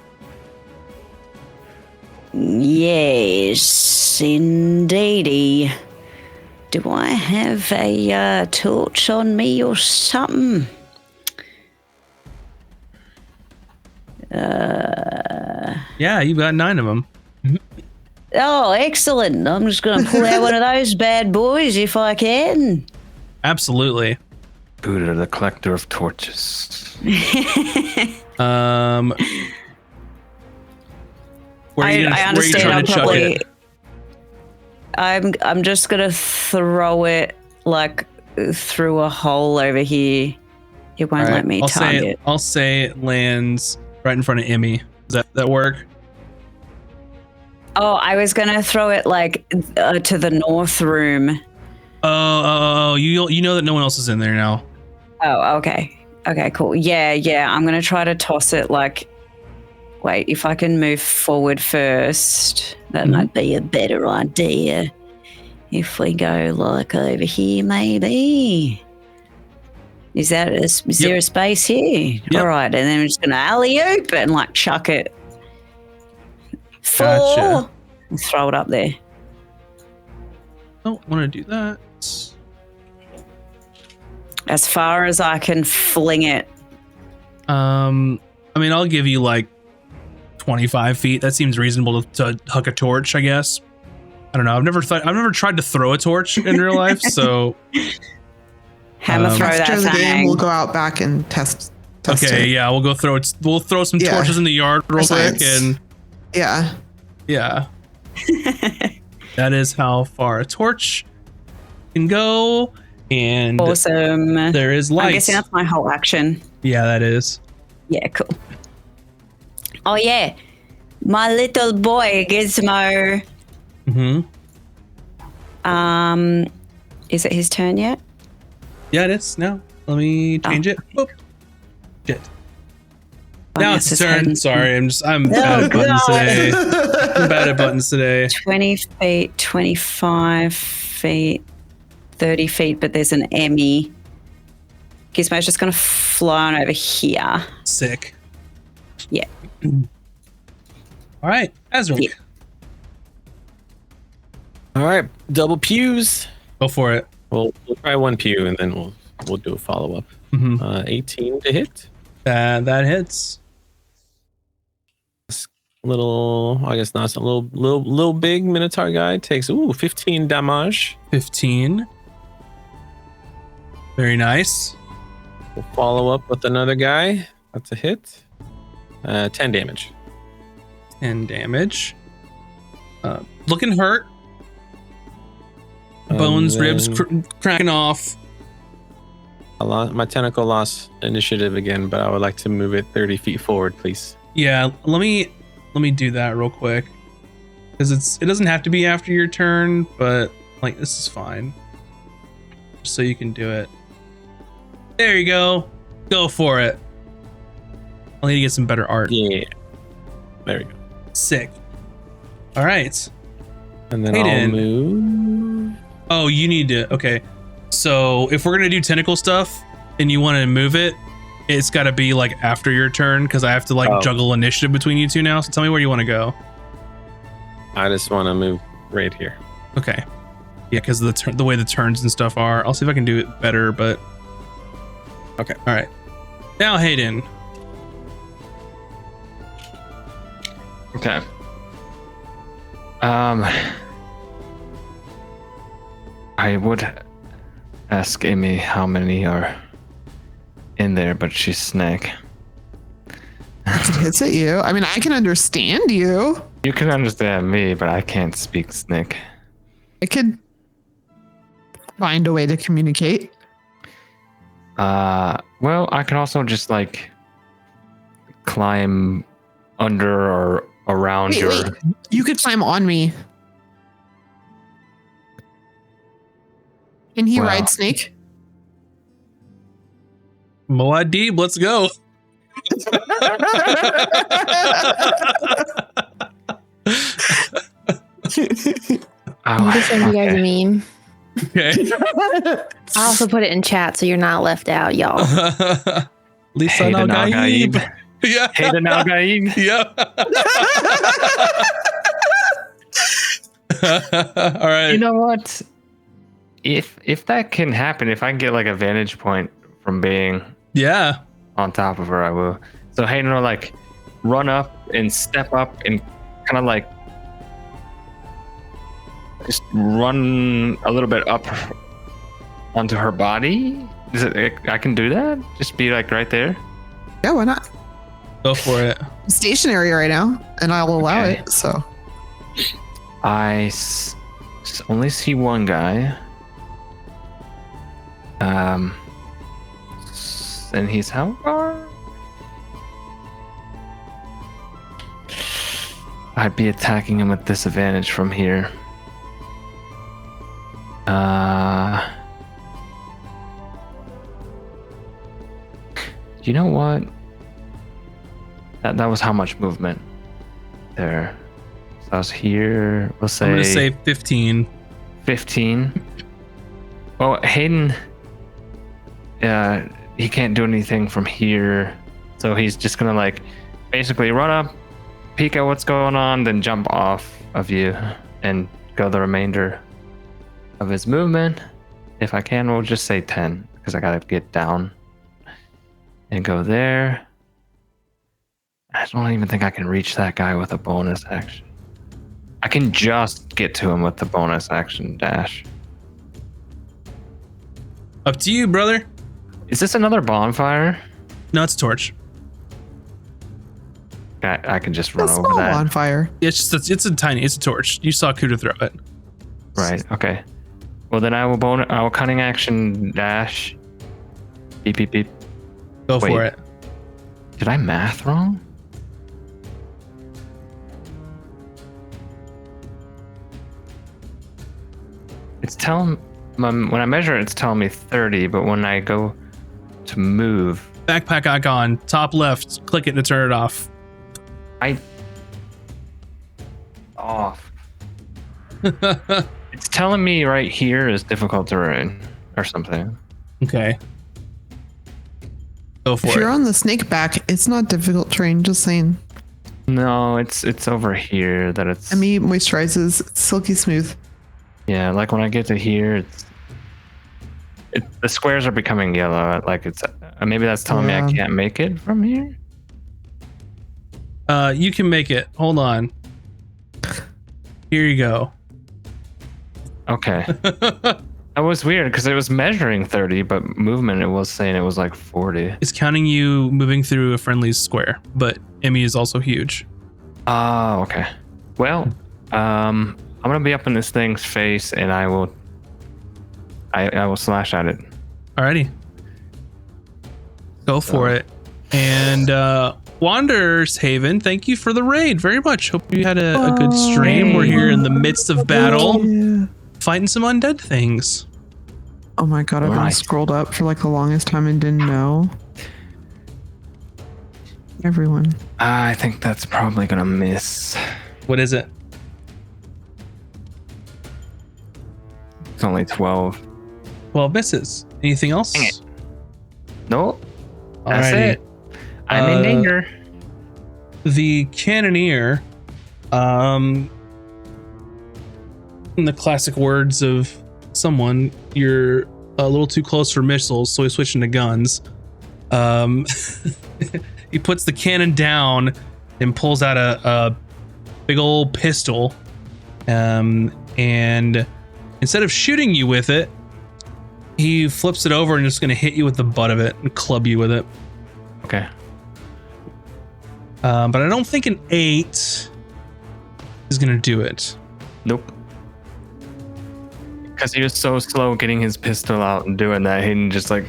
Yes, indeedy. Do I have a torch on me or something? Yeah, you've got 9 of them. Oh, excellent. I'm just going to pull out one of those bad boys if I can. Absolutely. Buddha, the collector of torches. Where are you I trying understand. to chuck it? I'm just gonna throw it like through a hole over here. It won't All right, let me target. I'll say it lands right in front of Emmy. Does that work? Oh, I was gonna throw it like to the north room. Oh, you know that no one else is in there now. Oh, okay. Okay, cool. Yeah. I'm gonna try to toss it like. Wait, if I can move forward first, that might be a better idea. If we go like over here, maybe. Is there a space here? Yep. All right, and then we're just gonna alley-oop and like chuck it. Gotcha. And throw it up there. Don't want to do that. As far as I can fling it. I mean, I'll give you like 25 feet. That seems reasonable to huck a torch, I guess. I don't know. I've never tried to throw a torch in real life, so Hammer throw that After the game, thing. we'll go out back and test okay, it. yeah, we'll throw some Yeah. torches in the yard real quick, Science. and Yeah. that is how far a torch can go. And Awesome. there is I'm light. guessing that's my whole action. Yeah, that is. Yeah, cool. Oh yeah, my little boy Gizmo. Mm-hmm. Is it his turn yet? Yeah, it is. Now let me change it. Boop. Shit. Oh, Now yes, it's his turn. head. Sorry, I'm bad at buttons today. I'm bad at buttons today. 20 feet, 25 feet, 30 feet, but there's an Emmy. Gizmo's just going to fly on over here. Sick. Yeah. All right, Azric. Yeah. All right, double pews. Go for it. We'll try one pew and then we'll do a follow up. Mhm. 18 to hit. That hits. Little, I guess not. A little big Minotaur guy takes 15 damage. 15. Very nice. We'll follow up with another guy. That's a hit. 10 damage. 10 damage. Looking hurt. Bones, then ribs cracking off. My tentacle lost initiative again, but I would like to move it 30 feet forward, please. Yeah, let me do that real quick, because it doesn't have to be after your turn, but like this is fine. Just so you can do it. There you go. Go for it. I'll need to get some better art. Yeah. There we go. Sick. All right. And then Hayden. I'll move. Oh, you need to. Okay. So if we're gonna do tentacle stuff, and you want to move it, it's got to be like after your turn because I have to like juggle initiative between you two now. So tell me where you want to go. I just want to move right here. Okay. Yeah, because the way the turns and stuff are. I'll see if I can do it better, but... Okay. All right. Now, Hayden. Okay. I would ask Amy how many are in there, but she's Snake. It hits at you. I mean, I can understand you. You can understand me, but I can't speak Snake. I could find a way to communicate. Well, I can also just like climb under or around Wait. You could climb on me. Can he ride Snake? Moadib, let's go. I'm just send you guys a meme. Okay. I also put it in chat so you're not left out, y'all. Lisa Hayden Al-Gaib. Al-Gaib. Yeah. Hayden Al-Gaib. Yeah. All right. You know what? If that can happen, if I can get like a vantage point from being on top of her, I will. So Hayden will like run up and step up and kind of like just run a little bit up onto her body. Is it? I can do that. Just be like right there. Yeah, why not? Go for it. I'm stationary right now, and I'll allow it. So I only see one guy. And he's how far? I'd be attacking him with disadvantage from here. You know what? That was how much movement there. So I was here. We'll say. I'm gonna say 15. 15. Well, Hayden. He can't do anything from here, so he's just gonna like basically run up, peek at what's going on, then jump off of you and go the remainder of his movement. If I can, we'll just say 10 because I gotta get down and go there. I don't even think I can reach that guy with a bonus action. I can just get to him with the bonus action dash. Up to you, brother. Is this another bonfire? No, it's a torch. I can just run a over small that. bonfire. It's a torch. You saw Kuda throw it. Right. Okay. Well, then I will cunning action dash. Beep beep beep. Go for it. Did I math wrong? It's telling when I measure it, it's telling me 30, but when I go to move, Backpack icon, top left, click it to turn it off. Off. It's telling me right here is difficult terrain or something. Okay. Go for If it. you're on the snake back, it's not difficult terrain. Just saying. No, it's over here that it's. ME moisturizes. It's silky smooth. Yeah, like when I get to here, the squares are becoming yellow. Like it's maybe that's telling me I can't make it from here. You can make it. Hold on. Here you go. Okay. That was weird because it was measuring 30, but movement it was saying it was like 40. It's counting you moving through a friendly square, but Emmy is also huge. Oh, okay. Well, I'm gonna be up in this thing's face, and I will slash at it. Alrighty. Go for it. And Wanderers Haven, thank you for the raid very much. Hope you had a good stream. We're here in the midst of battle, fighting some undead things. Oh my god, I've been scrolled up for like the longest time and didn't know. Everyone. I think that's probably gonna miss. What is it? It's only 12. 12 misses. Anything else? Nope. That's Alrighty. it. I'm in danger. The cannoneer, in the classic words of someone, you're a little too close for missiles, so he's switching to guns. He puts the cannon down and pulls out a big old pistol, and instead of shooting you with it, he flips it over and just going to hit you with the butt of it and club you with it. Okay. But I don't think an 8 is going to do it. Nope. Because he was so slow getting his pistol out and doing that, he just like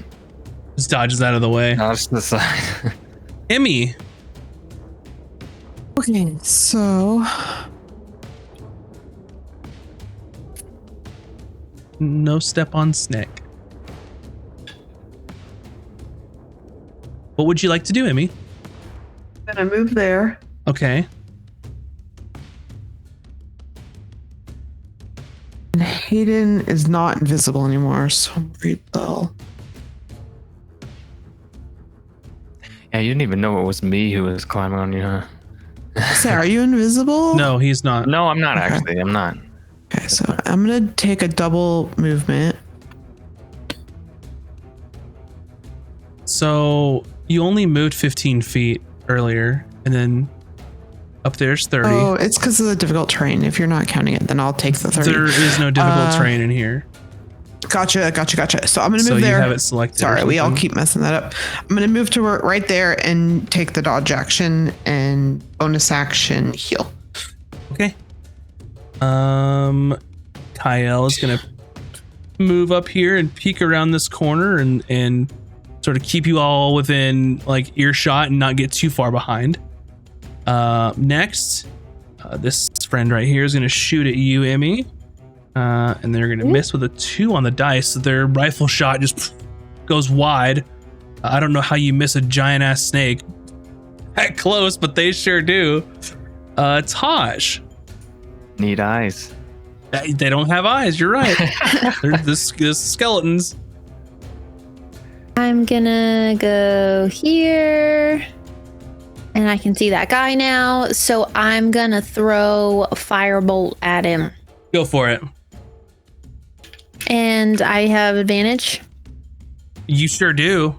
Just dodges out of the way. dodged to the side. Emmy, Okay, so no step on snake. What would you like to do, Emmy? I'm gonna move there. Okay. And Hayden is not invisible anymore, so I'm worried they'll. Yeah, you didn't even know it was me who was climbing on you, huh? Say, are you invisible? No, he's not. No, I'm not Okay. actually. I'm not. Okay, so I'm gonna take a double movement. So you only moved 15 feet earlier, and then up there's 30. Oh, it's because of the difficult terrain. If you're not counting it, then I'll take the 30. There is no difficult terrain in here. Gotcha. So I'm gonna So move you there. have it selected. or Sorry, we all something. keep messing that up. I'm gonna move to right there and take the dodge action and bonus action heal. Okay. Kyle is gonna move up here and peek around this corner and sort of keep you all within like earshot and not get too far behind. Next, this friend right here is gonna shoot at you, Emmy. And they're gonna miss with a 2 on the dice. So their rifle shot just goes wide. I don't know how you miss a giant ass snake that close, but they sure do. Tosh. Need eyes. They don't have eyes. You're right. They're the skeletons. I'm gonna go here. And I can see that guy now. So I'm gonna throw a firebolt at him. Go for it. And I have advantage. You sure do.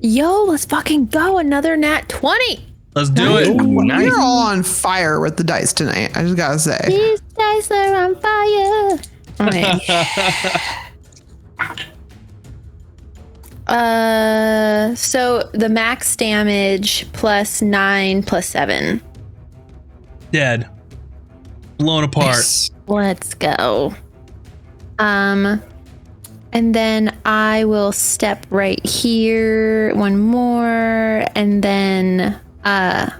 Yo, let's fucking go. Another nat 20. Let's do it. Nice. You're all on fire with the dice tonight. I just gotta say. These dice are on fire. Okay. So the max damage plus 9 plus 7. Dead. Blown apart. Let's go. And then I will step right here, one more, and then that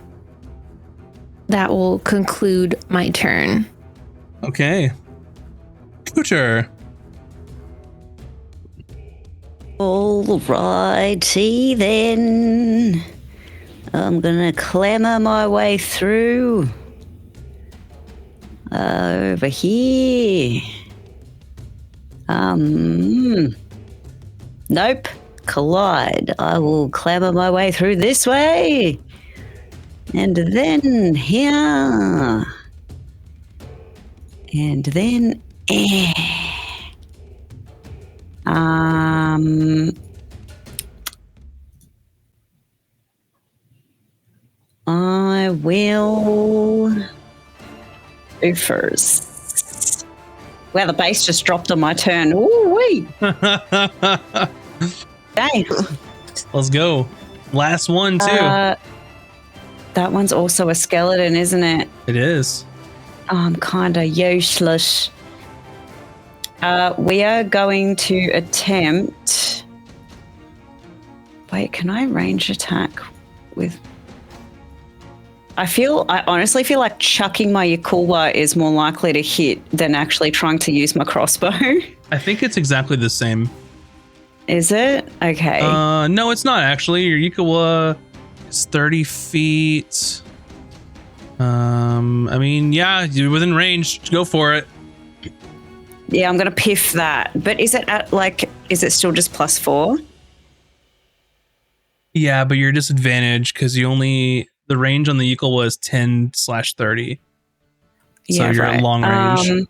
will conclude my turn. Okay. Pooter. Alrighty then. I'm gonna clamber my way through. Over here. Nope. Collide. I will clamber my way through this way. And then here. And then I will go first. Wow, the base just dropped on my turn. Ooh, wait. Dang. Let's go. Last one, too. That one's also a skeleton, isn't it? It is. I'm kind of useless. We are going to attempt... Wait, can I range attack with... I honestly feel like chucking my Yakulwa is more likely to hit than actually trying to use my crossbow. I think it's exactly the same. Is it? Okay. No, it's not actually. Your Yukawa is 30 feet. I mean, yeah, you're within range. Go for it. Yeah, I'm going to piff that. But is it is it still just +4? Yeah, but you're disadvantaged because the range on the eagle was 10/30. So you're at long range.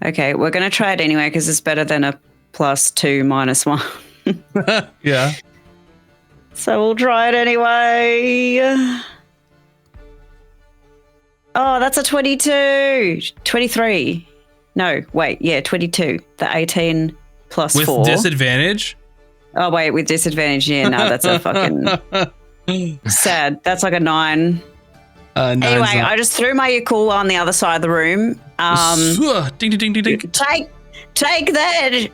Okay, we're going to try it anyway because it's better than a +2 -1. Yeah. So we'll try it anyway. Oh, that's a 22. 23. No, wait. Yeah, 22. The 18 +4. With disadvantage? Oh, wait, with disadvantage. Yeah, no, that's a fucking sad. That's like a 9. Anyway, I just threw my equal on the other side of the room. Ding, ding, ding, ding. Take that.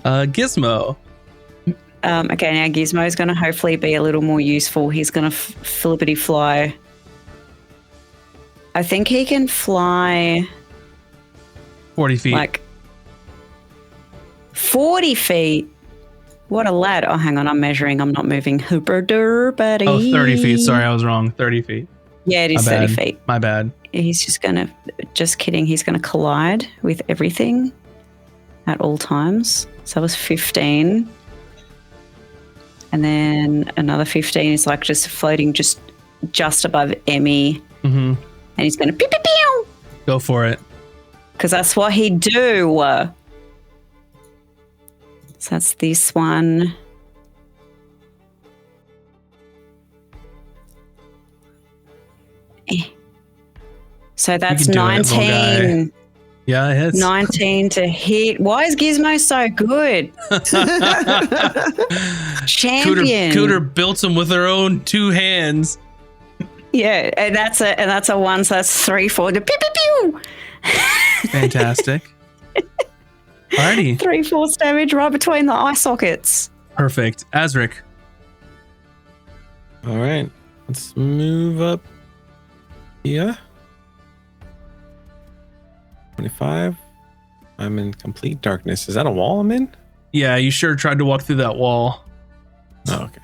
Gizmo. Okay, now Gizmo's going to hopefully be a little more useful. He's going to flippity fly. I think he can fly 40 feet. like 40 feet. What a lad. Oh, hang on. I'm measuring. I'm not moving. Hooper buddy. Oh, 30 feet. Sorry, I was wrong. 30 feet. Yeah, it is 30 feet. My bad. He's just kidding. He's going to collide with everything at all times. So that was 15. And then another 15 is like just floating just above Emmy. Mm-hmm. And he's going to pew, pew, pew. Go for it. Because that's what he'd do. So that's this one. So that's 19. Yeah, it hits. 19 to hit. Why is Gizmo so good? Champion. Cooter built him with her own 2 hands. Yeah, and that's a 1, so that's 3, 4. Pew, pew, pew. Fantastic. Alrighty. 3 force damage right between the eye sockets. Perfect. Azric. All right. Let's move up here. 25. I'm in complete darkness. Is that a wall I'm in? Yeah, you sure tried to walk through that wall. Oh, okay.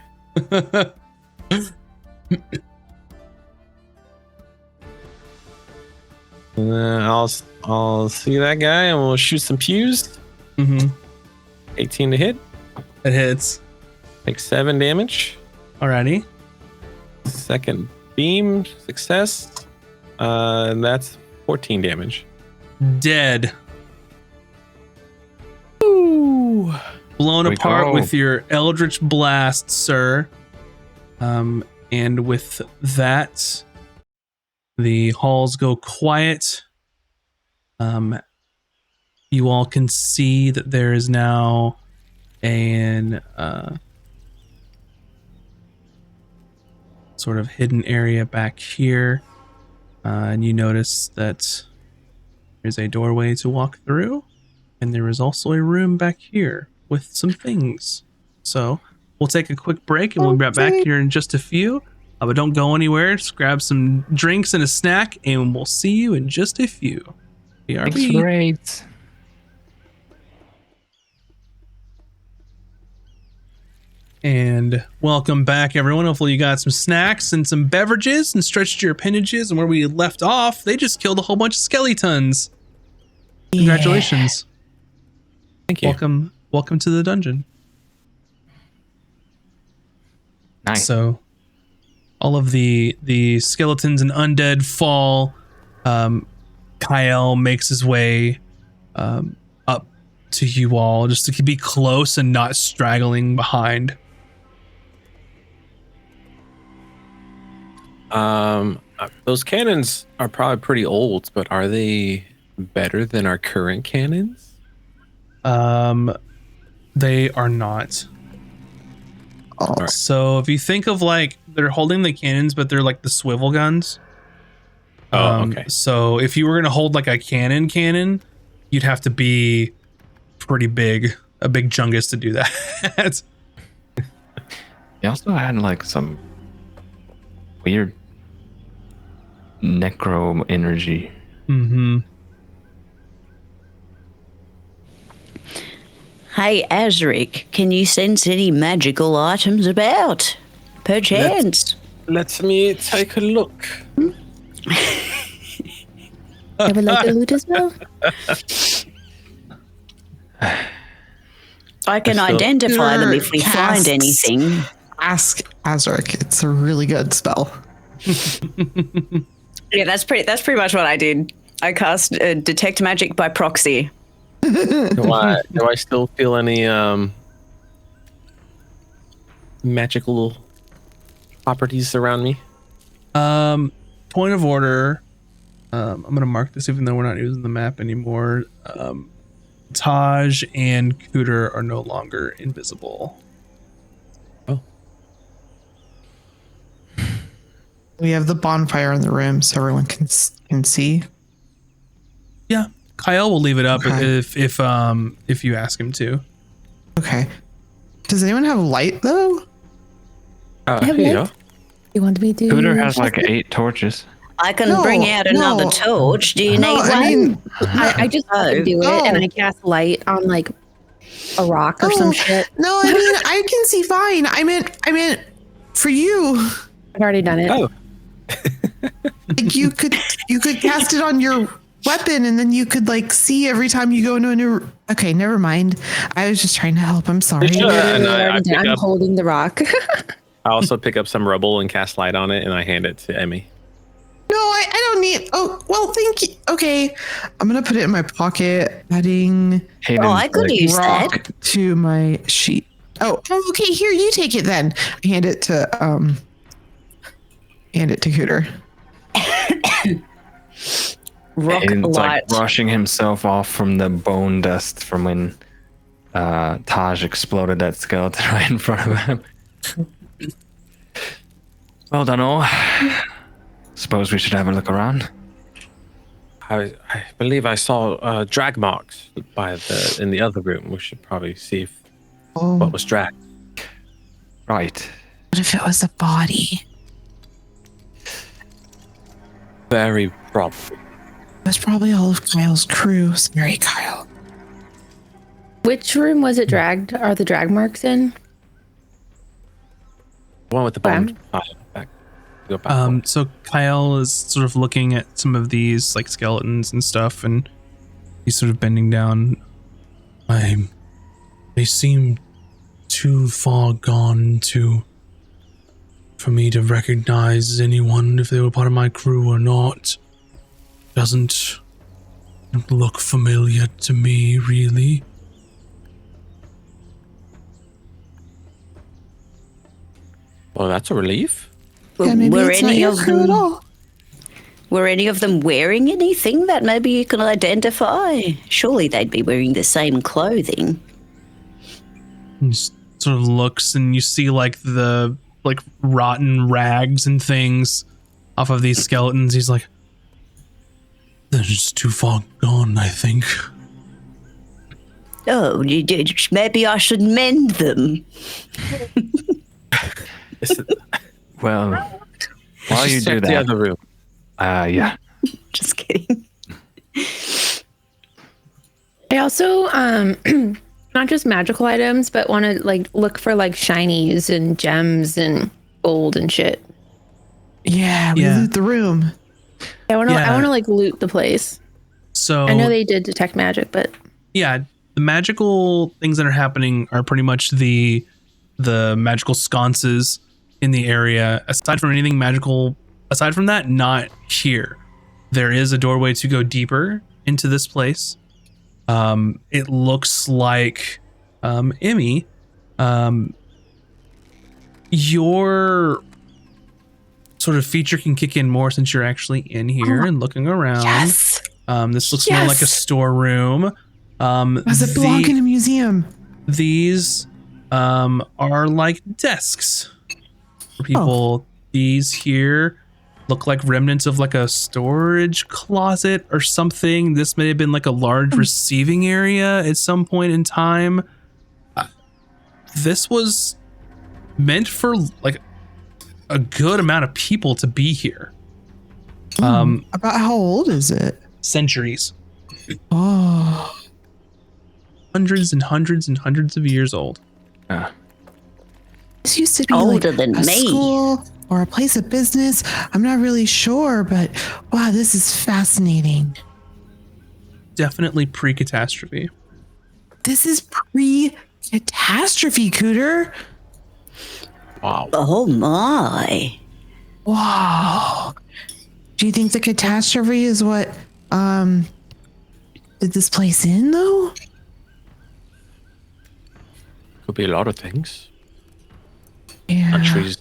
I'll see that guy and we'll shoot some pews. Mm-hmm. 18 to hit. It hits. Take 7 damage. Alrighty. Second beam success. And that's 14 damage. Dead. Ooh. Blown We apart go. with your Eldritch Blast, sir. And with that, the halls go quiet. You all can see that there is now an sort of hidden area back here. And you notice that there's a doorway to walk through. And there is also a room back here with some things. So we'll take a quick break and we'll be right back here in just a few. But don't go anywhere. Just grab some drinks and a snack, and we'll see you in just a few. BRB. Great. And welcome back, everyone. Hopefully you got some snacks and some beverages and stretched your appendages. And where we left off, they just killed a whole bunch of skeletons. Congratulations. Thank you. Welcome to the dungeon. Nice. So all of the skeletons and undead fall. Kyle makes his way up to you all just to be close and not straggling behind. Those cannons are probably pretty old, but are they better than our current cannons? They are not. Oh. So if you think of like they're holding the cannons, but they're like the swivel guns. Okay. So if you were gonna hold like a cannon, you'd have to be pretty big, a big chungus to do that. He also had like some weird necro energy. Mm-hmm. Hey, Azric, can you sense any magical items about? Perchance. Let me take a look. I would like the loot as well. I can identify them if we find anything. Ask Azric. It's a really good spell. Yeah, that's pretty much what I did. I cast detect magic by proxy. Do I still feel any magical properties around me? Point of order. I'm gonna mark this even though we're not using the map anymore. Taj and Cooter are no longer invisible. Oh. We have the bonfire in the room so everyone can see. Yeah, Kyle will leave it up if you ask him to. Okay. Does anyone have light though? Here you go. You want me to? Cooter has like 8 torches. I can bring out another torch. Do you need one? I mean, I just do it, and I cast light on like a rock or some shit. No, I mean I can see fine. I meant for you. I've already done it. Oh. Like you could cast it on your weapon, and then you could like see every time you go into a new. Okay, never mind. I was just trying to help. I'm sorry. Sure. And I'm holding the rock. I also pick up some rubble and cast light on it, and I hand it to Emmy. No, I don't need. Oh, well, thank you. Okay, I'm gonna put it in my pocket, adding I could use rock that to my sheet. Oh, okay. Here, you take it then. I hand it to Cooter. rock Aiden's light. like brushing himself off from the bone dust from when Taj exploded that skeleton right in front of him. Well done, all. Suppose we should have a look around. I believe I saw drag marks in the other room. We should probably see what was dragged. Right. What if it was a body? Very probably. It was probably all of Kyle's crew. Sorry, Kyle. Which room was it dragged? Are the drag marks in? The one with the bone. Go back. So Kyle is sort of looking at some of these like skeletons and stuff, and he's sort of bending down. They seem too far gone for me to recognize anyone if they were part of my crew or not. Doesn't look familiar to me, really. Well, that's a relief. Yeah, maybe were it's not any your of crew at them? all. Were any of them wearing anything that maybe you can identify? Surely they'd be wearing the same clothing. He sort of looks, and you see like the rotten rags and things off of these skeletons. He's like, they're just too far gone, I think. Oh, maybe I should mend them. Well, while you do The that, other room. yeah. Just kidding. I also not just magical items, but want to like look for like shinies and gems and gold and shit. Yeah, we loot the room. I want to like loot the place. So I know they did detect magic, but yeah, the magical things that are happening are pretty much the magical sconces in the area. Aside from anything magical, aside from that, not here. There is a doorway to go deeper into this place. It looks like Emmy, your sort of feature can kick in more since you're actually in here and looking around. Yes. This looks more like a storeroom. Does it belong in a museum? These are like desks for people. These here look like remnants of like a storage closet or something. This may have been like a large receiving area at some point in time. This was meant for like a good amount of people to be here. About how old is it? Centuries. Oh. Hundreds and hundreds and hundreds of years old. This used to be Older like than a me. school or a place of business. I'm not really sure, but wow, this is fascinating. definitely pre-catastrophe. This is pre-catastrophe, Cooter. Wow. Oh my. Wow. Do you think the catastrophe is what did this place in though? Could be a lot of things. Yeah. Country's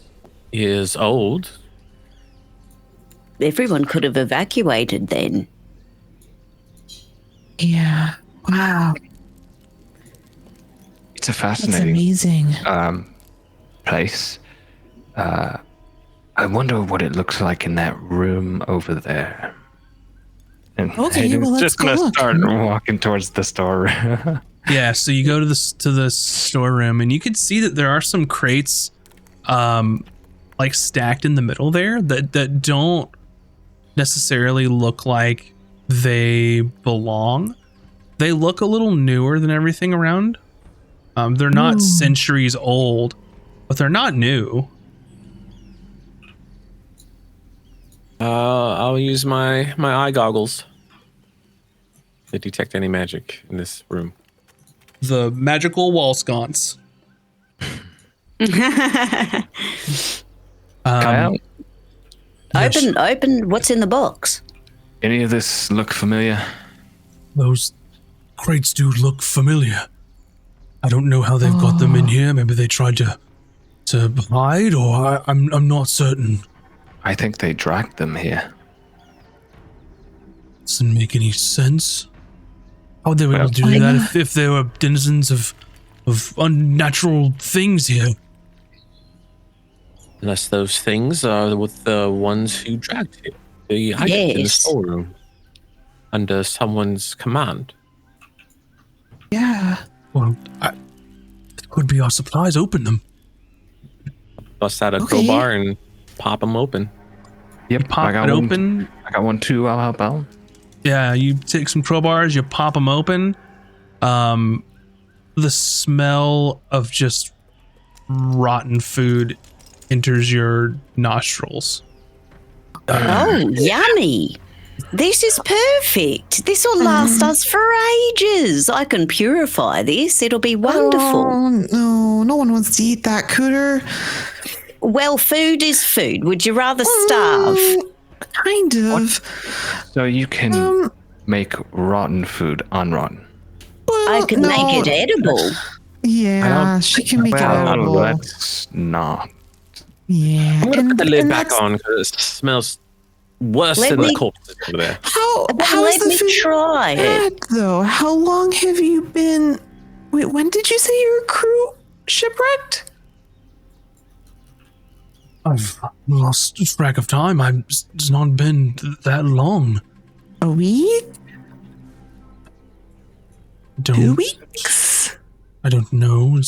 years old. Everyone could have evacuated then. Yeah. Wow. It's a That's fascinating amazing. place. I wonder what it looks like in that room over there. And Okay, Hayden's well, let's just go gonna look. start walking towards the store. Yeah, so you go to the storeroom, and you can see that there are some crates, like stacked in the middle there that don't necessarily look like they belong. They look a little newer than everything around. They're not centuries old, but they're not new. I'll use my eye goggles to detect any magic in this room. The magical wall sconce. Kyle, Yes. Open what's in the box. any of this look familiar? Those crates do look familiar. I don't know how they've got them in here. Maybe they tried to hide, or I'm not certain. I think they dragged them here. Doesn't make any sense. How would they be able to I do that know. if they were denizens of unnatural things here? Unless those things are with the ones who dragged you. The items in the Yes. storeroom. Under someone's command. Yeah. Well, it could be our supplies. Open them. Bust out a Okay. crowbar and pop them open. Yep, Pop I got it one. open. I got one too. I'll help out. Yeah, you take some crowbars, you pop them open. The smell of just rotten food enters your nostrils. Oh, yummy. This is perfect. This will last us for ages. I can purify this. It'll be wonderful. Oh, no one wants to eat that, Cooter. Well, food is food. Would you rather starve? Kind of. So you can make rotten food unrotten. I can no. make it edible. Yeah, she can make it Well, edible. let's not. Yeah. I'm gonna put the lid back that's- on because it smells worse Let than the me- corpses over there. How Well, is let the me food try it. bad, though? How long have you been... Wait, when did you say your crew shipwrecked? I've lost track of time. It's not been that long. A week? 2 Don't weeks? I don't know.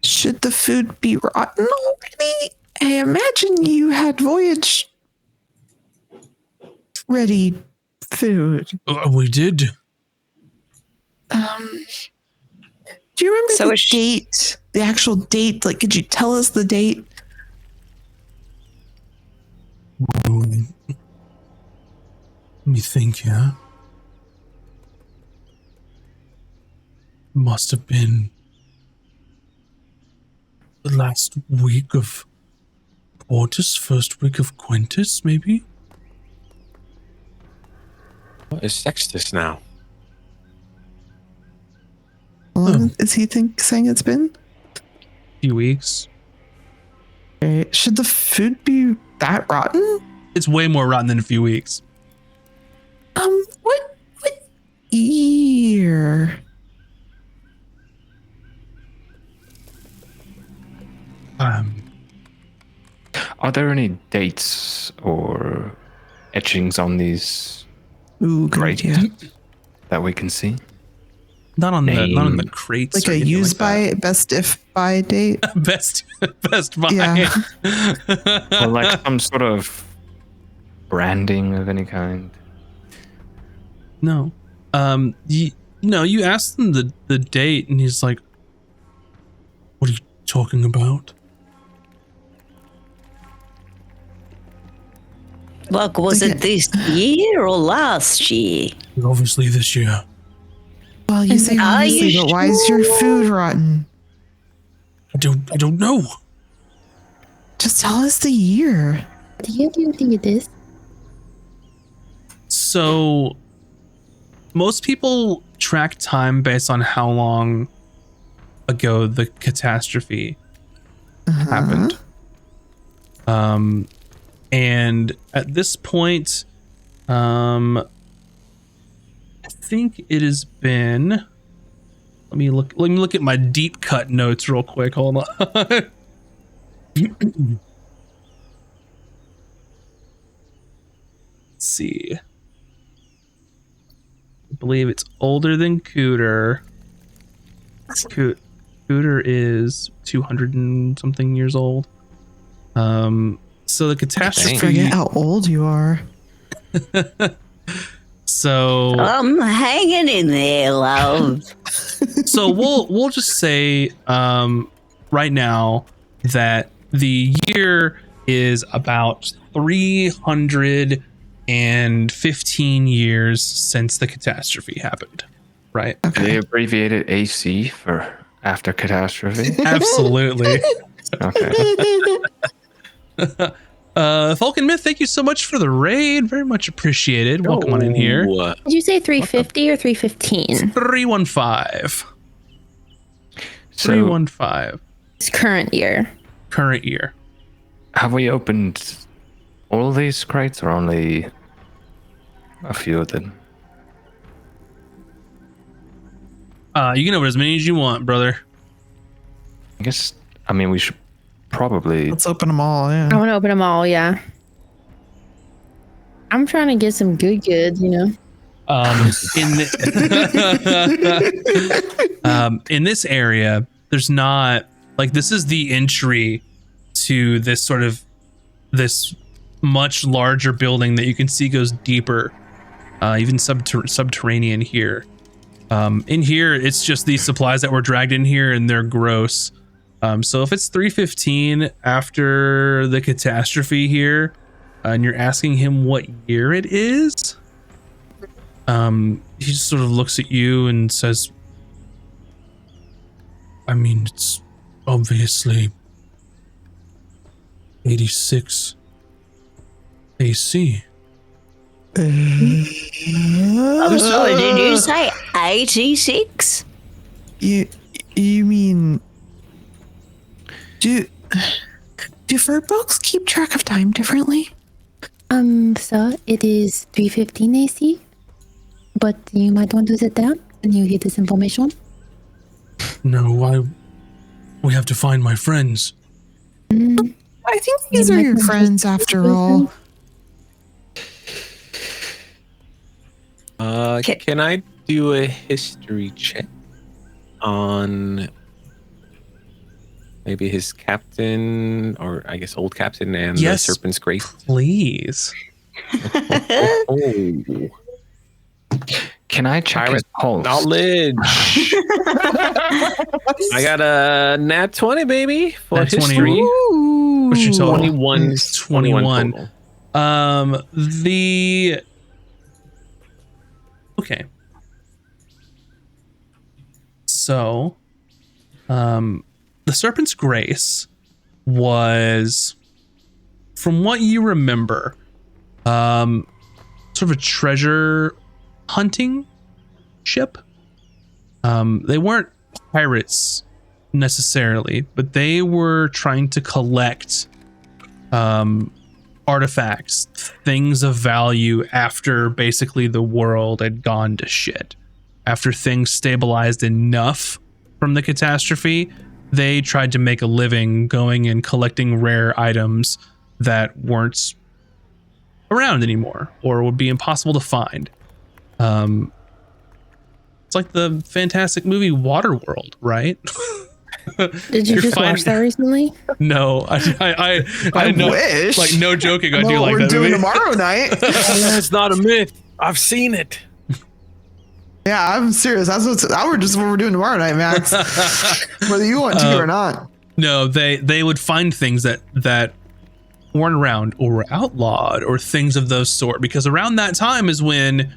Should the food be rotten already? I imagine you had voyage ready food. We did. Do you remember So the is she- date? The actual date? Like, could you tell us the date? Let me think here. Must have been the last week of Quartus, first week of Quintus, maybe? What is Sextus now? How long is he saying it's been? Few weeks. Okay. Should the food be that rotten? It's way more rotten than a few weeks. What year? Are there any dates or etchings on these Ooh, good crates idea. that we can see? Not on the crates. Like or a anything use like by, best if by date. that. best buy. Yeah. Or like some sort of branding of any kind? No. You asked him the date, and he's like, "What are you talking about?" Like, was it this year or last year? Obviously, this year. Well, you say Are honestly, you but why is your food rotten? I don't know. Just tell us the year. Do you think it is? So most people track time based on how long ago the catastrophe happened. And at this point, I think it has been. Let me look at my deep cut notes real quick. Hold on. Let's see. I believe it's older than Cooter. Cooter is 200 and something years old. So the catastrophe. Forget how old you are. So I'm hanging in there, love. so we'll just say right now that the year is about 315 years since the catastrophe happened, right? They abbreviated AC for after catastrophe. Absolutely. Okay. Falcon Myth, thank you so much for the raid. Very much appreciated. Welcome on in here. Oh, Did you say 350 or 315? 315. So 315. It's current year. Current year. have we opened all of these crates or only a few of them? You can open as many as you want, brother. I guess, I mean, we should probably... Let's open them all, I yeah. want to open them all, yeah. I'm trying to get some good goods, you know. In this area, there's not like this is the entry to this sort of this much larger building that you can see goes deeper, even subterranean here. In here, it's just these supplies that were dragged in here, and they're gross. So if it's 315 after the catastrophe here, and you're asking him what year it is, he just sort of looks at you and says, I mean, it's obviously 86 AC. I'm sorry, did you say 86? You mean... Do fur folks keep track of time differently? So it is 315 AC, but you might want to sit down and you hear this information. No, we have to find my friends. I think these are your friends after all. Can I do a history check on maybe his captain, or I guess old captain, and Yes, the Serpent's Grace? Please. Oh, Can I check his pulse? knowledge. I got a nat 20, baby, for Nat 20. history. What's your total? 21. 21. total. Okay. So, the Serpent's Grace was, from what you remember, sort of a treasure hunting ship. They weren't pirates necessarily, but they were trying to collect artifacts, things of value after basically the world had gone to shit. After things stabilized enough from the catastrophe, they tried to make a living going and collecting rare items that weren't around anymore or would be impossible to find. It's like the fantastic movie Waterworld, right? Did you just watch that recently? No, I know, wish. like no joking, I Know do what like we're that doing movie. tomorrow night. That's not a myth. I've seen it. Yeah, I'm serious. That's what we're doing tomorrow night, Max. Whether you want to or not. No, they would find things that weren't around or were outlawed or things of those sort, because around that time is when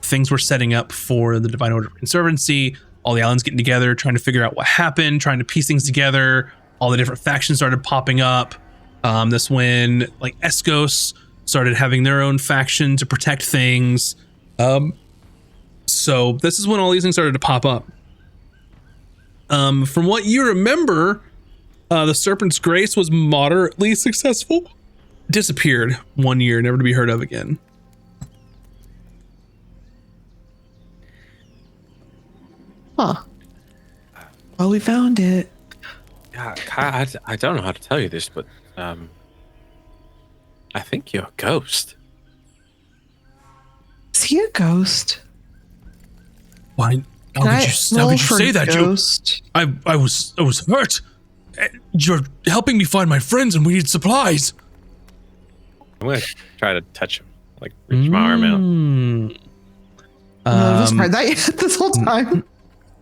things were setting up for the Divine Order of Conservancy. All the islands getting together, trying to figure out what happened, trying to piece things together. All the different factions started popping up. This when like Escos started having their own faction to protect things. So this is when all these things started to pop up. From what you remember, the Serpent's Grace was moderately successful. Disappeared 1 year, never to be heard of again. Huh. Well, we found it. Yeah, I don't know how to tell you this, but I think you're a ghost. Is he a ghost? Why? How could you say that, ghost? I was hurt. You're helping me find my friends, and we need supplies. I'm gonna try to touch him, like reach my arm out. No, just heard that yet this whole time.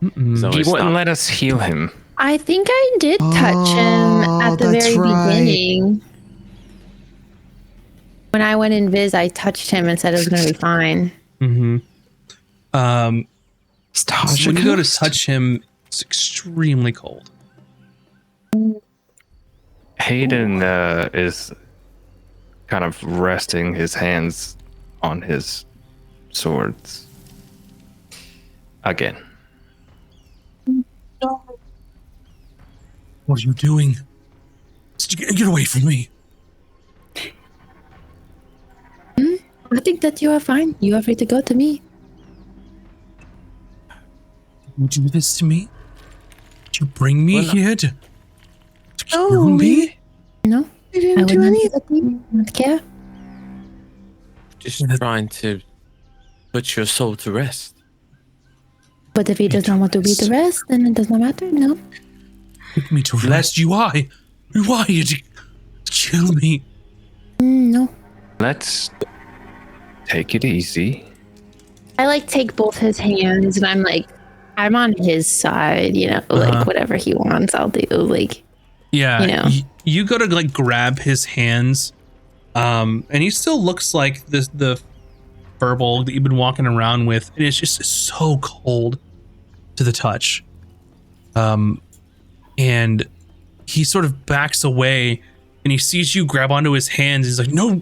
He wouldn't let us heal him. I think I did touch him at the that's very right. beginning. When I went in Viz, I touched him and said it was going to be fine. So when you go to touch him, it's extremely cold. Hayden is kind of resting his hands on his swords again. No. What are you doing? Get away from me. I think that you are fine. You are free to go to me. You do this to me? Did you bring me here to kill me? No, I didn't do anything. Not care. Just trying to put your soul to rest. But if he does not want to be the rest, then it does not matter. No. Put me to rest. Why did you kill me? No. Let's take it easy. I like take both his hands and I'm on his side, like whatever he wants, I'll do. Like, yeah, you go to like grab his hands, and he still looks like the furball that you've been walking around with, and it's just so cold to the touch. And he sort of backs away, and he sees you grab onto his hands. He's like, "No,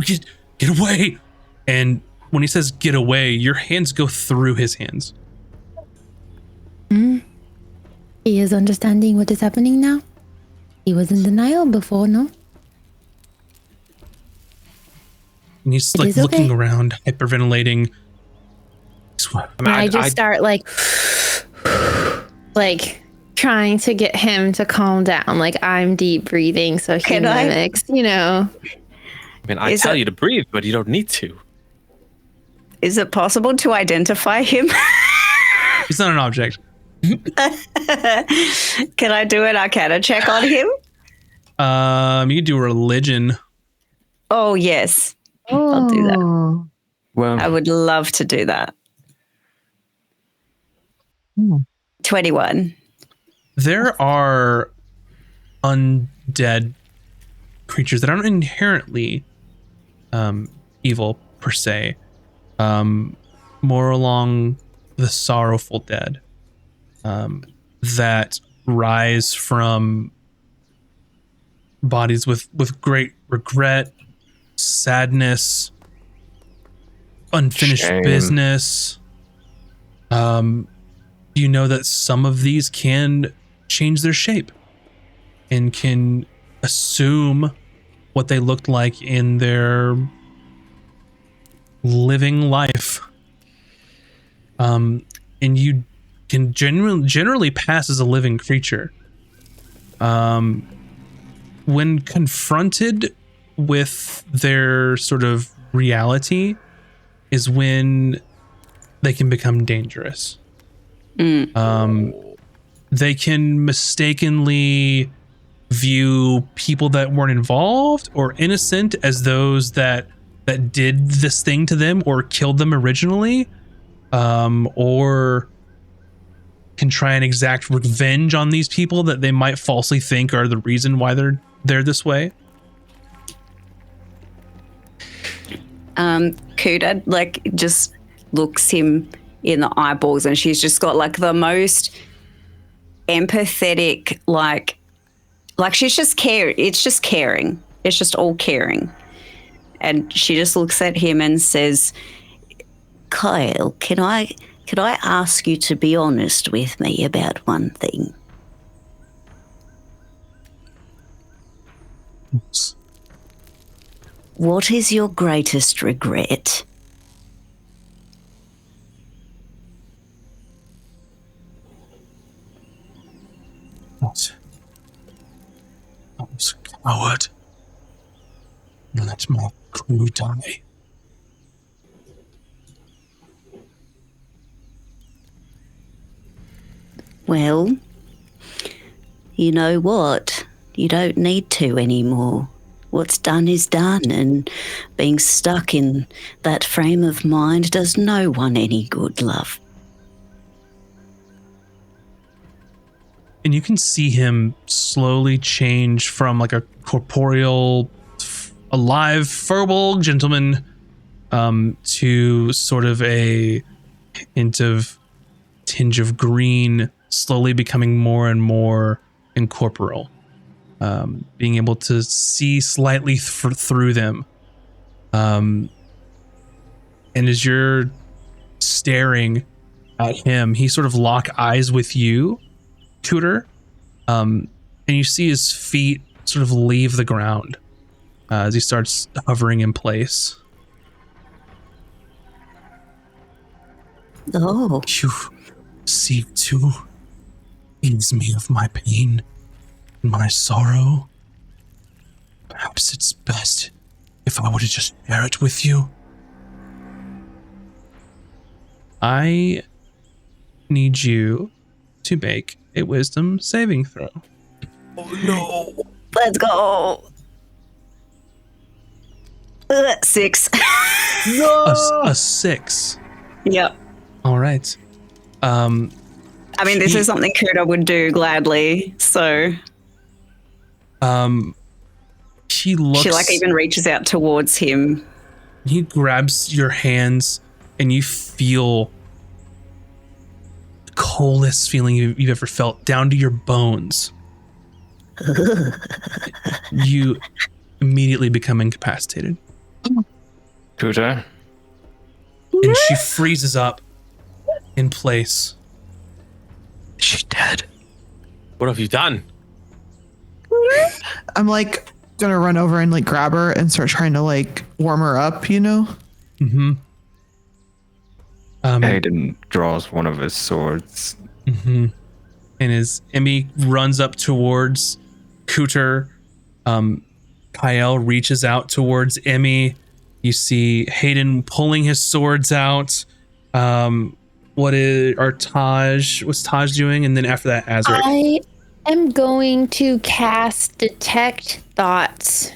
get away!" And when he says "get away," your hands go through his hands. He is understanding what is happening now. He was in denial before, no? And he's like looking around, hyperventilating. I just start like trying to get him to calm down. Like I'm deep breathing, so he mimics, I mean, I tell you to breathe, but you don't need to. Is it possible to identify him? He's not an object. Can I do an Arcana check on him? You do religion. Oh, yes. I'll do that. Well, I would love to do that. 21. There are undead creatures that aren't inherently evil per se, more along the sorrowful dead, that rise from bodies with great regret, sadness, unfinished business. You know that some of these can change their shape and can assume what they looked like in their living life. And you can generally pass as a living creature. When confronted with their sort of reality is when they can become dangerous. They can mistakenly view people that weren't involved or innocent as those that did this thing to them or killed them originally, or can try and exact revenge on these people that they might falsely think are the reason why they're this way. Could I just looks him in the eyeballs, and she's just got like the most empathetic, like she's just care. It's just caring. It's just all caring. And she just looks at him and says, Kyle, could I ask you to be honest with me about one thing? What is your greatest regret? What? I was a coward. Let my crew die. Well, you know what? You don't need to anymore. What's done is done, and being stuck in that frame of mind does no one any good, love. And you can see him slowly change from like a corporeal, alive, furball gentleman to sort of a hint of tinge of green, slowly becoming more and more incorporeal, being able to see slightly through them. And as you're staring at him, he sort of lock eyes with you, Cooter, and you see his feet sort of leave the ground as he starts hovering in place. Oh. You seek to ease me of my pain and my sorrow. Perhaps it's best if I were to just share it with you. I need you to make a wisdom saving throw. oh no. Let's go. 6. A 6. Yep. All right. I mean, this is something Kuda would do gladly. So she looks. She like even reaches out towards him. He grabs your hands, and you feel the coldest feeling you've ever felt down to your bones. You immediately become incapacitated. Kuta, and she freezes up in place. Is she dead? What have you done? I'm like gonna run over and like grab her and start trying to like warm her up, you know? Mm-hmm. Hayden draws one of his swords. Mm-hmm. And as Emmy runs up towards Cooter, Kyle reaches out towards Emmy. You see Hayden pulling his swords out. What's Taj doing? And then after that, Azric. I am going to cast Detect Thoughts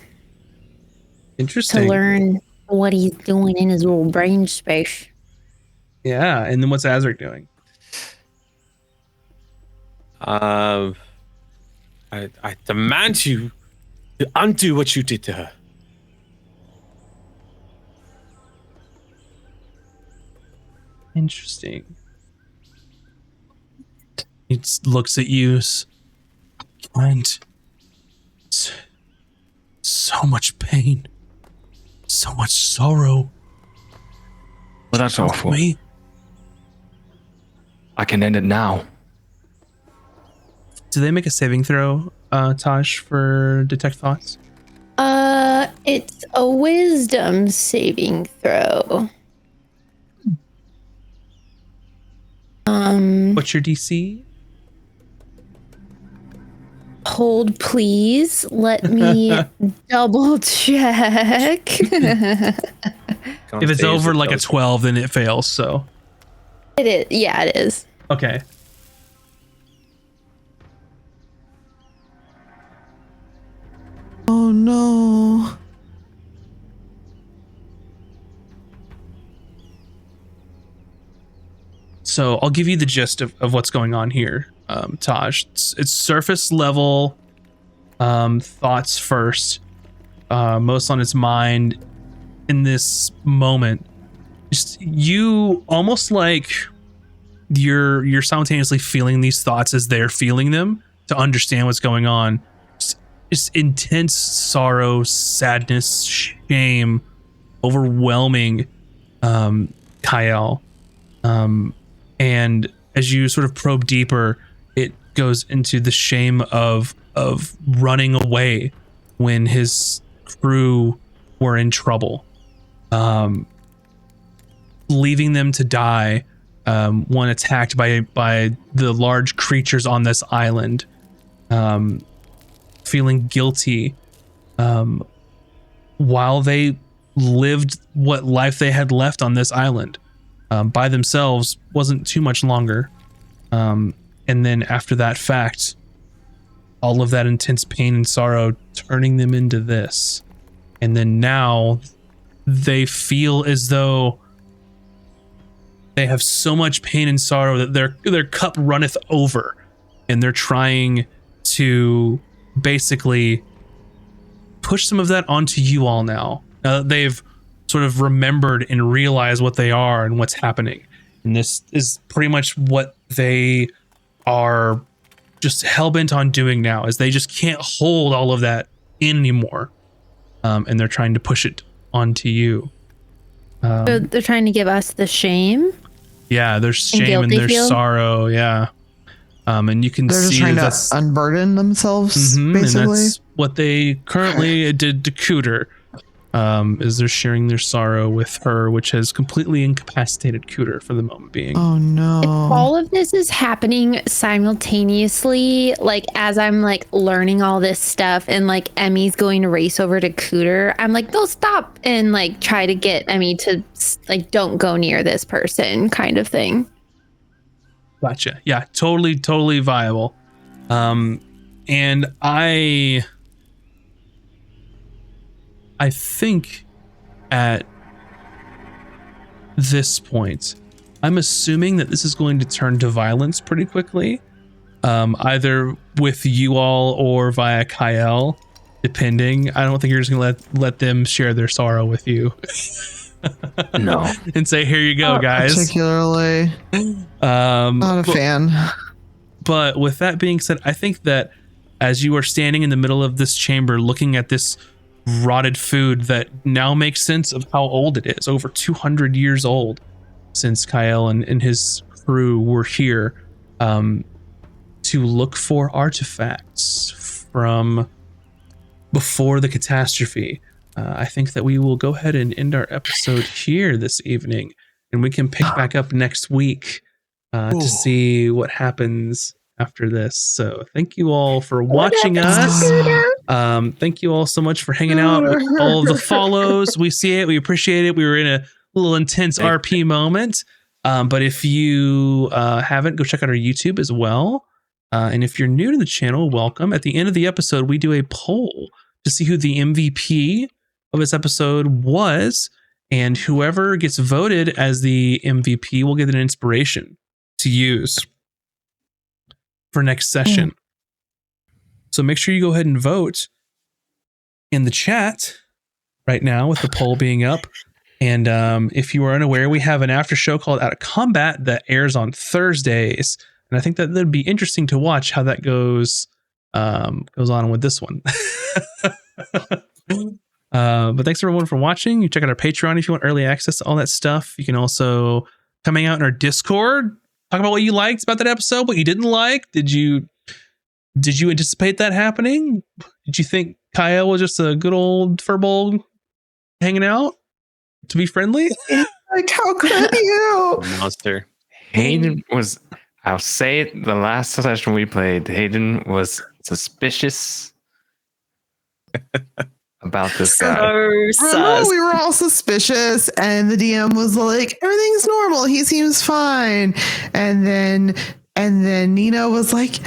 Interesting. to learn what he's doing in his little brain space. Yeah, and then what's Azric doing? I demand you to undo what you did to her. Interesting. He looks at you. And so much pain, so much sorrow. Well, that's awful. Me. I can end it now. Do they make a saving throw, Taj, for Detect Thoughts? It's a wisdom saving throw. What's your DC? Hold, please. Let me double check. If it's over like a 12, then it fails. So It is. Yeah, it is. okay. Oh no. So I'll give you the gist of what's going on here, Taj. It's surface level thoughts first, most on its mind in this moment. just you almost like you're simultaneously feeling these thoughts as they're feeling them to understand what's going on. Just intense sorrow, sadness, shame, overwhelming Kyle. And as you sort of probe deeper, it goes into the shame of running away when his crew were in trouble, leaving them to die when attacked by the large creatures on this island, feeling guilty while they lived what life they had left on this island by themselves wasn't too much longer. And then after that fact, all of that intense pain and sorrow turning them into this. And then now they feel as though they have so much pain and sorrow that their cup runneth over, and they're trying to basically push some of that onto you all now. Now that they've sort of remembered and realized what they are and what's happening. And this is pretty much what they are just hell-bent on doing now, is they just can't hold all of that in anymore. And they're trying to push it onto you. So they're trying to give us the shame. Yeah, there's shame and there's sorrow. Yeah. And you can they're see just trying to unburden themselves, basically. And that's what they currently did to Cooter, is they're sharing their sorrow with her, which has completely incapacitated Cooter for the moment being. Oh no. If all of this is happening simultaneously, like as I'm like learning all this stuff and like Emmy's going to race over to Cooter, I'm like, no, stop, and like try to get Emmy to like, don't go near this person kind of thing. Gotcha. Yeah, totally viable. And I think at this point, I'm assuming that this is going to turn to violence pretty quickly, either with you all or via Kyle, depending. I don't think you're just gonna let them share their sorrow with you. No. And say, here you go, Not guys. particularly. Not a fan. But with that being said, I think that as you are standing in the middle of this chamber looking at this rotted food that now makes sense of how old it is, over 200 years old since Kyle and his crew were here, to look for artifacts from before the catastrophe. I think that we will go ahead and end our episode here this evening, and we can pick back up next week to see what happens after this. So thank you all for watching us. Thank you all so much for hanging out with all of the follows. We see it. We appreciate it. We were in a little intense RP moment. But if you haven't, go check out our YouTube as well. And if you're new to the channel, welcome. At the end of the episode, we do a poll to see who the MVP of this episode was. And whoever gets voted as the MVP will get an inspiration to use for next session. So make sure you go ahead and vote in the chat right now with the poll being up. And if you are unaware, we have an after show called Out of Combat that airs on Thursdays. And I think that would be interesting to watch how that goes on with this one. But thanks everyone for watching. You check out our Patreon if you want early access to all that stuff. You can also come hang out in our Discord, talk about what you liked about that episode, what you didn't like. Did you anticipate that happening? Did you think Kyle was just a good old furball hanging out to be friendly? Like, how could you? Monster. Hayden was, I'll say it, the last session we played, Hayden was suspicious about this guy. Remember, we were all suspicious, and the DM was like, everything's normal. He seems fine. And then Nina was like,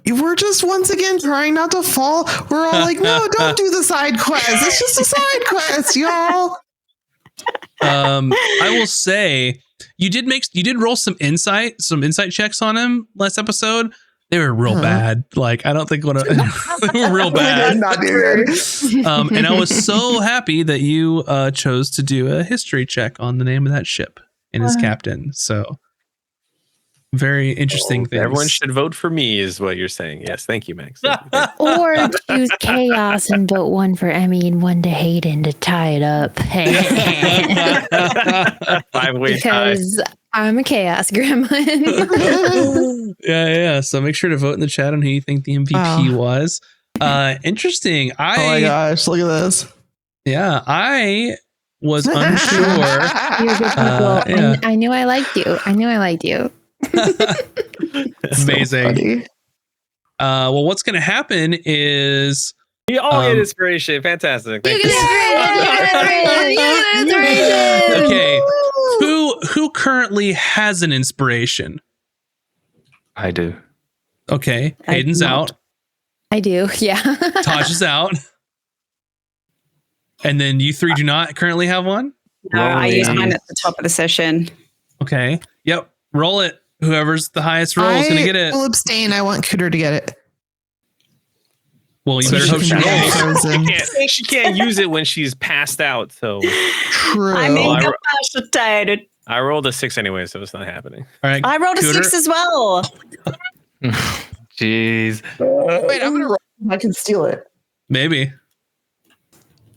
we're just once again trying not to fall. We're all like, no, don't do the side quest. It's just a side quest, y'all. I will say you did roll some insight checks on him last episode. They were real bad. Like, I don't think they were real bad. Not good. And I was so happy that you chose to do a history check on the name of that ship and his captain. So very interesting things. Everyone should vote for me, is what you're saying. Yes, thank you, Max. Or choose chaos and vote one for Emmy and one to Hayden to tie it up. 5-way tie. Because I'm a chaos gremlin. Yeah. So make sure to vote in the chat on who you think the MVP was. Interesting. Oh my gosh, look at this. Yeah, I was unsure. You're good people. I knew I liked you. Amazing. Well, what's going to happen is You all get inspiration. Fantastic. Thank you. Okay. Who currently has an inspiration? I do. Okay. Hayden's out. I do. Yeah. Taj is out. And then you three do not currently have one? No, I use mine at the top of the session. Okay. Yep. Roll it. Whoever's the highest roll is going to get it. I will abstain. I want Cooter to get it. Well, you better hope she rolls. She can't use it when she's passed out. So True. I'm incapacitated. I rolled a 6 anyway, so it's not happening. All right. I rolled a 6 as well. Jeez. Wait, I'm gonna roll. I can steal it. Maybe.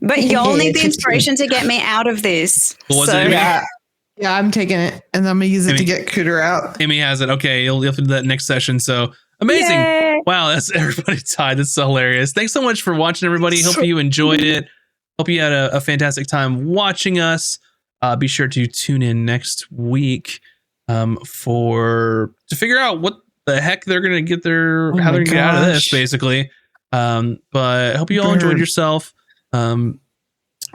But you'll need the inspiration to get me out of this. What was it? Yeah, I'm taking it, and I'm gonna use it to get Cooter out. Amy has it. Okay, you'll have to do that next session. So amazing! Yay. Wow, that's everybody tied. That's so hilarious. Thanks so much for watching, everybody. Hope you enjoyed it. Hope you had a fantastic time watching us. Be sure to tune in next week to figure out what the heck they're gonna get how they're gonna get out of this, basically. But I hope you all enjoyed yourself.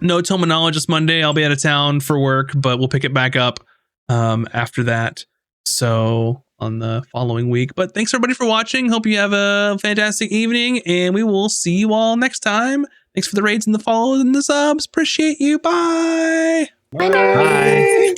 No Tomonologist Monday. I'll be out of town for work, but we'll pick it back up after that. So on the following week. But thanks everybody for watching. Hope you have a fantastic evening, and we will see you all next time. Thanks for the raids and the follows and the subs. Appreciate you. Bye. Bye.